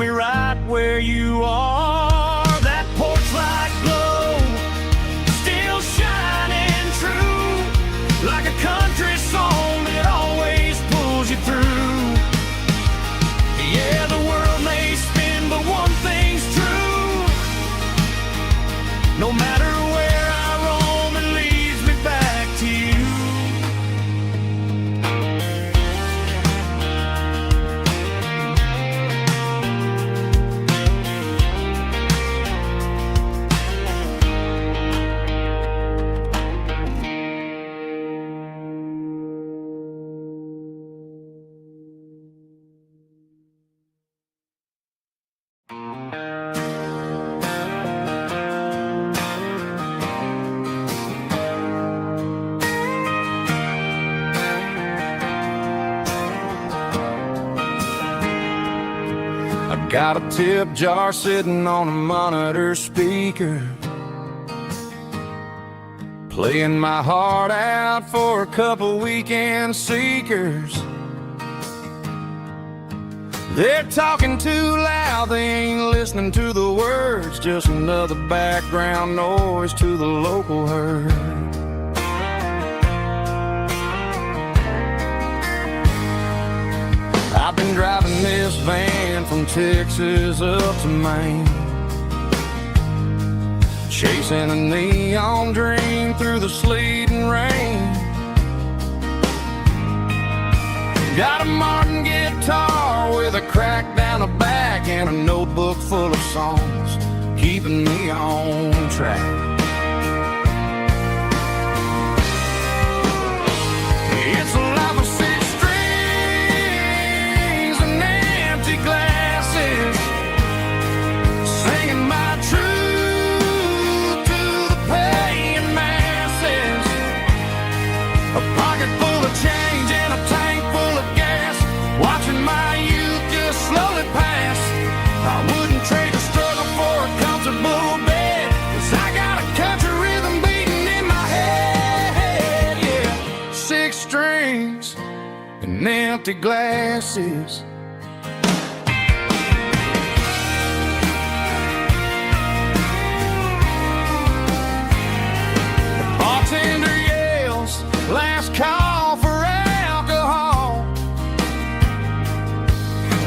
me right where you are. That porch light glow, still shining true, like a country song that always pulls you through. Yeah, the world may spin, but one thing's true. No matter where I roam, it leads me back to you. Got a tip jar sitting on a monitor speaker, playing my heart out for a couple weekend seekers. They're talking too loud, they ain't listening to the words, just another background noise to the local herd. I've been driving this van from Texas up to Maine, chasing a neon dream through the sleet and rain. Got a Martin guitar with a crack down the back and a notebook full of songs, keeping me on track. It's a life of six strings and empty glasses, singing my truth to the paying masses. A pocket full of change and a tank full of gas, watching my youth just slowly pass. I wouldn't trade the struggle for a comfortable bed, 'cause I got a country rhythm beating in my head. Yeah, six strings and empty glasses. The bartender yells, last call for alcohol.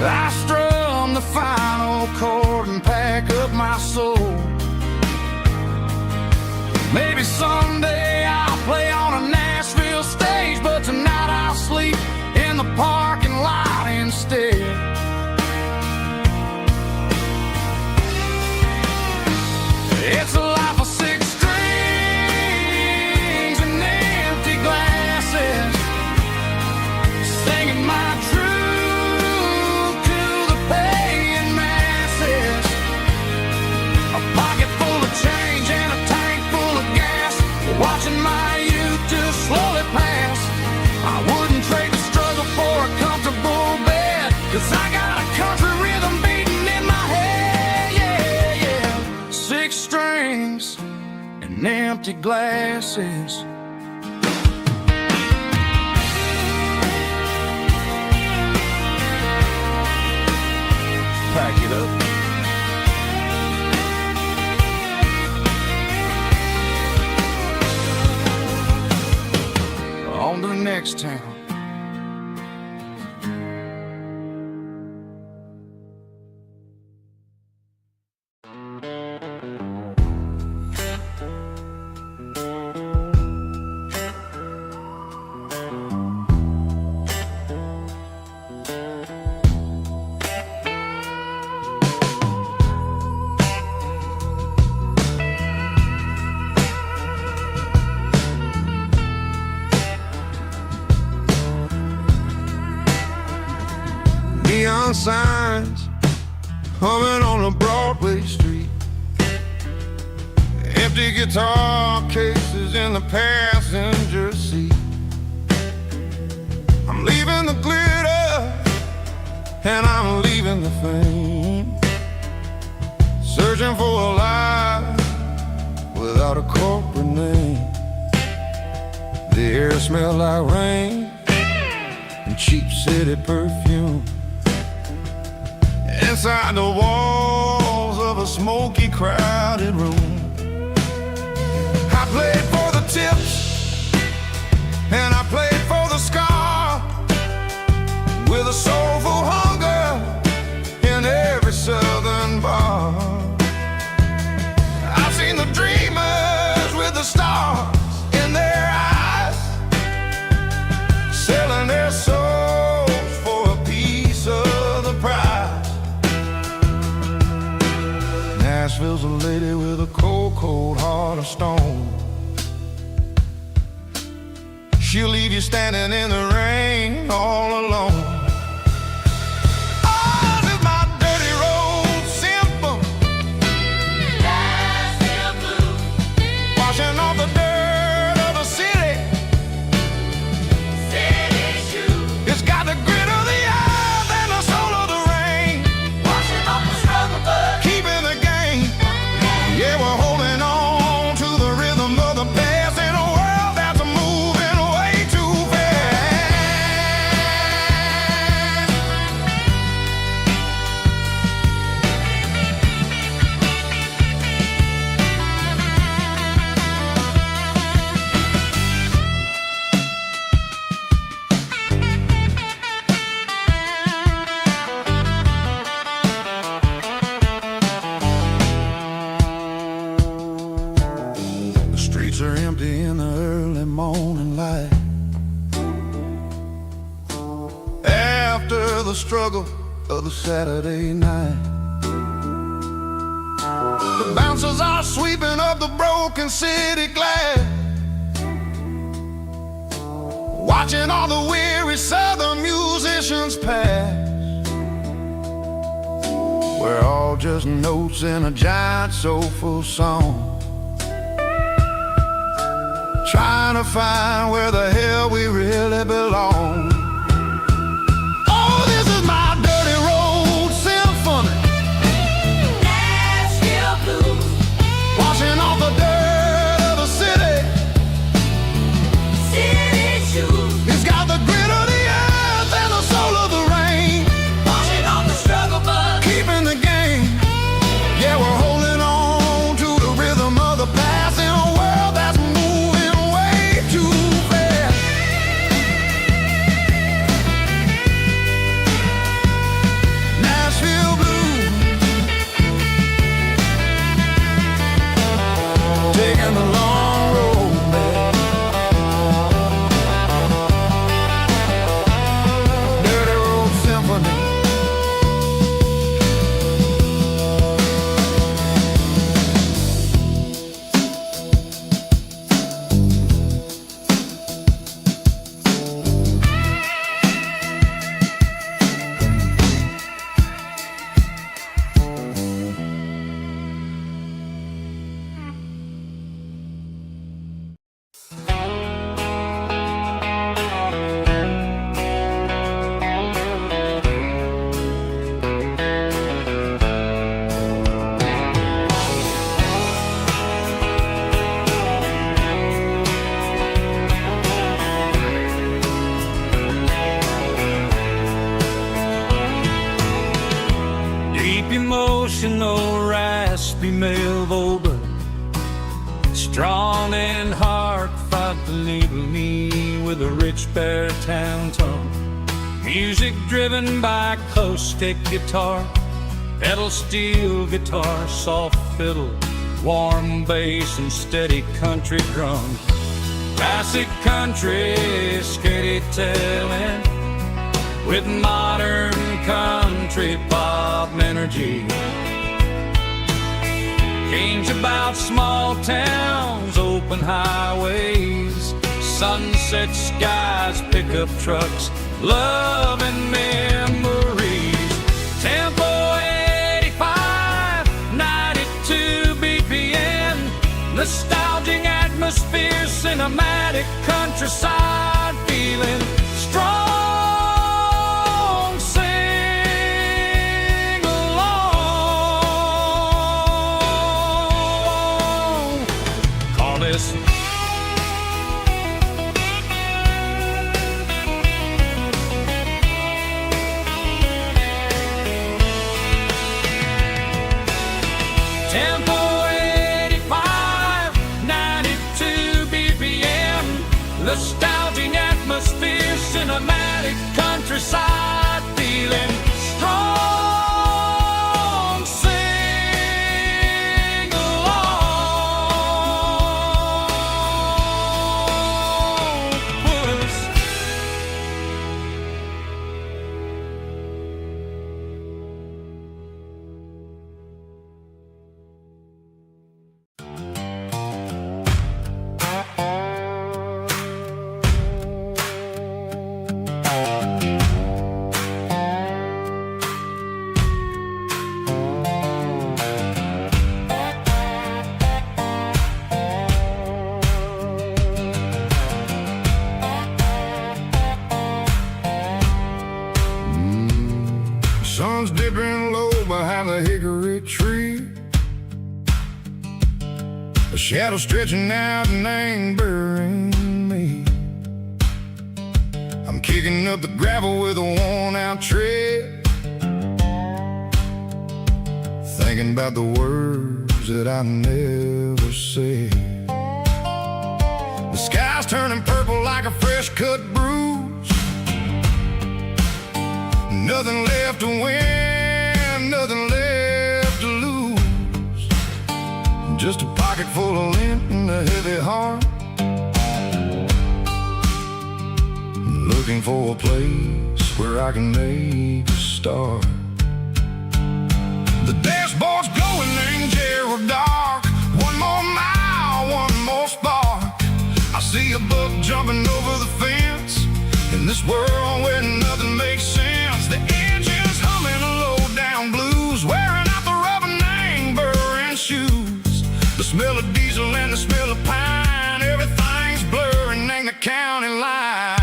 I strum the final chord and pack up my soul. Maybe someday I'll play on a Nashville stage, but tonight I'll sleep in the parking lot instead. It's a life of six strings and empty glasses, singing my truth to the paying masses. A pocket full of change and a tank full of gas, watching my youth just slowly pass. I wouldn't trade the struggle for a comfortable bed, 'cause I got a country rhythm beating in my head. Yeah, yeah. Six strings and empty glasses. Pack it up. On to the next town. Neon signs humming on a Broadway street, empty guitar cases in the passenger seat. I'm leaving the glitter and I'm leaving the fame, searching for a life without a corporate name. The air smelled like rain and cheap city perfume, and inside the walls of a smoky, crowded room. I played for the tips, and I played for the scar, with a soulful hunger in every southern bar. I've seen the dreamers with the stars in their eyes, selling their souls for a piece of the prize. Nashville's a lady with a cold, cold heart of stone. She'll leave you standing in the rain all alone. Oh, this is my dirty road symphony, Nashville blues, washing off the dirt of the city. City shoes. It's got the grit of the earth and the soul of the rain, washing off the struggle, but keeping the game. Yeah, we're holding on to the rhythm of the past in a world that's moving way too fast. The streets are empty in the early morning light, after the struggle of the Saturday night. The bouncers are sweeping up the broken city glass, watching all the weary southern musicians pass. We're all just notes in a giant soulful song, trying to find where the hell we really belong. Oh, this is my dirty road symphony, Nashville blues, washing off the dirt of the city. City shoes. It's got the grit of the earth and the soul of the rain, washing off the struggle, but keeping the game. Yeah, we're holding on to the rhythm of the past in a world that's moving way too fast. Nashville blues, taking the long road back. Dirty road symphony. Deep emotional, raspy male vulva, strong and heart fight the needle knee with a rich baritone tone. Music driven by acoustic guitar, pedal steel guitar, soft fiddle, warm bass and steady country drums. Classic country storytelling with modern country pop energy. Games about small towns, open highways, sunset skies, pickup trucks, love and memories. Tempo 85, 92 BPM, nostalgic atmosphere, cinematic countryside feeling strong. Sing along. Call this countryside, feeling strong. Sing along, puss. Sun's dipping low behind the hickory tree. A shadow stretching out and angering me. I'm kicking up the gravel with a worn-out tread, thinking about the words that I never said. The sky's turning purple like a fresh-cut bruise. Nothing left to win, nothing left to lose. Just a pocket full of lint and a heavy heart, looking for a place where I can make a start. The dashboard's glowing, angel dark. One more mile, one more spark. I see a buck jumping over the fence in this world where nothing makes sense. The engine's humming a low-down blues, wearing out the rubber name, burring shoes. The smell of diesel and the smell of pine, everything's blurring, ain't the county line.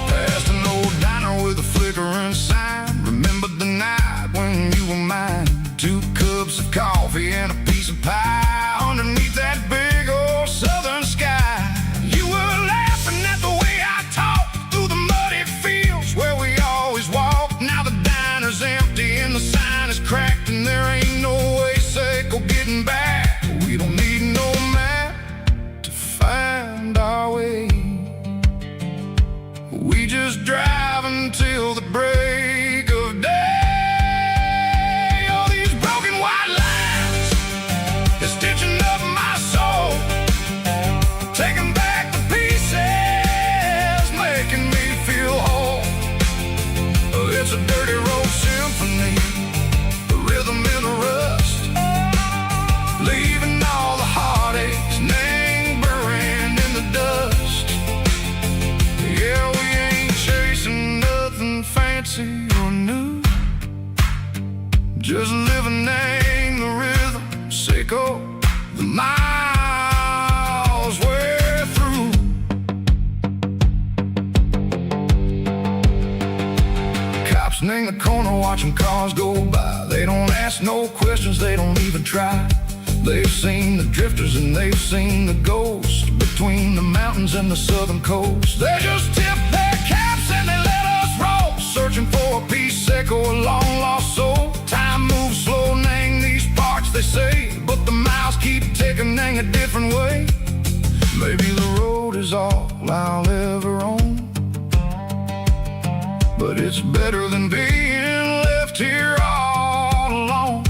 Past an old diner with a flickering sign. Remember the night when you were mine. 2 cups of coffee and a piece of pie underneath that big old southern sky. You were laughing at the way I talked through the muddy fields where we always walked. Now the diner's empty and the sign is cracked, and there ain't no way safe or getting back. We don't need no map to find our way. We just drive until the break of day. Stitching up my soul, taking back the pieces, making me feel whole. It's a dirty road symphony, the rhythm in the rust, leaving all the heartaches lingering in the dust. Yeah, we ain't chasing nothing fancy or new, just living in the rhythm, sicko. The miles we're through. Cops in the corner watching cars go by. They don't ask no questions, they don't even try. They've seen the drifters and they've seen the ghosts between the mountains and the southern coast. They just tip their caps and they let us roll, searching for a piece seco, a long lost soul. Time moves slow, nang these parts they say, but the miles keep ticking in a different way. Maybe the road is all I'll ever own, but it's better than being left here all alone.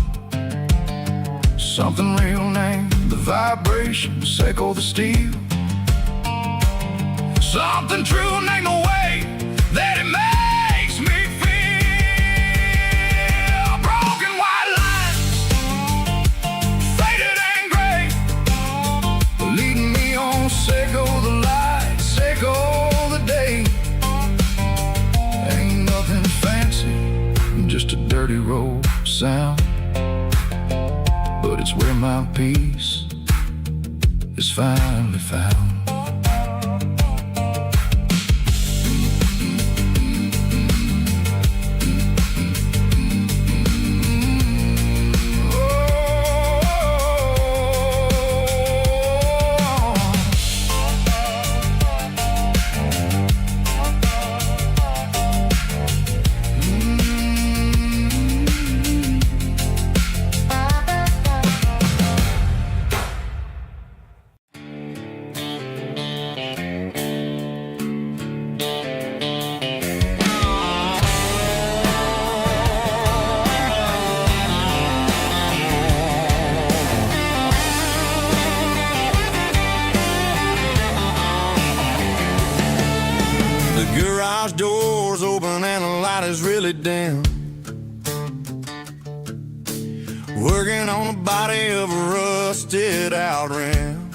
Something real named the vibration, echo the steel. Something true named the way that it makes me feel. Broken white lines, faded and gray, leading me on, Seco the light, Seco the day. Ain't nothing fancy, just a dirty road sound, but it's where my peace is finally found. light is really dim, working on the body of a rusted out rim,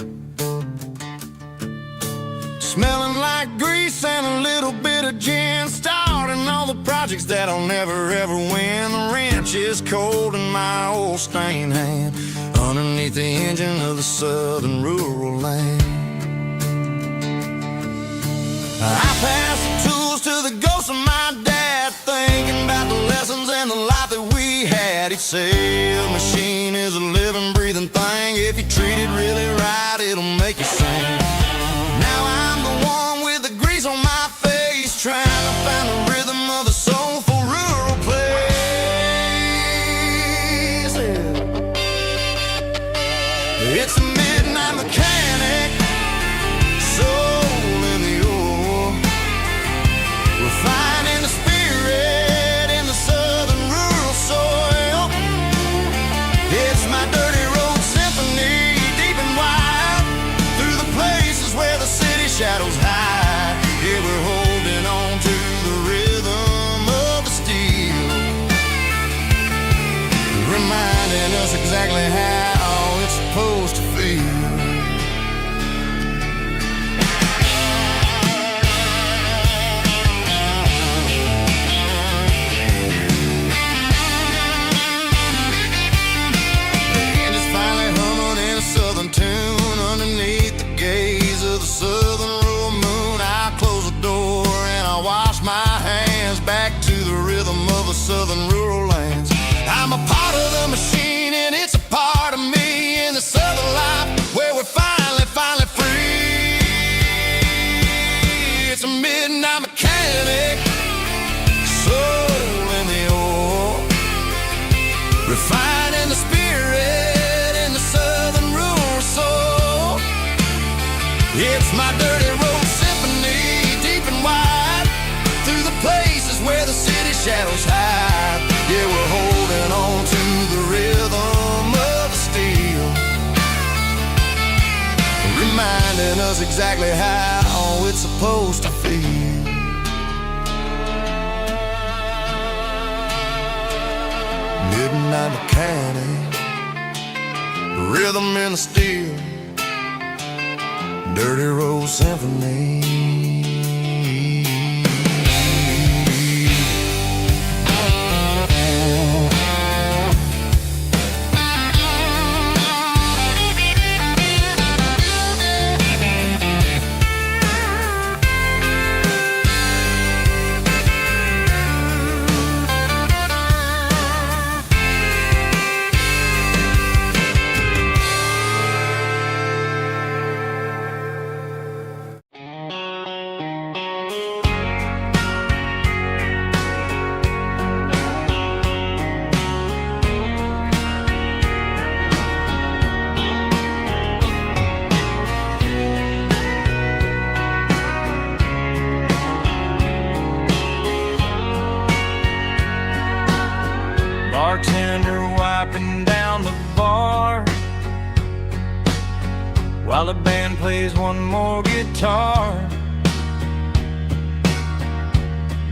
smelling like grease and a little bit of gin, starting all the projects that'll never ever win. The wrench is cold in my old stained hand, underneath the engine of the southern rural land. I pass the tools to the ghost of my dad, thinking about the lessons and the life that we had. He'd say a machine is a living, breathing thing. If you treat it really right, it'll make you sing. Now I'm the one with the grease on my face, trying to find the rhythm of the soulful rural place. It's a midnight mechanic, soul in the ore, refining the spirit in the southern rural soil. It's my dirty road symphony, deep and wide, through the places where the city shadows hide. Yeah, we're holding on to the rhythm of the steel, reminding us exactly how it's supposed to feel. Southern tune underneath the gaze of the southern rural moon. I close the door and I wash my hands, back to the rhythm of the southern rural lands. I'm a part of the machine and it's a part of me, in the southern life where we're finally free. It's a midnight mechanic, soul in the ore, refining the spirit. It's my dirty road symphony, deep and wide, through the places where the city shadows hide. Yeah, we're holding on to the rhythm of the steel, reminding us exactly how it's supposed to feel. Midnight mechanic, rhythm in the steel, dirty road symphony. Bartender wiping down the bar while the band plays one more guitar.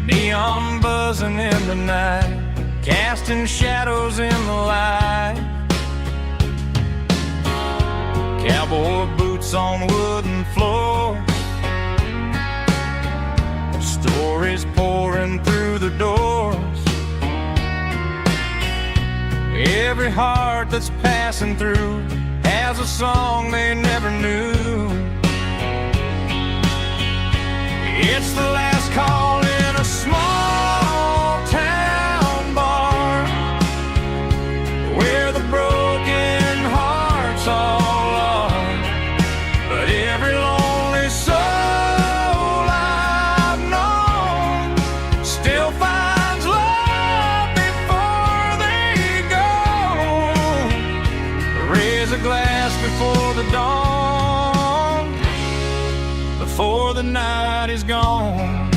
Neon buzzing in the night, casting shadows in the light. Cowboy boots on wooden floors, stories pouring through the doors. Every heart that's passing through has a song they never knew. It's the last call in a small town bar, where the broken hearts all are. But every lonely soul I've known still finds love before they go. Raise a glass before the dawn, before the night is gone.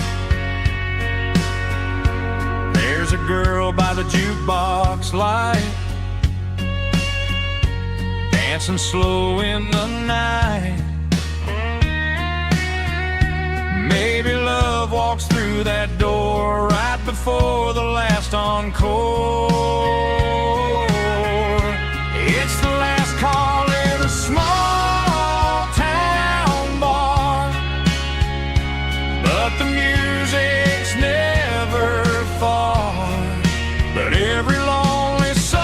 There's a girl by the jukebox light, dancing slow in the night. Maybe love walks through that door right before the last encore. It's the last call in a small town bar, but the music's never far. But every lonely soul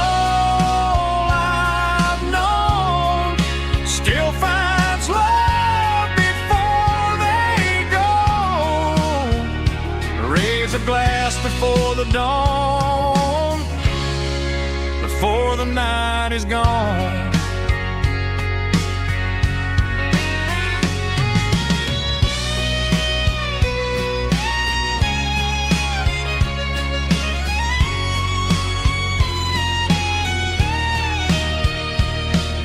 I've known still finds love before they go. Raise a glass before the dawn, before the night is gone.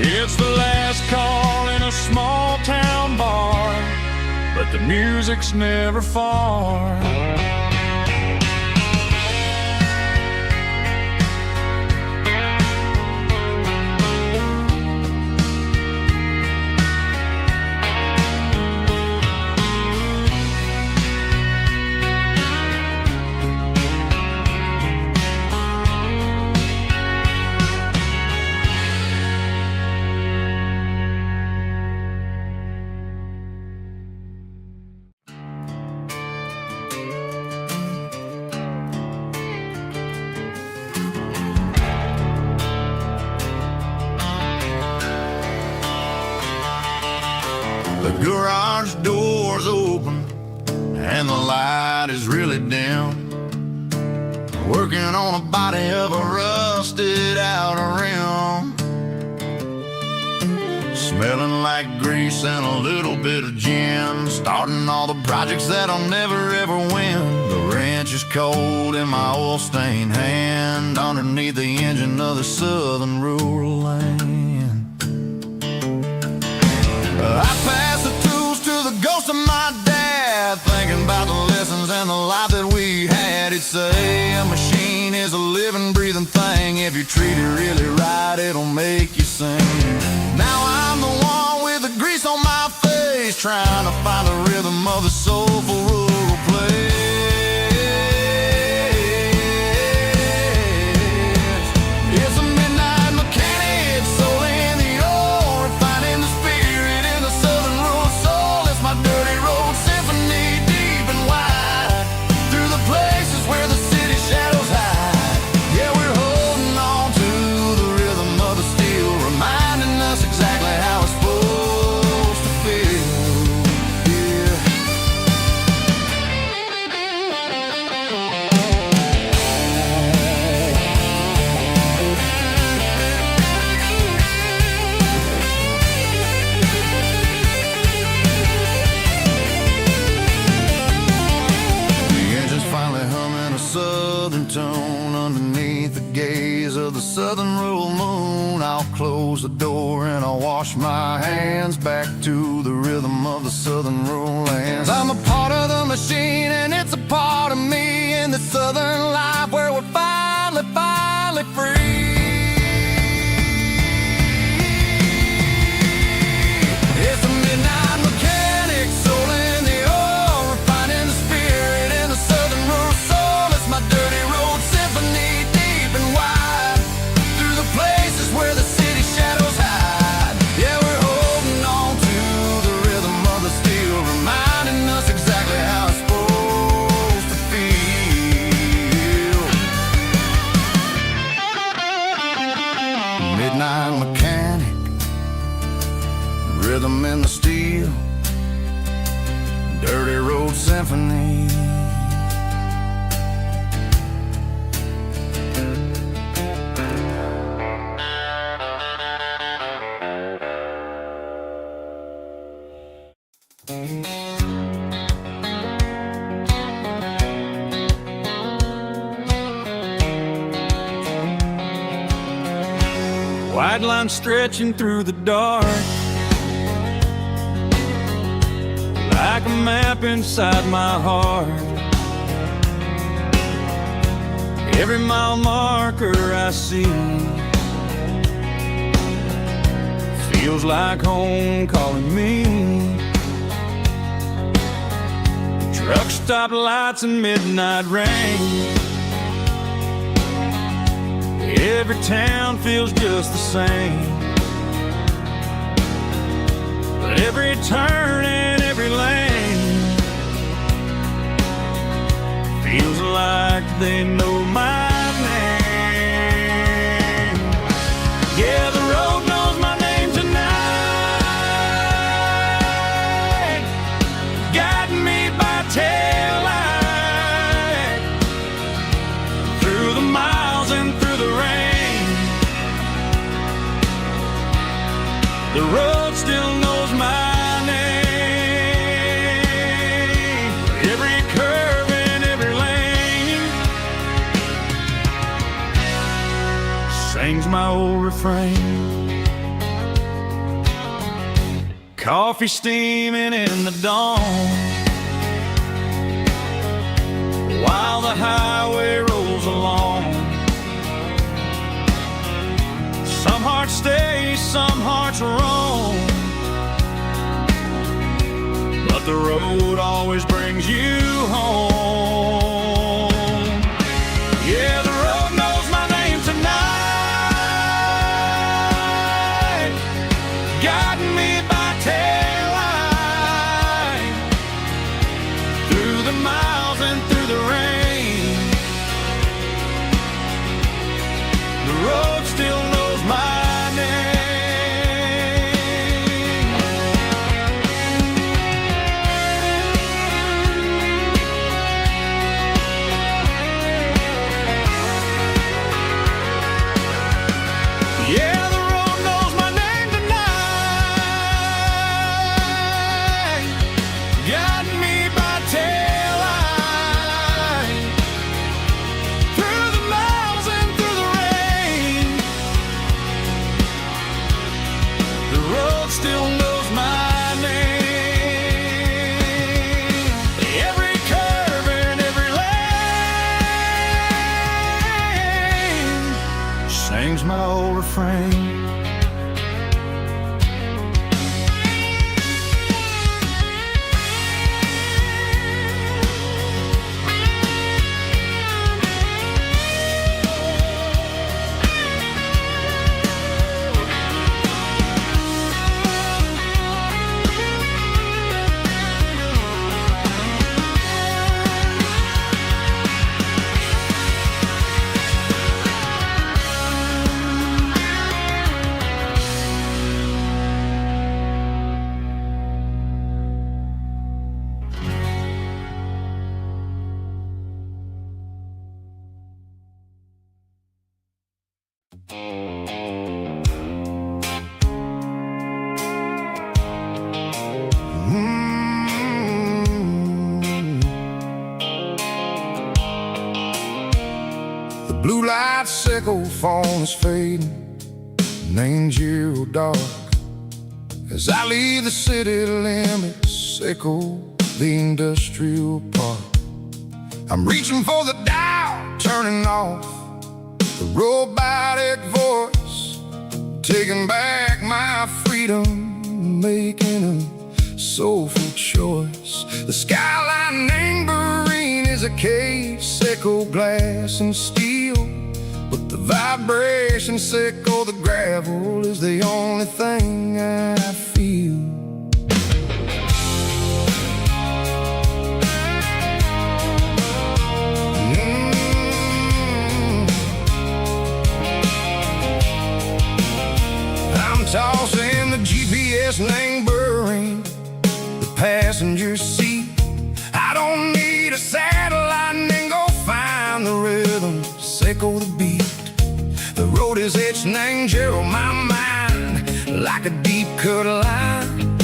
It's the last call in a small town bar, but the music's never far. The garage door's open and the light is really dim. Working on a body of a rusted out rim, smelling like grease and a little bit of gin. Starting all the projects that I'll never ever win. The wrench is cold in my oil-stained hand, underneath the engine of the southern rural land. I pass the tools to the ghost of my dad, thinking about the lessons and the life that we had. He'd say a machine is a living, breathing thing. If you treat it really right, it'll make you sing. Now I'm the one with the grease on my face, trying to find the rhythm of the soulful rural place. It's a midnight mechanic, soul in the ore, refining the spirit in the southern rural soul. It's my dirty road symphony, deep and wide, through the places where the city shadows hide. Yeah, we're holding on to the rhythm of the steel, reminding us exactly how it's supposed to feel. Yeah. The engine's finally humming a southern tone underneath the gaze of the southern rural moon. I'll close the door and I'll wash my hands, back to the rhythm of the southern rural lands. I'm a part of the machine and it's a part of me, in the southern life where we're finally free. It's a midnight mechanic, soul in the ore, refining the spirit in the southern rural soul. It's my dirty road symphony, deep and wide, through the places where the city shadows hide. Yeah, we're holding on to the rhythm of the steel, reminding us exactly how it's supposed to feel. Midnight mechanic, rhythm in the steel, dirty road symphony. White line stretching through the dark, like a map inside my heart. Every mile marker I see feels like home calling me. Truck stop lights and midnight rain. Every town feels just the same, but every turn and every lane feels like they know my name. Yeah, the road knows my name tonight, guiding me by taillight through the miles and through the rain. The road still knows my name. Every curve and every lane sings my old refrain. Coffee steaming in the dawn while the highway rolls along. Some hearts stay, some hearts roam, but the road always brings you home. Yeah, the road knows my name tonight, guiding me by taillight through the miles and through the rain. The road still knows my name. Yeah, the road knows my name tonight, guiding me by taillight through the miles and through the rain. The road still knows my name. Every curve and every lane sings my old refrain. The blue light sickle phone is fading, and ain't zero dark. As I leave the city limits, sickle the industrial park. I'm reaching for the dial, turning off the robotic voice, taking back my freedom, making a soulful choice. The skyline neighboring is a cave, sickle glass and steel, but the vibration sickle the gravel is the only thing I feel. I'm tossing the GPS neighboring the passenger seat. I don't need a satellite and go find the rhythm, sickle the beat. The road is etched and angel on my mind like a deep cut line,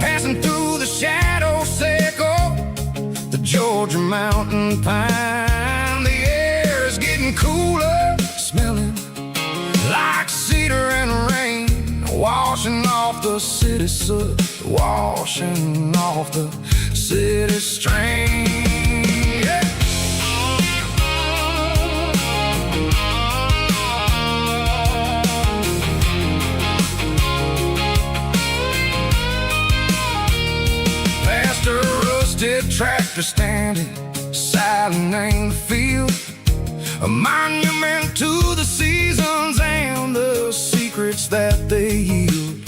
passing through the shadow sickle, the Georgia mountain pine. The air is getting cooler, smelling like cedar and rain, washing off the city soot, washing off the city strain. Yeah. Past a rust rusted tractor standing silent in the field, a monument to the seasons and the secrets that they yield.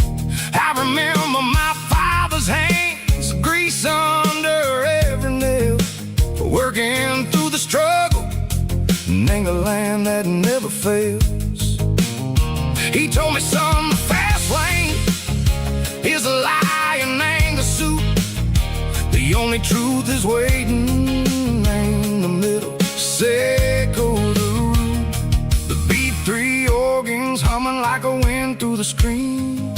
I remember my father's hands, grease under every nail, working through the struggle in the land that never fails. He told me, son, the fast lane is a lie and anger suit. The only truth is waiting in the middle. Echo the root, the B3 organs humming like a wind through the screen.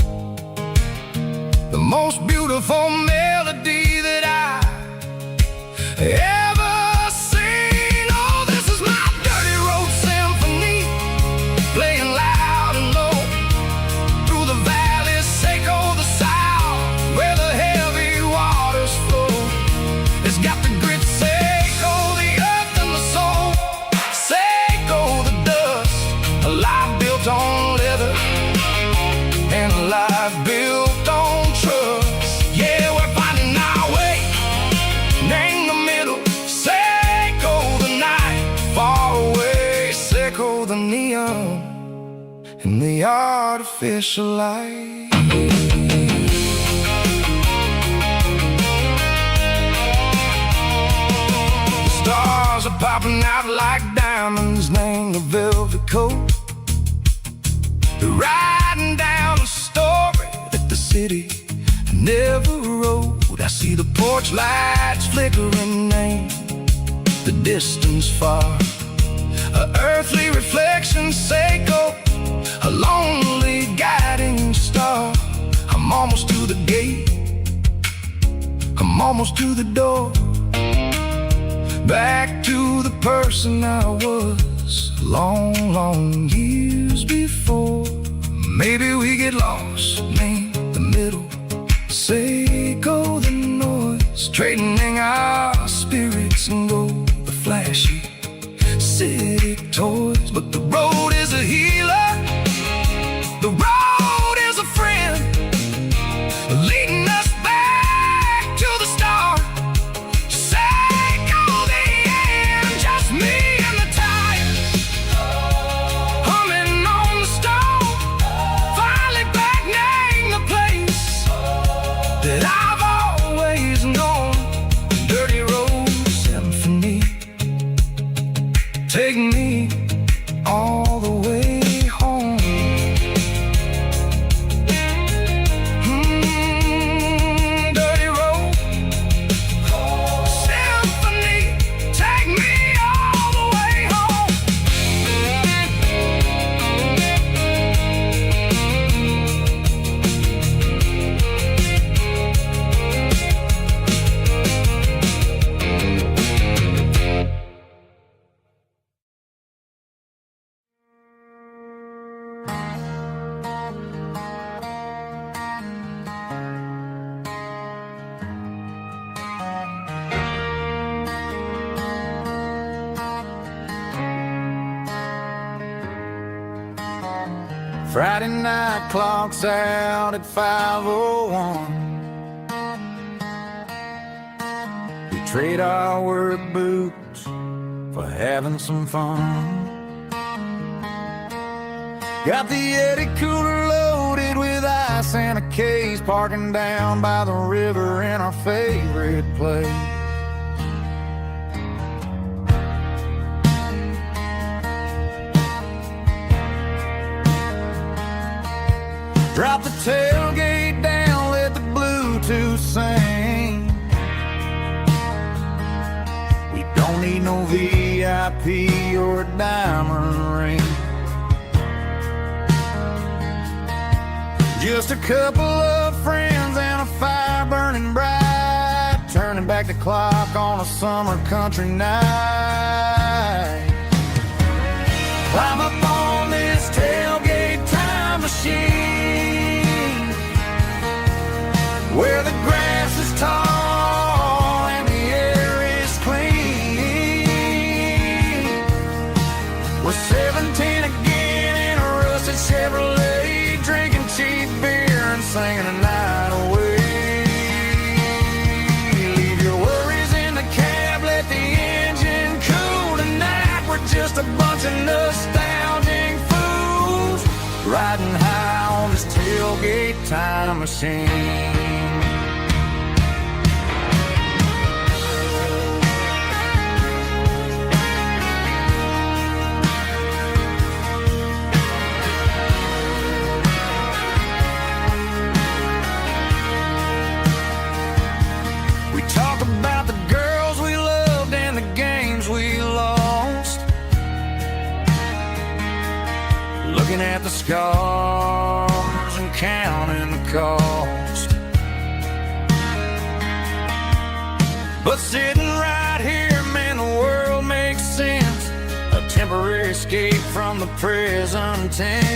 The most beautiful melody that I ever seen. Oh, this is my dirty road symphony, playing loud and low through the valleys, Seco the south, where the heavy waters flow. It's got the grit, Seco the earth and the soul, Seco the dust, a life built on leather and a life built on trust. Yeah, we're finding our way in the middle. Seco the night, far away. Seco the neon and the artificial light. Stars are popping out like diamonds, named the velvet coat. They're riding down a story that the city never wrote. I see the porch lights flickering in the distance far, a earthly reflection, Seco, a lonely guiding star. I'm almost to the gate, I'm almost to the door, back to the person I was long, long years before. Maybe we get lost in the middle, Seco the noise, trading our spirits and go the flashy city toys. But the road is a healer, the road is a friend, leading us back to the start. Seco the end, just me and the tires, humming on the stove, finally back name the place that I've always known. Dirty road symphony, take me all the way home. Dirty road symphony, take me all the way home. Friday night clocks out at 5:01. We trade our work boots for having some fun. Got the Eddie cooler loaded with ice and a case, parking down by the river in our favorite place. Drop the tailgate down, let the Bluetooth sing. We don't need no VIP or a diamond ring. Just a couple of friends and a fire burning bright, turning back the clock on a summer country night. Climb up on this tailgate time machine, where the grass is tall and the air is clean. We're 17 again in a rusted Chevrolet, drinking cheap beer and singing a night away. Leave your worries bunch of nostalgic fools riding high on this tailgate time machine. About the girls we loved and the games we lost, looking at the scars and counting the cost. But sitting right here, man, the world makes sense. A temporary escape from the present tense.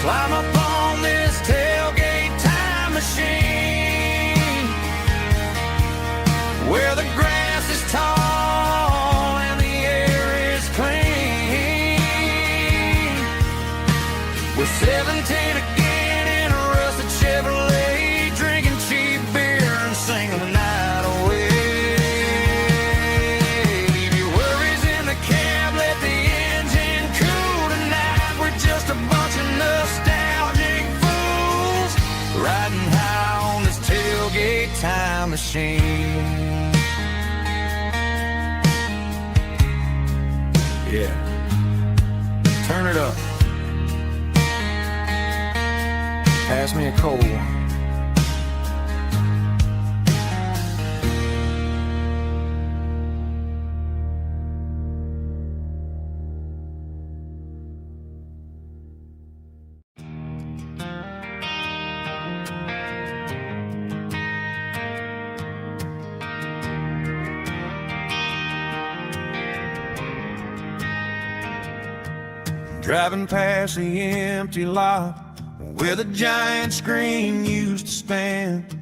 Climb up on this tailgate time machine, where the grass is tall and the air is clean. We're 17 again in a rusted Chevrolet, drinking cheap beer and singing the night away. Leave your worries in the cab, let the engine cool tonight. We're just a bunch of nostalgic fools riding high on this tailgate time machine. Yeah, turn it up. Pass me a cold one. Driving past the empty lot where the giant screen used to stand.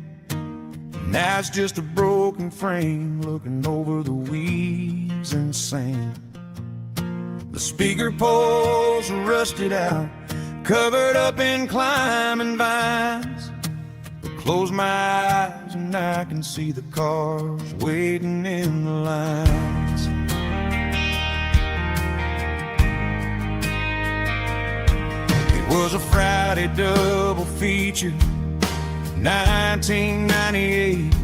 Now it's just a broken frame looking over the weeds and sand. The speaker poles are rusted out, covered up in climbing vines. I close my eyes and I can see the cars waiting in the lines. Was a Friday double feature, 1998.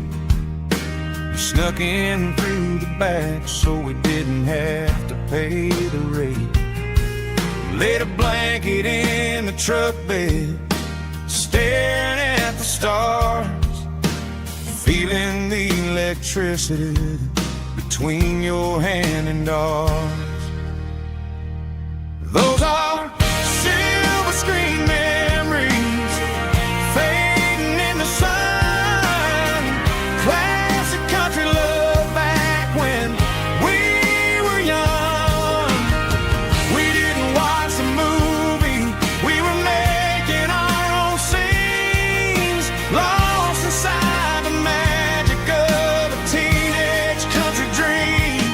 We snuck in through the back so we didn't have to pay the rate. Laid a blanket in the truck bed, staring at the stars, feeling the electricity between your hand and ours. Those are screen memories fading in the sun. Classic country love back when we were young. We didn't watch the movie, we were making our own scenes, lost inside the magic of a teenage country dream.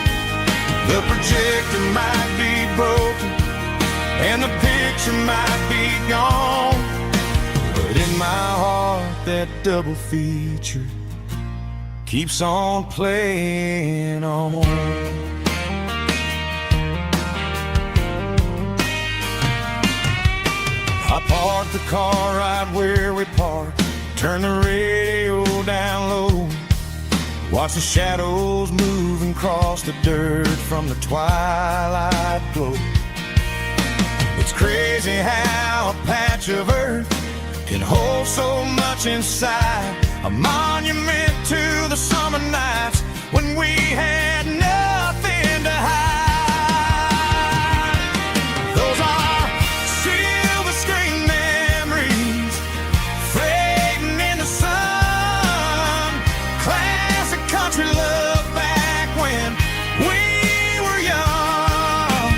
The projector might be broken and the picture might be gone, but in my heart that double feature keeps on playing on. I parked the car right where we parked, turned the radio down low, watched the shadows moving across the dirt from the twilight glow. It's crazy how a patch of earth can hold so much inside, a monument to the summer nights when we had nothing to hide. Those are silver screen memories fading in the sun. Classic country love back when we were young.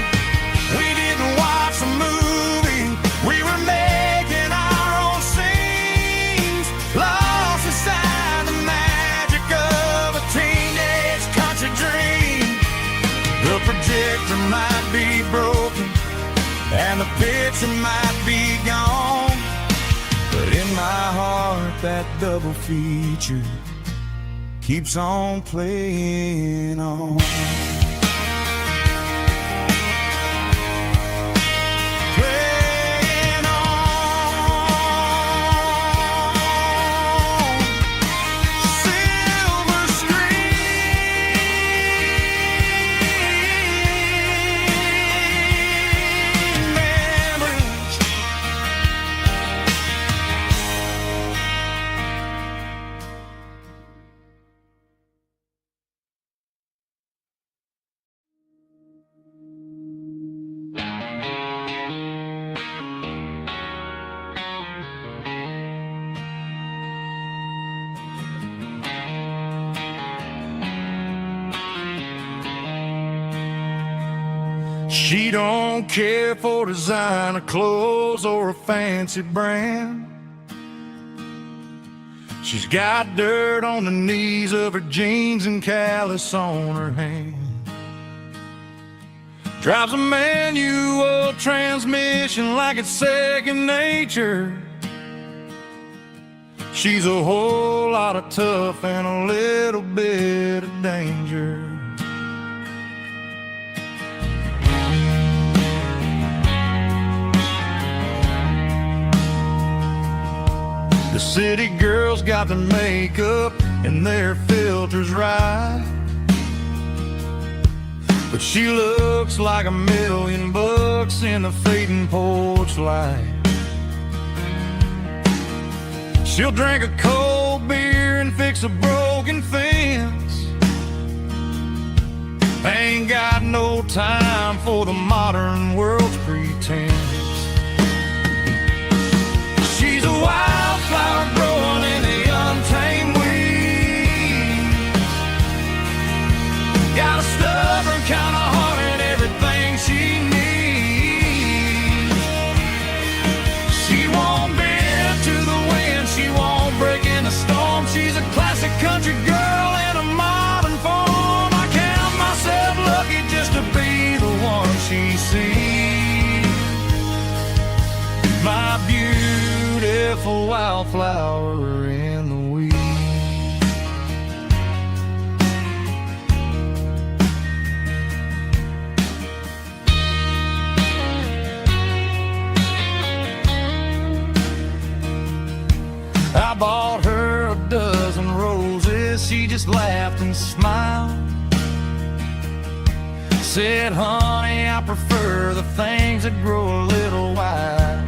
We didn't watch the movie, we were making our own scenes, lost inside the magic of a teenage country dream. The projector might be broken and the picture might be gone, but in my heart that double feature keeps on playing on. She don't care for designer clothes or a fancy brand. She's got dirt on the knees of her jeans and callus on her hand. Drives a manual transmission like it's second nature. She's a whole lot of tough and a little bit of danger. The city girls got their makeup and their filters right, but she looks like $1,000,000 in the fading porch light. She'll drink a cold beer and fix a broken fence. Ain't got no time for the modern world's pretense. She's a wildflower growing in the untamed weeds. Got a stubborn kind of heart and everything she needs. She won't bend to the wind, she won't break in the storm. She's a classic country girl in a modern form. I count myself lucky just to be the one she sees. My beautiful wildflower in the weeds. I bought her a dozen roses, she just laughed and smiled. Said, honey, I prefer the things that grow a little wild.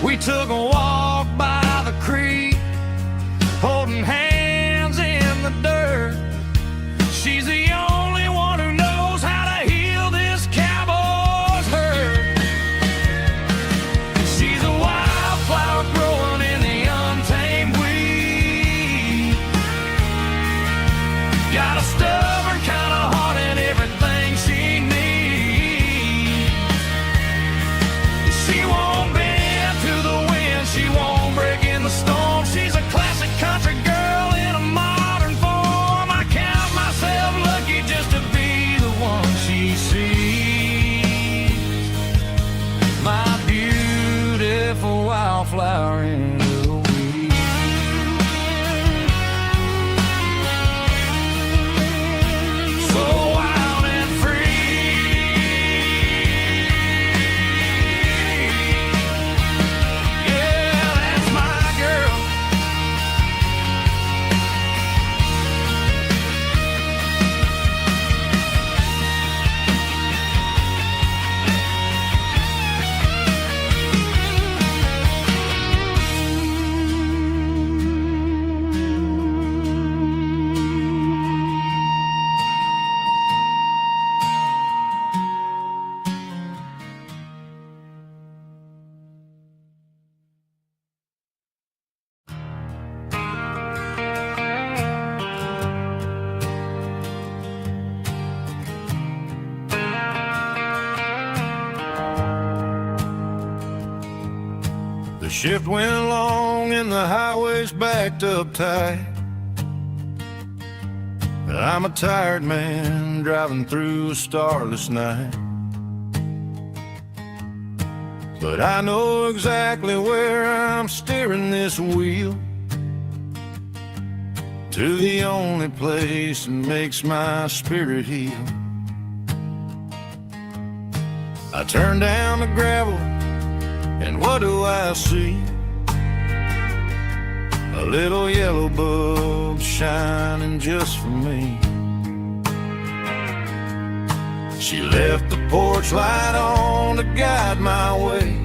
We took a walk by the creek, holding hands in the dirt. She's the only one who knows how to heal this cowboy's hurt. She's a wildflower growing in the untamed weed. Got a stubborn kind of heart and everything she needs. She won't bend to the wind, she won't break in the storm. She's a classic country girl in a modern form. I count myself lucky just to be the one she sees. My beautiful wildflower in the weeds. So wild and free. Yeah, that's my girl. The shift went long and the highway's backed up tight. I'm a tired man driving through a starless night. But I know exactly where I'm steering this wheel, to the only place that makes my spirit heal. I turn down the gravel and what do I see? A little yellow bulb shining just for me. She left the porch light on to guide my way,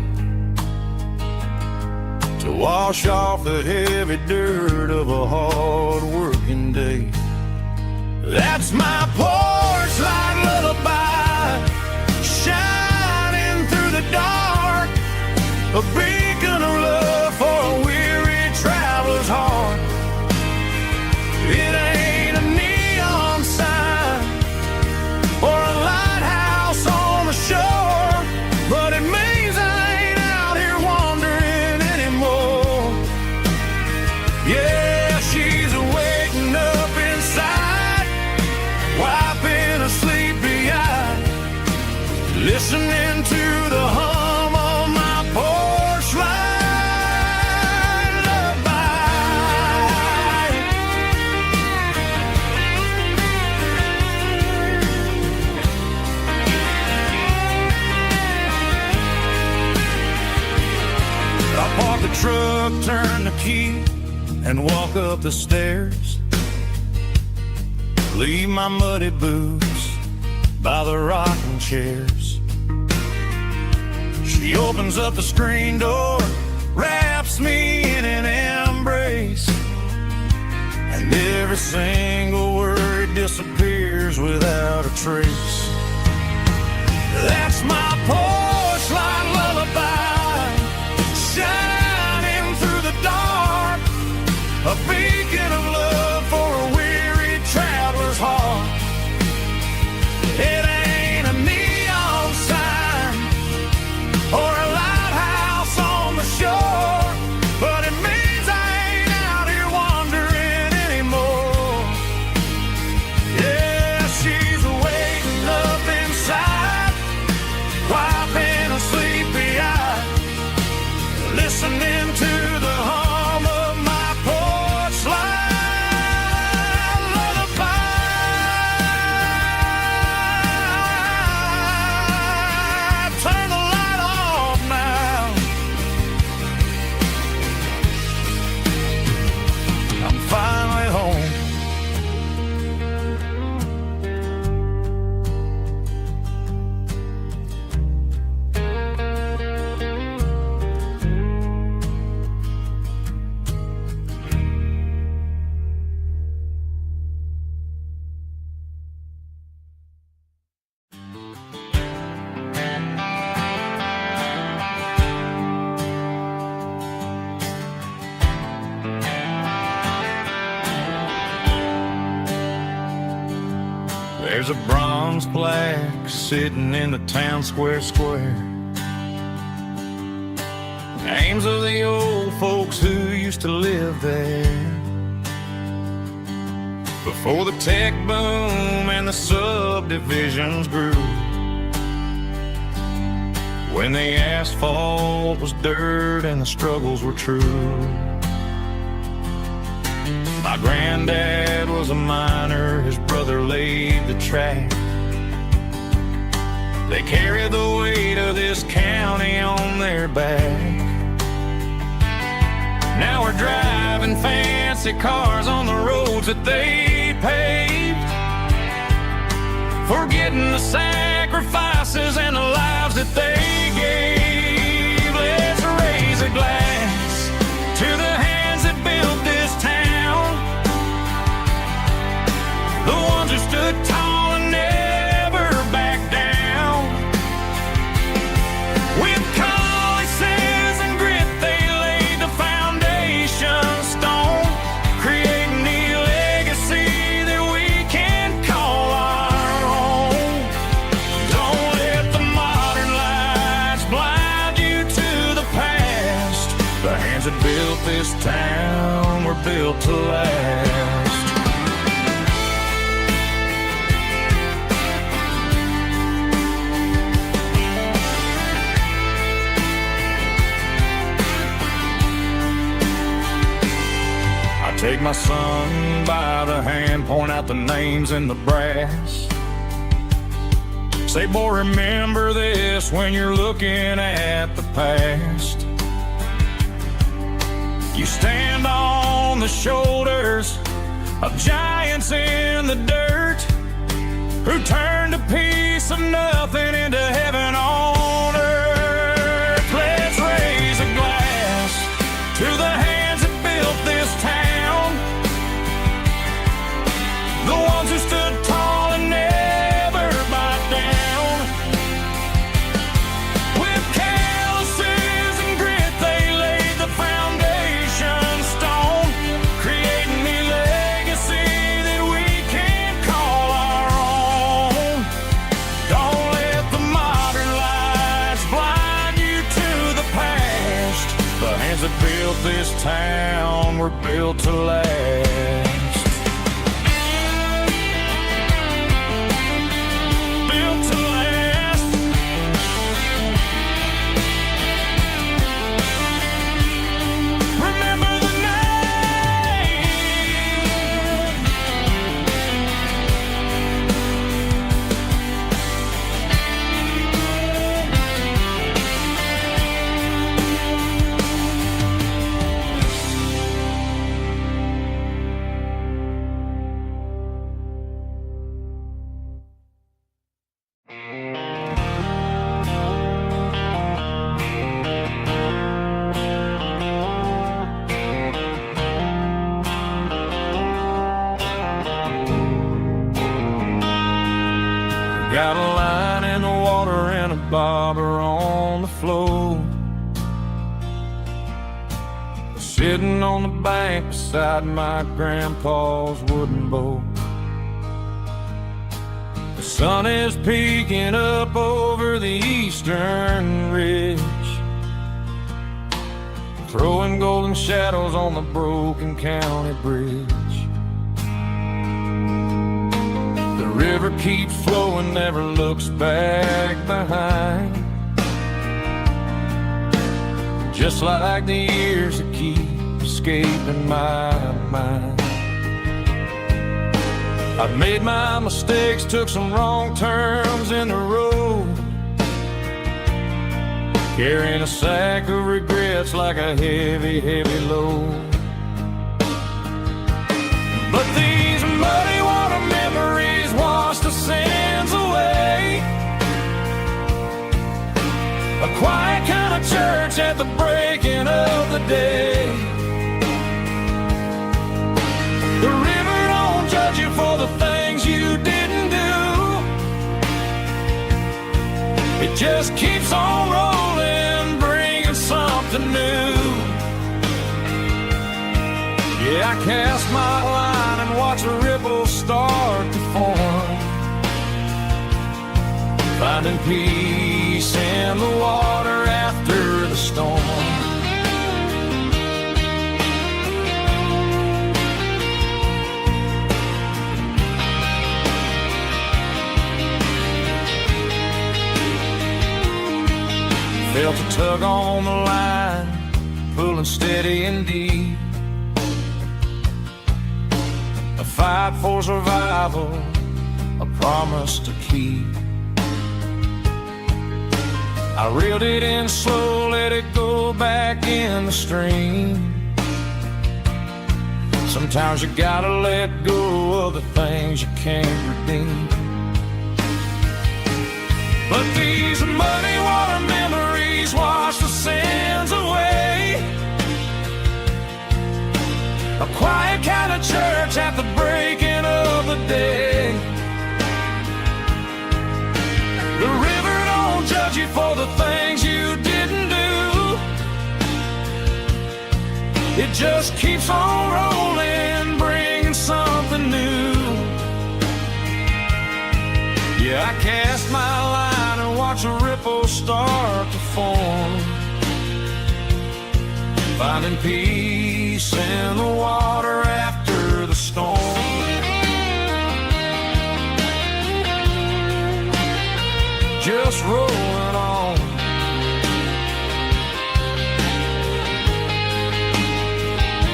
to wash off the heavy dirt of a hard working day. That's my porch light lullaby, shining through the dark, a beacon of love for a weary traveler's heart. It ain't a neon sign or a light listening to the hum of my porch light lullaby. I park the truck, turn the key, and walk up the stairs. Leave my muddy boots by the rocking chairs. She opens up the screen door, wraps me in an embrace, and every single word disappears without a trace. That's my porch light lullaby, shining through the dark, a beacon of love for a weary traveler's heart. It ain't a neon sign or a lighthouse on the shore, but it means I ain't out here wandering anymore. Yeah, she's waiting up inside, wiping a sleepy eye, listening to the hum of my porch light lullaby. Turn the light off now. I'm finally home. There's a bronze plaque sitting in the town square. Names of the old folks who used to live there before the tech boom and the subdivisions grew, when the asphalt was dirt and the struggles were true. My granddad was a miner, his brother laid the track. They carried the weight of this county on their back. Now we're driving fancy cars on the roads that they paved, forgetting the sacrifices and the lives that they gave. Let's raise a glass to the hands that built this town, the ones who stood tall and never backed down. With calluses and grit, they laid the foundation stone, creating the legacy that we can call our own. Don't let the modern lights blind you to the past. The hands that built this town were built to last. Take my son by the hand, point out the names in the brass. Say, boy, remember this when you're looking at the past. You stand on the shoulders of giants in the dirt, who turned a piece of nothing into heaven on earth. Let's raise a glass to the hands that built this town, the ones who stood tall and never backed down. With calluses and grit, they laid the foundation stone, creating the legacy that we can call our own. Don't let the modern lights blind you to the past. The hands that built this town were built to last. Built to last. bobber on the floor, sitting on the bank beside my grandpa's wooden boat. The sun is peeking up over the eastern ridge, throwing golden shadows on the broken county bridge. The river keeps flowing, never looks back behind, just like the years that keep escaping my mind. I've made my mistakes, took some wrong turns in the road, carrying a sack of regrets like a heavy, heavy load. But these muddy water memories wash the sins away. A quiet kind of church at the breaking of the day. The river don't judge you for the things you didn't do. It just keeps on rolling, bringing something new. Yeah, I cast my line and watch a ripple start to form, finding peace in the water after the storm. Felt a tug on the line, pulling steady and deep. A fight for survival, a promise to keep. I reeled it in slow, let it go back in the stream. Sometimes you gotta let go of the things you can't redeem. But these muddy water memories wash the sins away. A quiet kind of church at the breaking of the day. The river don't judge you for the things you didn't do. It just keeps on rolling, bringing something new. Yeah, I cast my line and watch a ripple start to form, finding peace in the water after the storm. Just rolling on.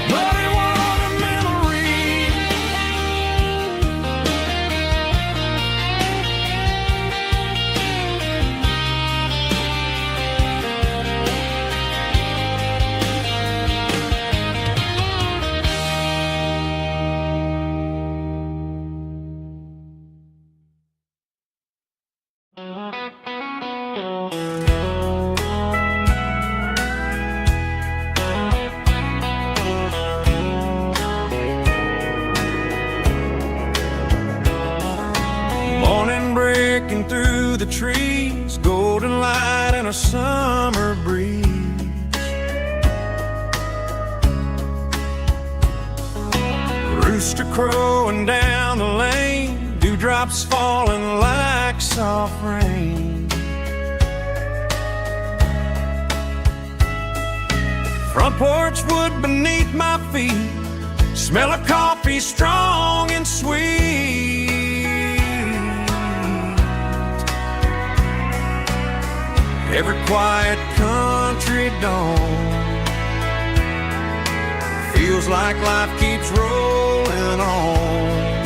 Muddy water memory. Morning breaking through the trees, golden light and a summer breeze. Rooster crowing down the lane, dewdrops falling like soft rain. Front porch wood beneath my feet, smell of coffee strong and sweet. Every quiet country dawn feels like life keeps rolling on.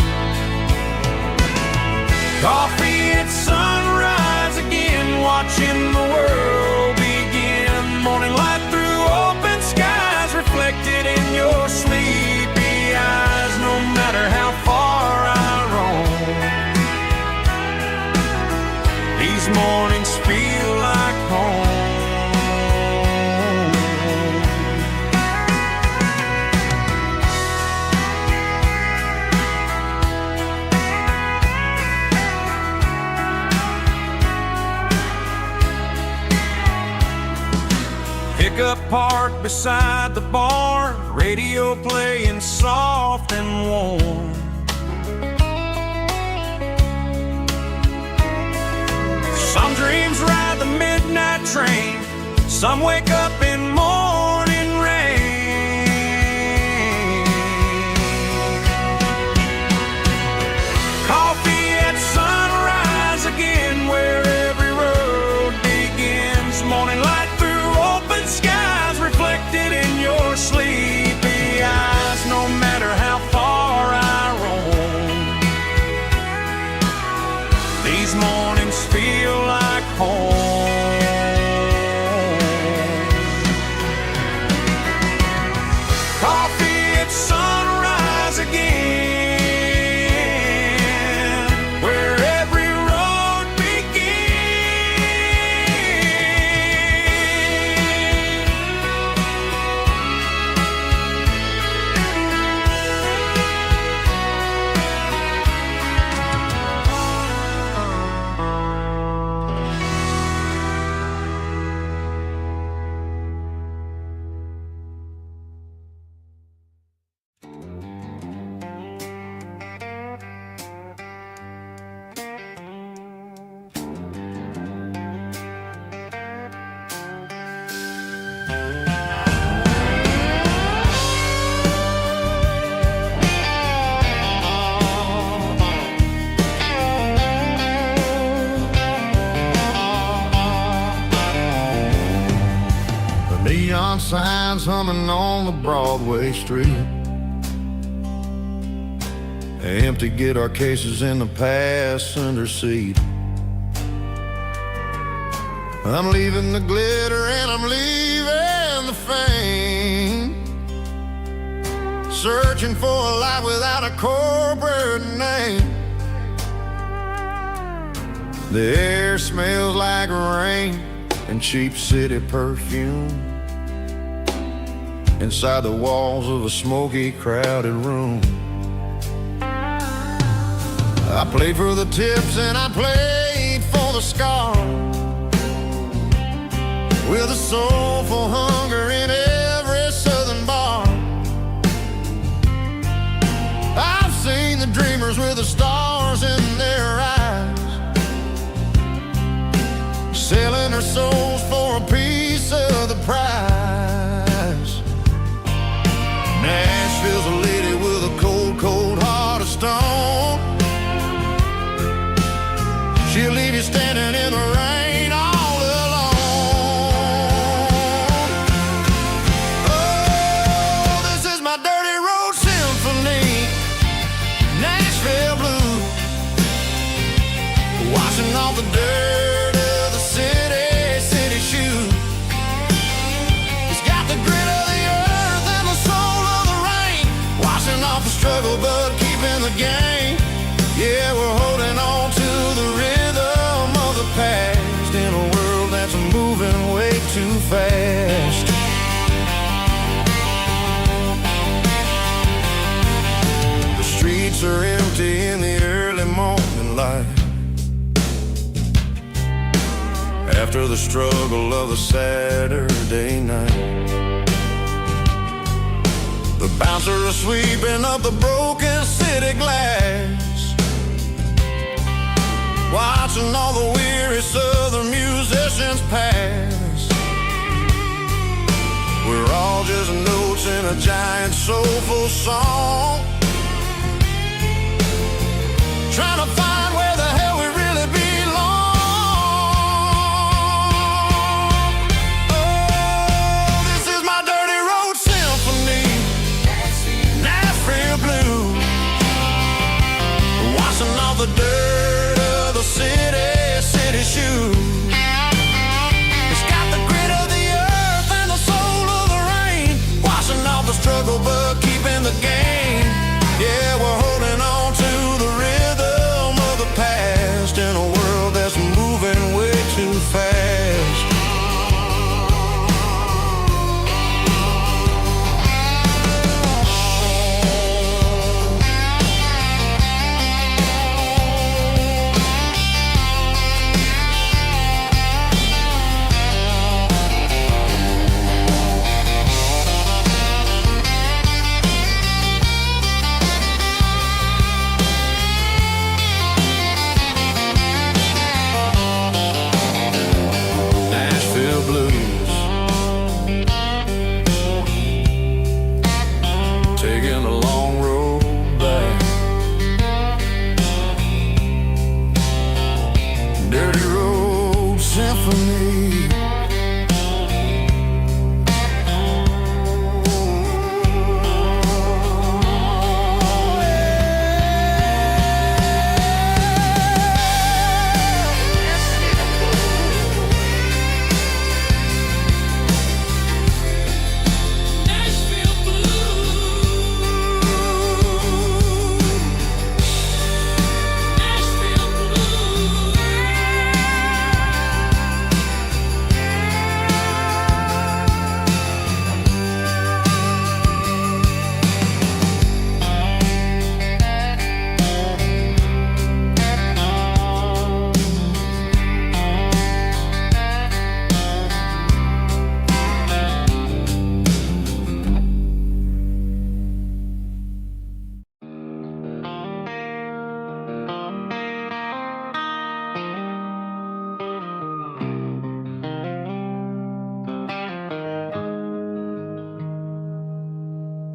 Coffee at sunrise again, watching the world begin. Morning light through open skies, reflected in your sleepy eyes. No matter how far I roam, these mornings feel like home. pickup parked beside the barn, radio playing soft and warm. Some dreams ride the midnight train, some wake up in morning rain. Coffee at sunrise again, where every road begins. Morning light through open skies, reflected in your sleepy eyes. No matter how far I roam, these mornings feel like home. Coffee at sunrise again, where every road Neon signs humming on the Broadway street. Empty guitar cases in the passenger seat. I'm leaving the glitter and I'm leaving the fame, searching for a life without a corporate name. The air smells like rain and cheap city perfume inside the walls of a smoky, crowded room. I played for the tips and I played for the scars, with a soulful hunger in every southern bar. I've seen the dreamers with the stars in their eyes, selling their souls for a piece of the prize. Nashville's a lady with a cold, cold heart of stone. She'll leave you standing in the rain all alone. Oh, this is my dirty road symphony, Nashville blue, washing off the dirt of the city shoe. It's got the grit of the earth and the soul of the rain, washing off the struggle but keeping the game. Yeah, we're holding on to the rhythm of the past in a world that's moving way too fast. The streets are empty in the early morning light, after the struggle of the Saturday night. The bouncers are sweeping up the broken city glass, watching all the weary southern musicians pass. We're all just notes in a giant soulful song, trying to find where the hell we really belong. Oh, this is my dirty road symphony, Nashville blue, washing off the dirt of the city shoe. It's got the grit of the earth and the soul of the rain, washing off the struggle but keeping the game. Yeah, we're holding on to the rhythm of blues. Taking the long road back. Dirty Road Symphony.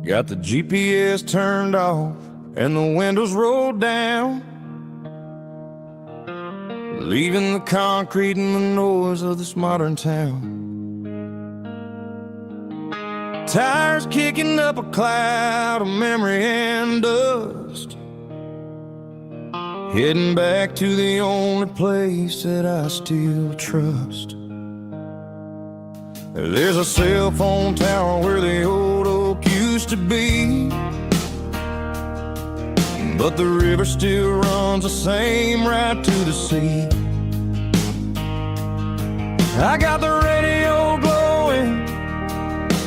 Got the GPS turned off and the windows rolled down, leaving the concrete and the noise of this modern town. Tires kicking up a cloud of memory and dust, heading back to the only place that I still trust. There's a cell phone tower where the old oak used to be, but the river still runs the same right to the sea. I got the radio glowing,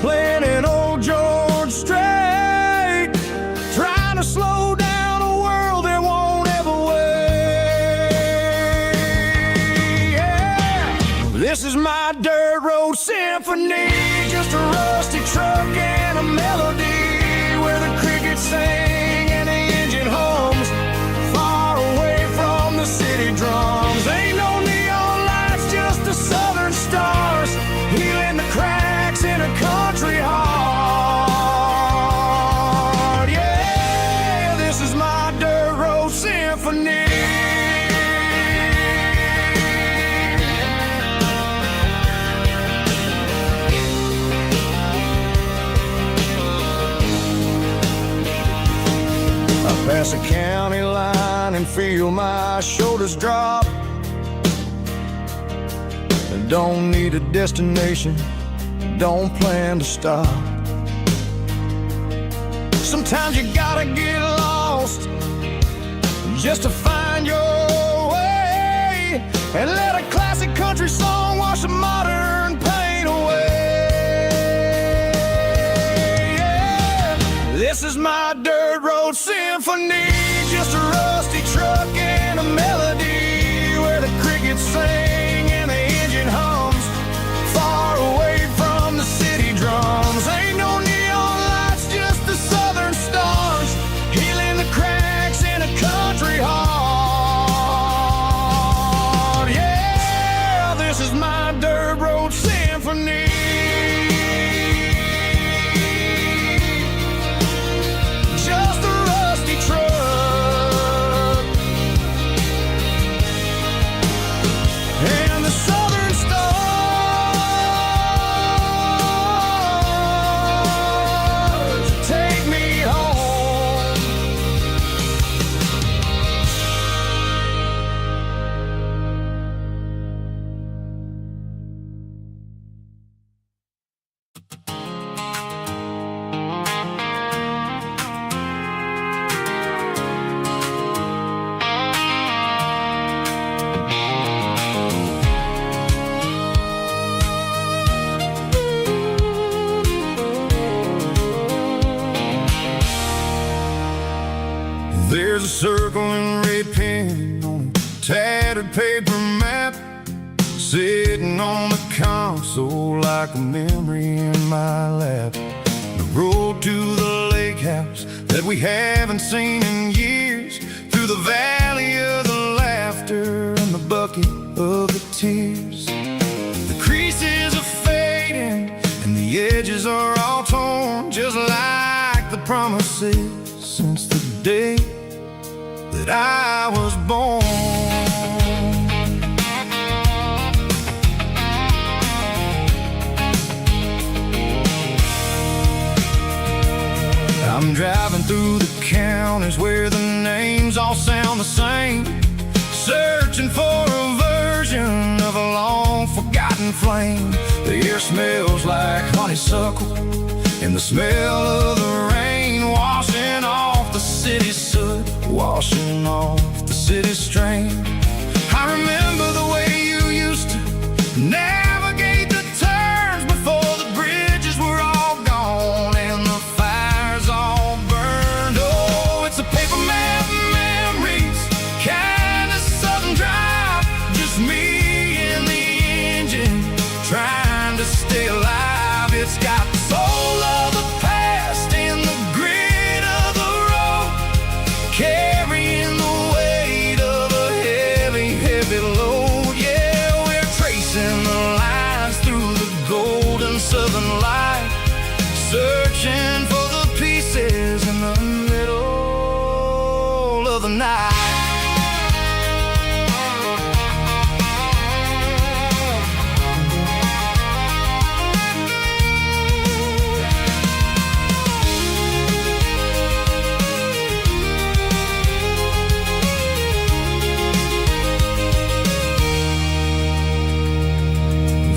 playing an old George Strait, trying to slow down a world that won't ever wait. Yeah. This is my dirt road symphony, just a rusty truck and a melody where the crickets sing and the engine hums, far away from the city drums. Ain't no neon lights, just the southern stars, healing the cracks in a country heart. Yeah, this is my dirt road symphony. Pass a county line and feel my shoulders drop. Don't need a destination, don't plan to stop. Sometimes you gotta get lost just to find your way, and let a classic country song wash the modern pain away. Yeah. This is my dirt road symphony, just a rusty truck and a melody where the crickets sing and the engine hums, far away from the city drums. Ain't no neon lights, just the southern stars, healing the cracks in a country heart. Yeah, this is my dirt road symphony. There's a circle and red pen on a tattered paper map, sitting on the console like a memory in my lap. The road to the lake house that we haven't seen in years, through the valley of the laughter and the bucket of the tears. The creases of that I was born. I'm driving through the counties where the names all sound the same, searching for a version of a long forgotten flame. The air smells like honeysuckle, and the smell of the rain washing off the city's soot, washing off the city's strain. I remember the way you used to navigate the turns before the bridges were all gone and the fires all burned. Oh, it's a paper map memories, kind of southern drive, just me and the engine trying to stay alive. It's got the soul of the past and the grit of the road, carrying the weight of a heavy, heavy load. Yeah, we're tracing the lines through the golden southern light, searching for the pieces in the middle of the night.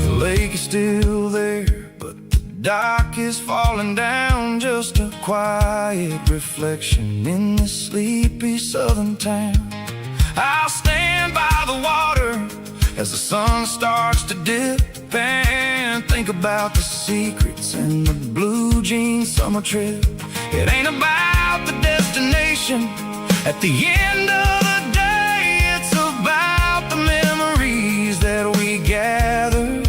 The lake is still there, but the dock is falling down, just a quiet reflection in this sleepy southern town. I'll stand by the water as the sun starts to dip and think about the secrets in the blue jean summer trip. It ain't about the destination at the end of the day, it's about the memories that we gather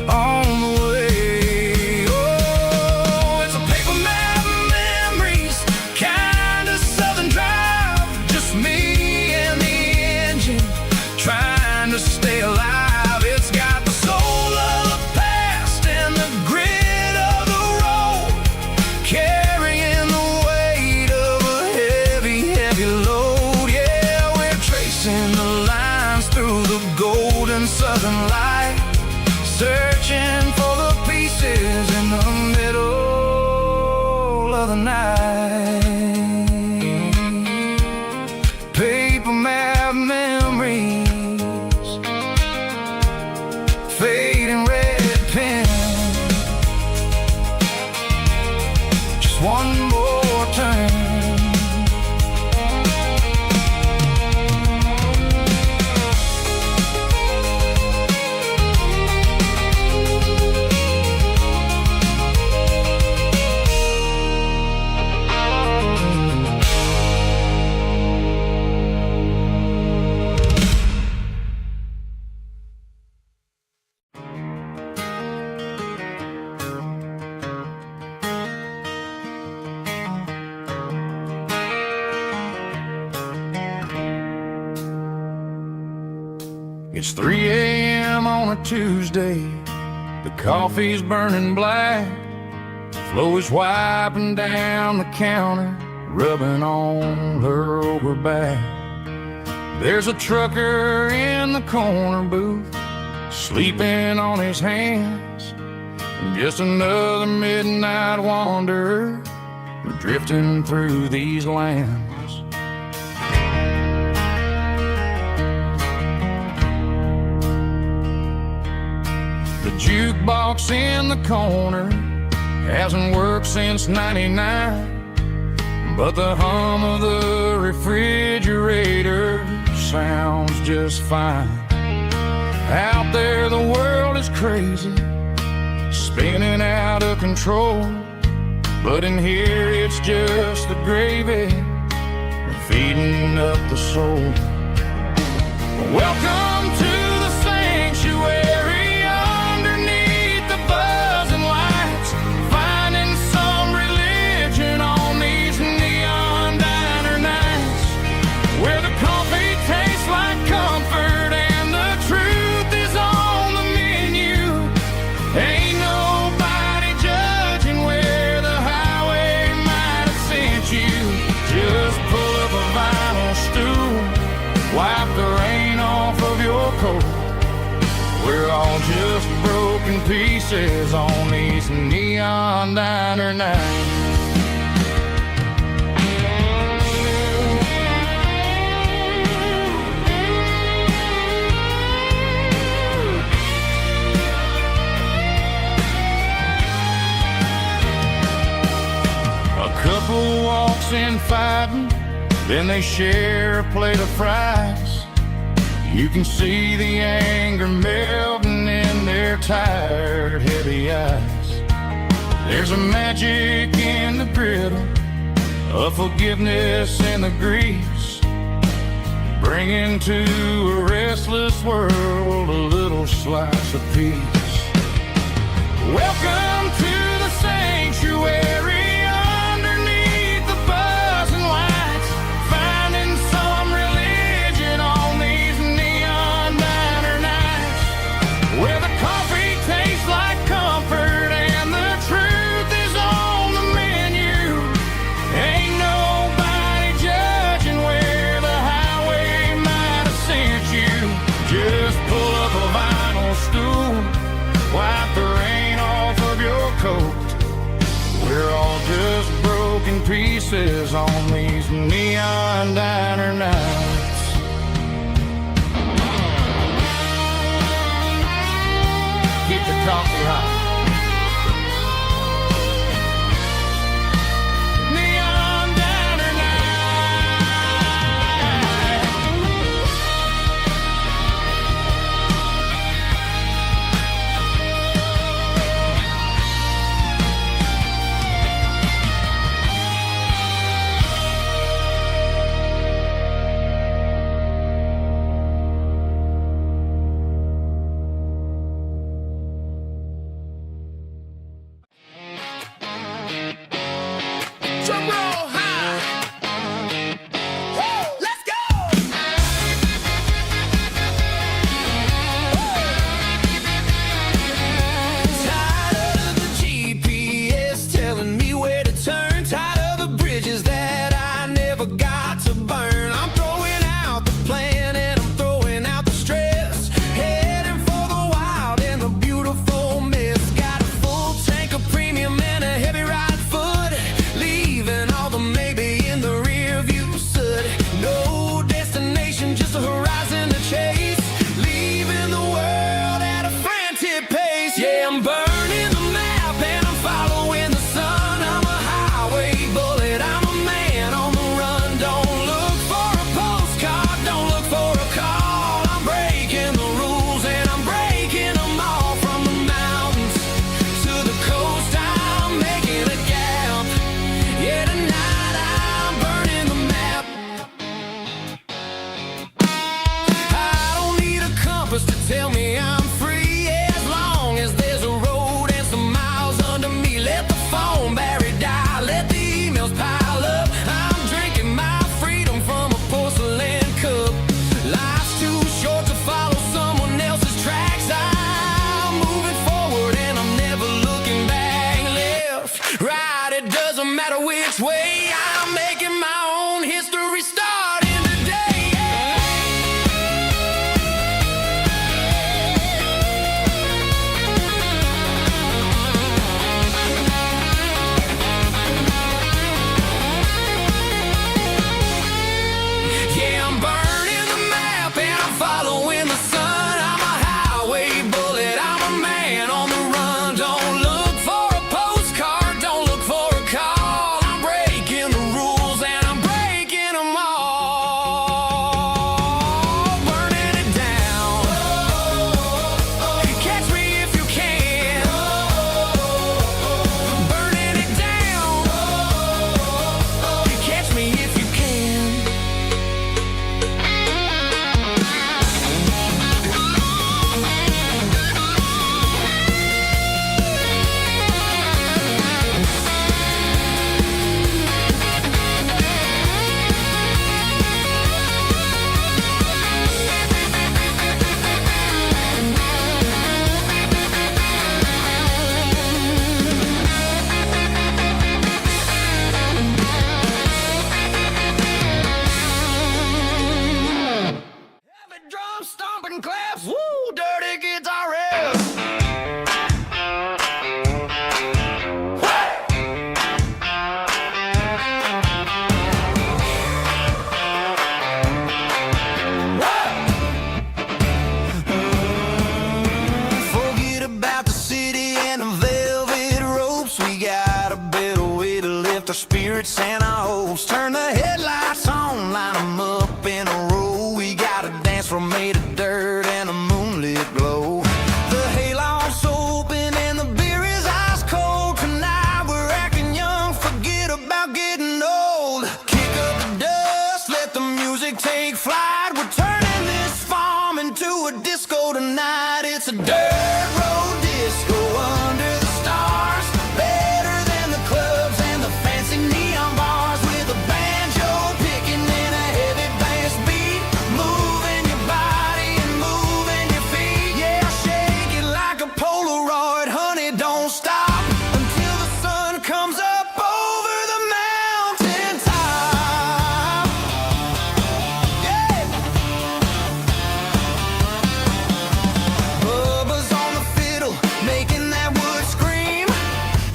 on the way. Oh, it's a paper map memories, kind of southern drive, just me and the engine trying to stay alive. It's got the soul of the past and the grit of the road, carrying the weight of a heavy, heavy load. Yeah, we're tracing the lines through the golden southern light, searching for the pieces in the middle of the night. Paper map memories, fading red pen, just one more turn. It's 3 a.m. on a Tuesday, the coffee's burning black, Flo is wiping down the counter, rubbing on her over back. There's a trucker in the corner booth, sleeping on his hands, just another midnight wanderer drifting through these lands. The jukebox in the corner hasn't worked since '99, but the hum of the refrigerator sounds just fine. Out there the world is crazy, spinning out of control, but in here it's just the gravy feeding up the soul. Welcome to the sanctuary, underneath the buzzing lights, finding some religion on these neon diner nights, where the coffee tastes like comfort and the truth is on the menu. Ain't nobody judging where the highway might have sent you. Just pull up a vinyl broken pieces on these neon diner nights. Couple walks in fighting, then they share a plate of fries. You can see the anger melting in their tired, heavy eyes. There's a magic in the griddle, a forgiveness in the grease, bringing to a restless world a little slice of peace. Welcome to the sanctuary. Pieces on these neon diner nights. Keep the coffee hot. Neon diner tell me I'm free as long as there's a road spirit Santa holds. Turn the headlights on, line them up in a row. We got a dance floor made of dirt and a moonlit glow. The hayloft's open and the beer is ice cold. Tonight we're acting young, forget about getting old. Kick up the dust, let the music take flight. We're turning this farm into a disco tonight. It's a dirt road disco under the stars. Better than the clubs and the fancy neon bars. With a banjo picking in a heavy bass beat. Moving your body and moving your feet. Yeah, shake it like a Polaroid, honey, don't stop until the sun comes up over the mountain top. Yeah. Bubba's on the fiddle, making that wood scream.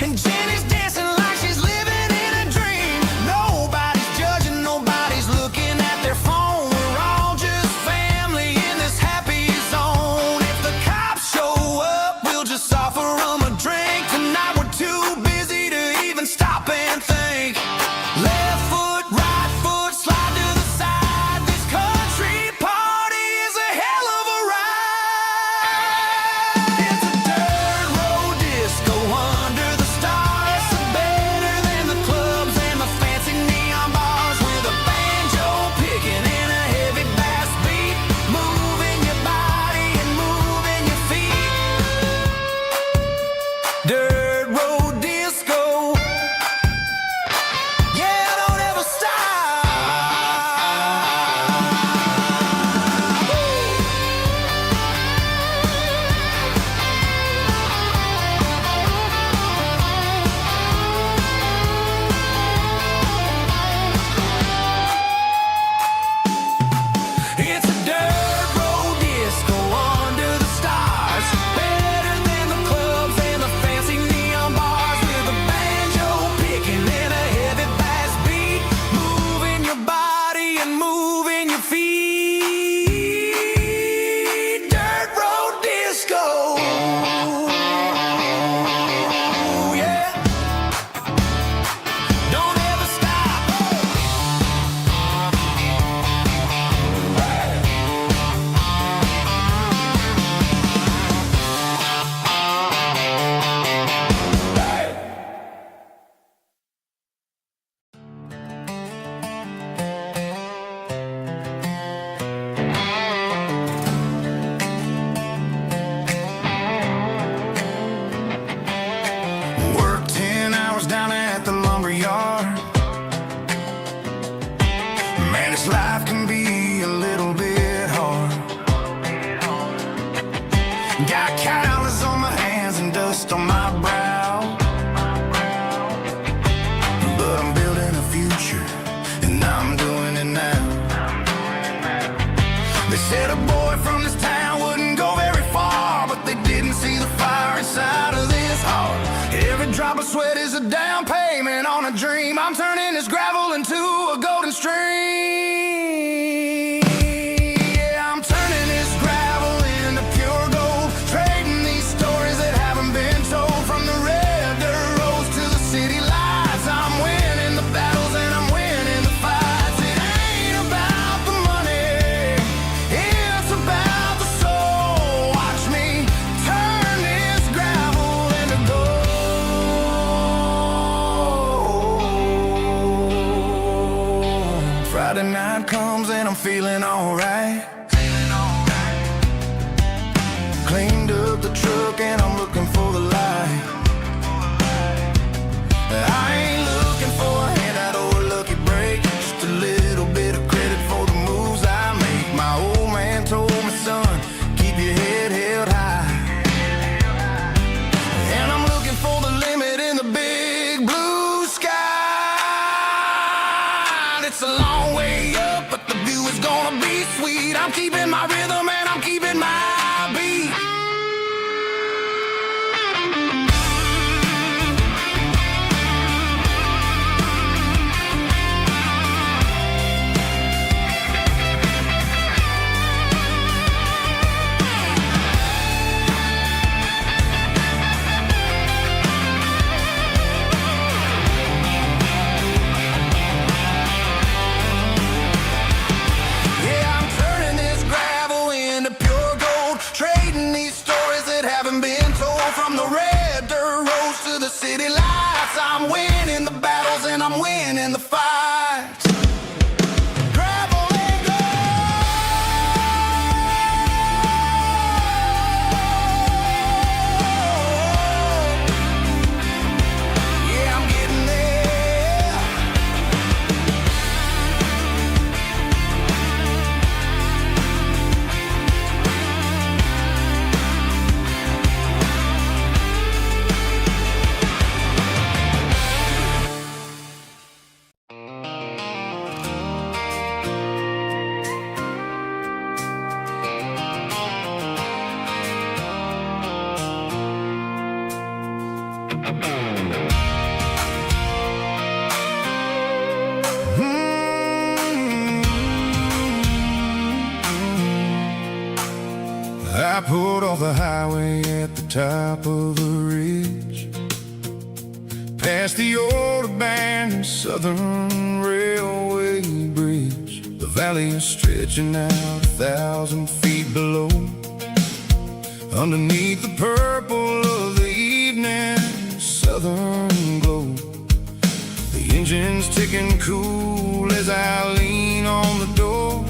And Jenny's dancing like she's living in a dream. Nobody's judging, nobody's looking at their phone. We're all just family in this happy zone. If the cops show up, we'll just offer them a drink. Tonight we're too busy to even stop and think. Left foot, right foot, slide to the side. This country party is a hell of a ride. It's a dirt road disco under the stars. Better than the clubs and the fancy neon bars. With a banjo picking in a heavy bass beat. Moving your body and moving your feet. Dirt road disco. Yeah, don't ever stop. It's a dirt road disco under the stars. Better than the clubs and the fancy neon bars. With a banjo picking in a heavy bass beat. Moving your body and moving your feet. Dirt road disco. Yeah. Don't ever stop. Work 10 hours down at the lumber yard. Man, this life can be a little bit hard. Got calluses on my hands and dust on my brow. But I'm building a future, and I'm doing it now. They said a boy from this town wouldn't go very far, but they didn't see the fire inside of this heart. Every drop of sweat is a down payment on a dream. I'm turning this gravel into a golden stream. Yeah, I'm turning this gravel into pure gold. Trading these stories that haven't been told. From the red dirt roads to the city lights. I'm winning the battles and I'm winning the fights. It ain't about the money, it's about the soul. Watch me turn this gravel into gold. Friday night comes and I'm feeling alright. Cleaned up the truck and I'm looking for the light. I ain't looking for a handout or a lucky break. Just a little bit of credit for the moves I make. My old man told me, son, keep your head held high. And I'm looking for the limit in the big blue sky. It's a long way up, but the view is gonna be sweet. I'm keeping my rhythm and I'm keeping my beat. been told. From the red dirt roads to the city lights, I'm winning the battles and I'm winning the fights. Gravel and gold. Yeah, I'm getting there. I pulled off the highway at the top of a ridge, past the old abandoned Southern Railway bridge. The valley is stretching out 1,000 feet below. Underneath the purple of the evening southern glow, the engine's ticking cool as I lean on the door,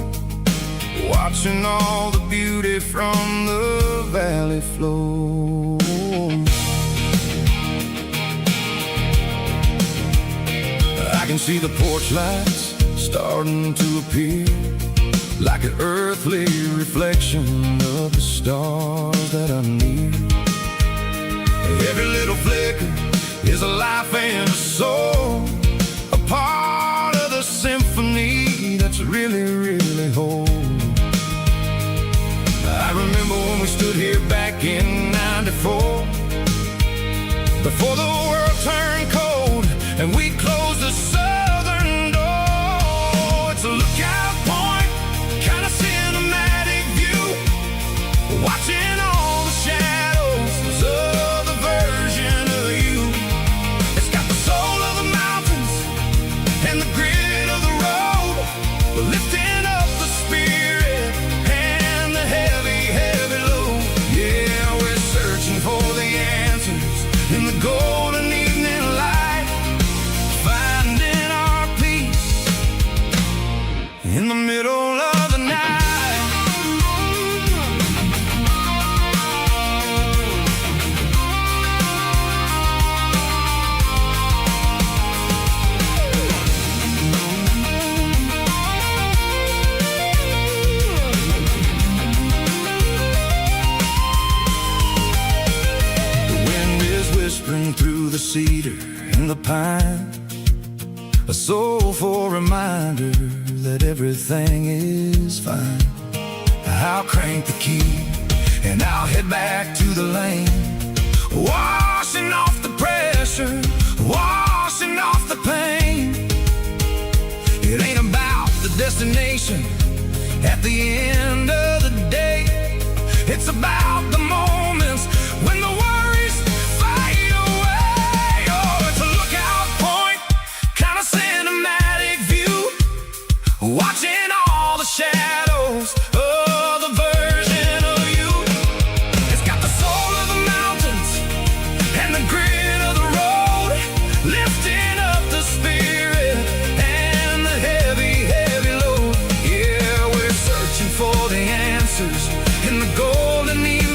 watching all the beauty from the valley flow. I can see the porch lights starting to appear, like an earthly reflection of the stars that are near. Every little flicker is a life and a soul, a part of the symphony that's really, really whole. I remember when we stood here back in '94, before the world turned cold and we closed the southern door. It's a lookout point, kind of cinematic view, watching all the shadows of the version of you. It's got the soul of the mountains and the grit of the road, lifting up the spirit and the heavy, heavy load. Yeah, we're searching for the answers in the golden evening light, finding our peace in the middle of the night. Whispering through the cedar and the pine, a soulful reminder that everything is fine. I'll crank the key and I'll head back to the lane, washing off the pressure, washing off the pain. It ain't about the destination at the end of the day, it's about the moments when the worries fade away. Oh, it's a lookout point, kind of cinematic view, watching all the shadows of the version of you. It's got the soul of the mountains and the grit of the road, lifting up the spirit and the heavy, heavy load. Yeah, we're searching for the answers in the golden evening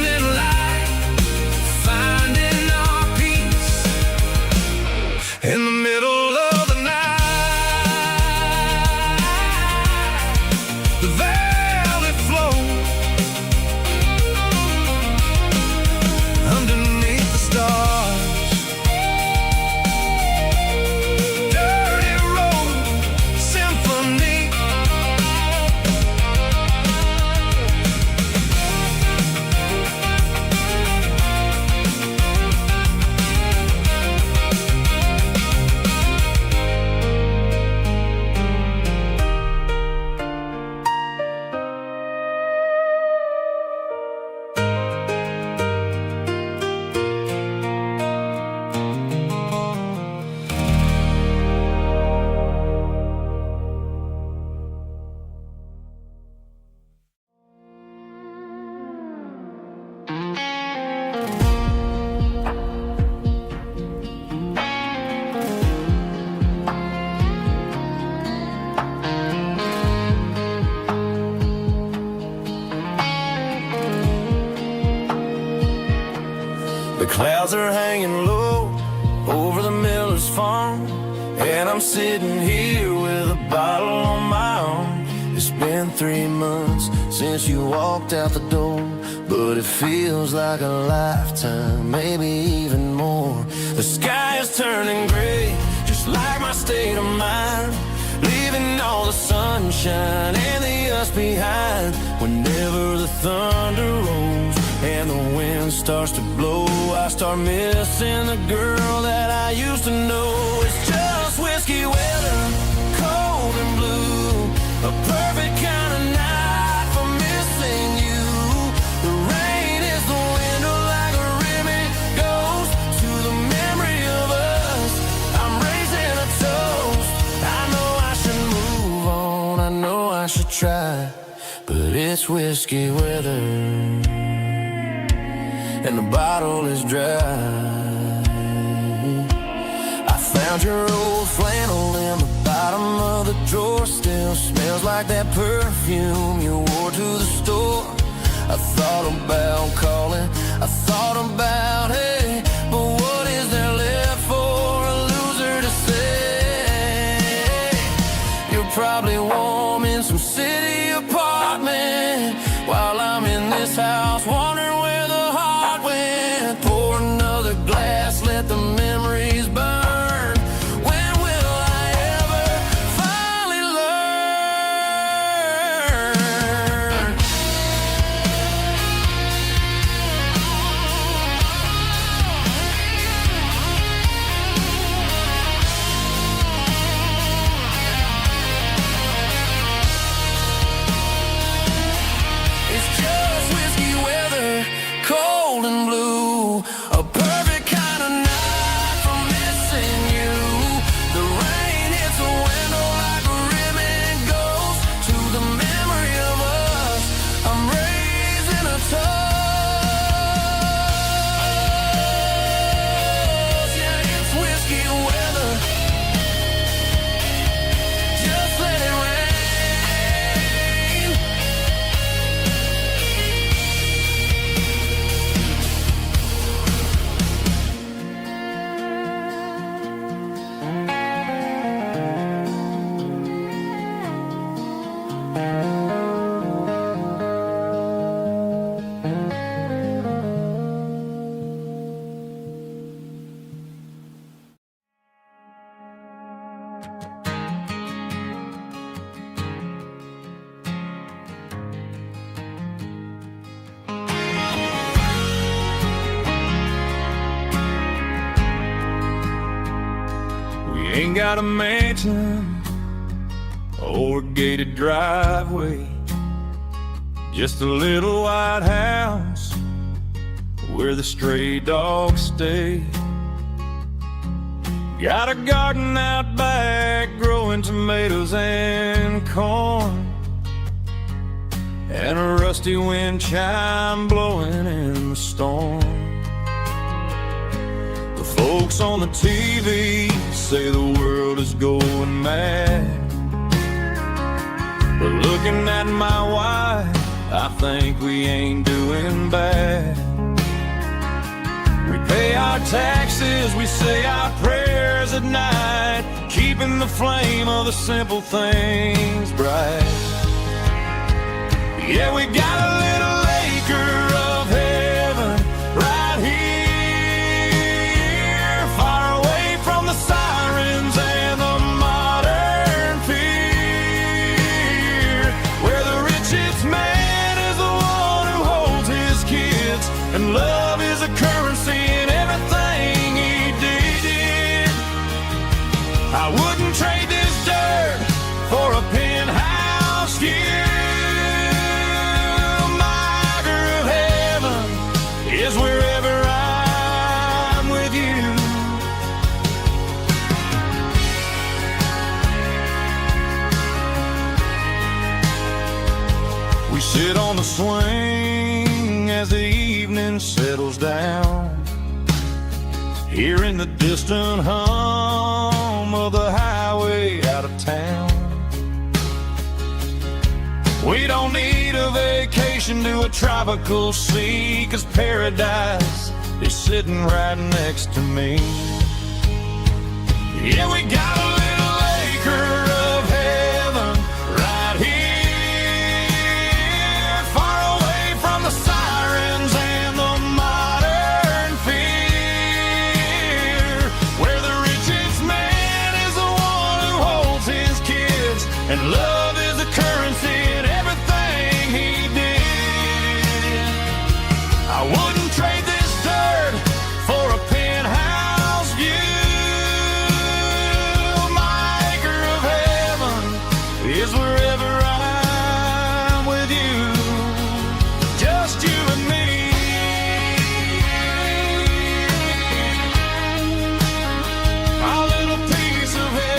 The clouds are hanging low over the miller's farm, and I'm sitting here with a bottle on my arm. It's been 3 months since you walked out the door, but it feels like a lifetime, maybe even more. The sky is turning gray, just like my state of mind, leaving all the sunshine and the us behind. Whenever the thunder rolls and the wind starts to blow, I start missing the girl that I used to know. It's just whiskey weather, cold and blue, a perfect kind of night for missing you. The rain is the window like a ribbon goes to the memory of us. I'm raising a toast. I know I should move on, I know I should try, but it's whiskey weather and the bottle is dry. I found your old flannel in the bottom of the drawer, still smells like that perfume you wore to the store. I thought about calling, I thought about, hey, but what is there left for a loser to say? You're probably warm in some city apartment, while I'm in this house wondering where the heart went. Pour another glass, let the memories burn. When will I ever finally learn? It's just whiskey weather, cold and blue, a perfect kind of night for missing you. The rain hits the window like a ribbon goes to the memory of us. I'm raising a toast. Yeah, it's whiskey weather. Just let it rain. We ain't got a mansion or a gated driveway, just a little white house where the stray dogs stay. Got a garden out back growing tomatoes and corn, and a rusty wind chime blowing in the storm. The folks on the TV say the world is going mad, but looking at my wife, I think we ain't doing bad. We pay our taxes, we say our prayers at night, keeping the flame of the simple things bright. Yeah, we got a little acre of heaven right here, far away from the sirens and the modern fear, where the richest man is the one who holds his kids, and love is a currency in everything he did. I wouldn't trade this dirt for a penthouse view. Is wherever I'm with you. We sit on the swing as the evening settles down, hearing the distant hum of the highway out of town. We don't need a vacation to a tropical sea, 'cause paradise is sitting right next to me. Yeah, we got a little acre of heaven right here, far away from the sirens and the modern fear, where the richest man is the one who holds his kids, and love is the currency in everything he did. I wouldn't trade this dirt for a penthouse view. My acre of heaven is wherever I'm with you, just you and me. Our little piece of heaven.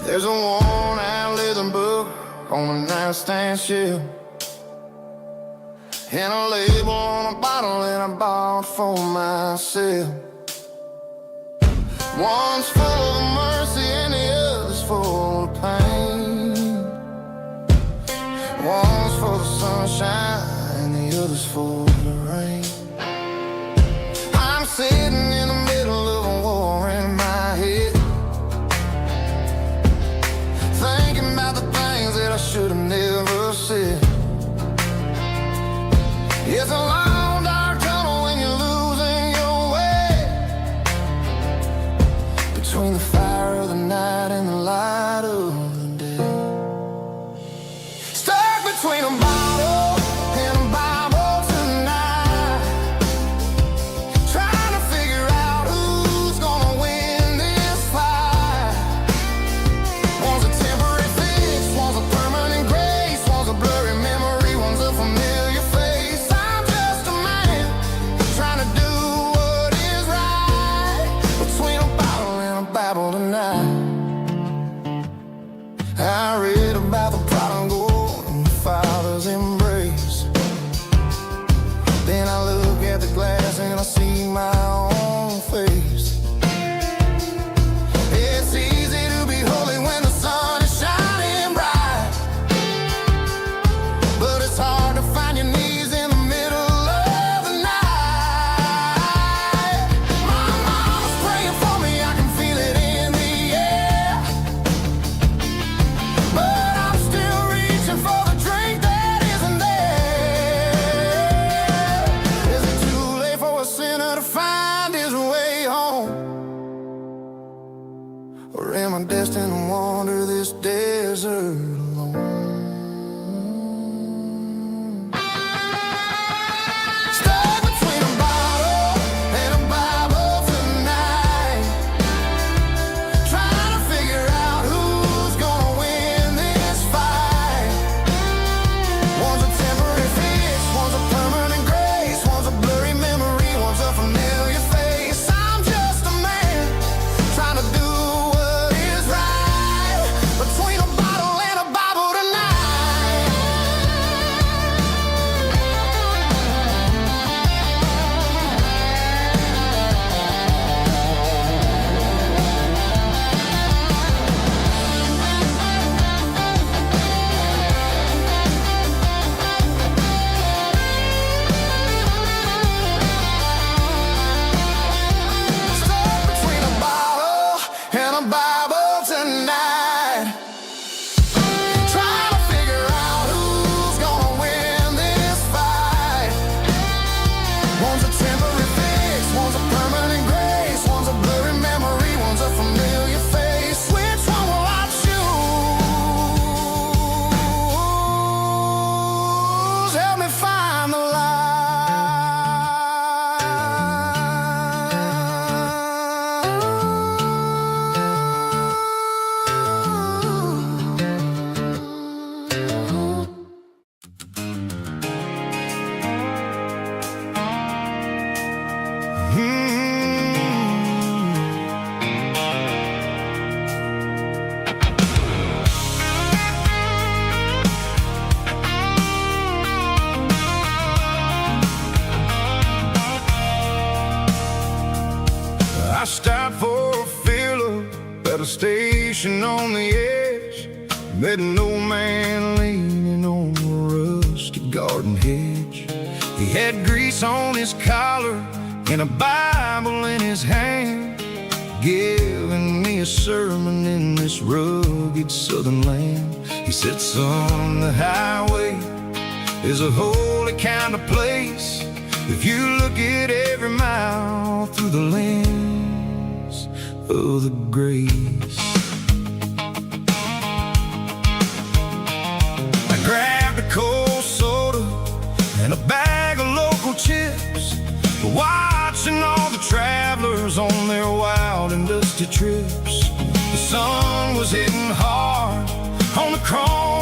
There's a worn-out leather book on the nightstand shelf, and a label on a bottle that I bought for myself. One's full of mercy and the other's full of pain. One's for the sunshine and the other's for the rain. I'm sitting in the middle of a war in my head, thinking about the things that I should have never said. It's a long dark tunnel when you're losing your way, between the fire of the night and the light of the day. Stuck between a bottle and a Bible tonight, trying to figure out who's gonna win this fight. One's a temporary fix, one's a permanent grace, one's a blurry memory, one's a familiar face. I'm just a man trying to do what is right, between a bottle and a Bible tonight. I read about the prodigal and the father's embrace. Then I look at the glass and I see my own face. It's easy to be holy when the sun is shining bright, but it's hard to find your knees in the middle of the night. My mama's praying for me, I can feel it in the air, but I'm still reading on the edge, met an old man leaning on a rusty garden hedge. He had grease on his collar and a Bible in his hand, giving me a sermon in this rugged southern land. He said, son, the highway is a holy kind of place if you look at every mile through the lens of the grace. I grabbed a cold soda and a bag of local chips, watching all the travelers on their wild and dusty trips. The sun was hitting hard on the chrome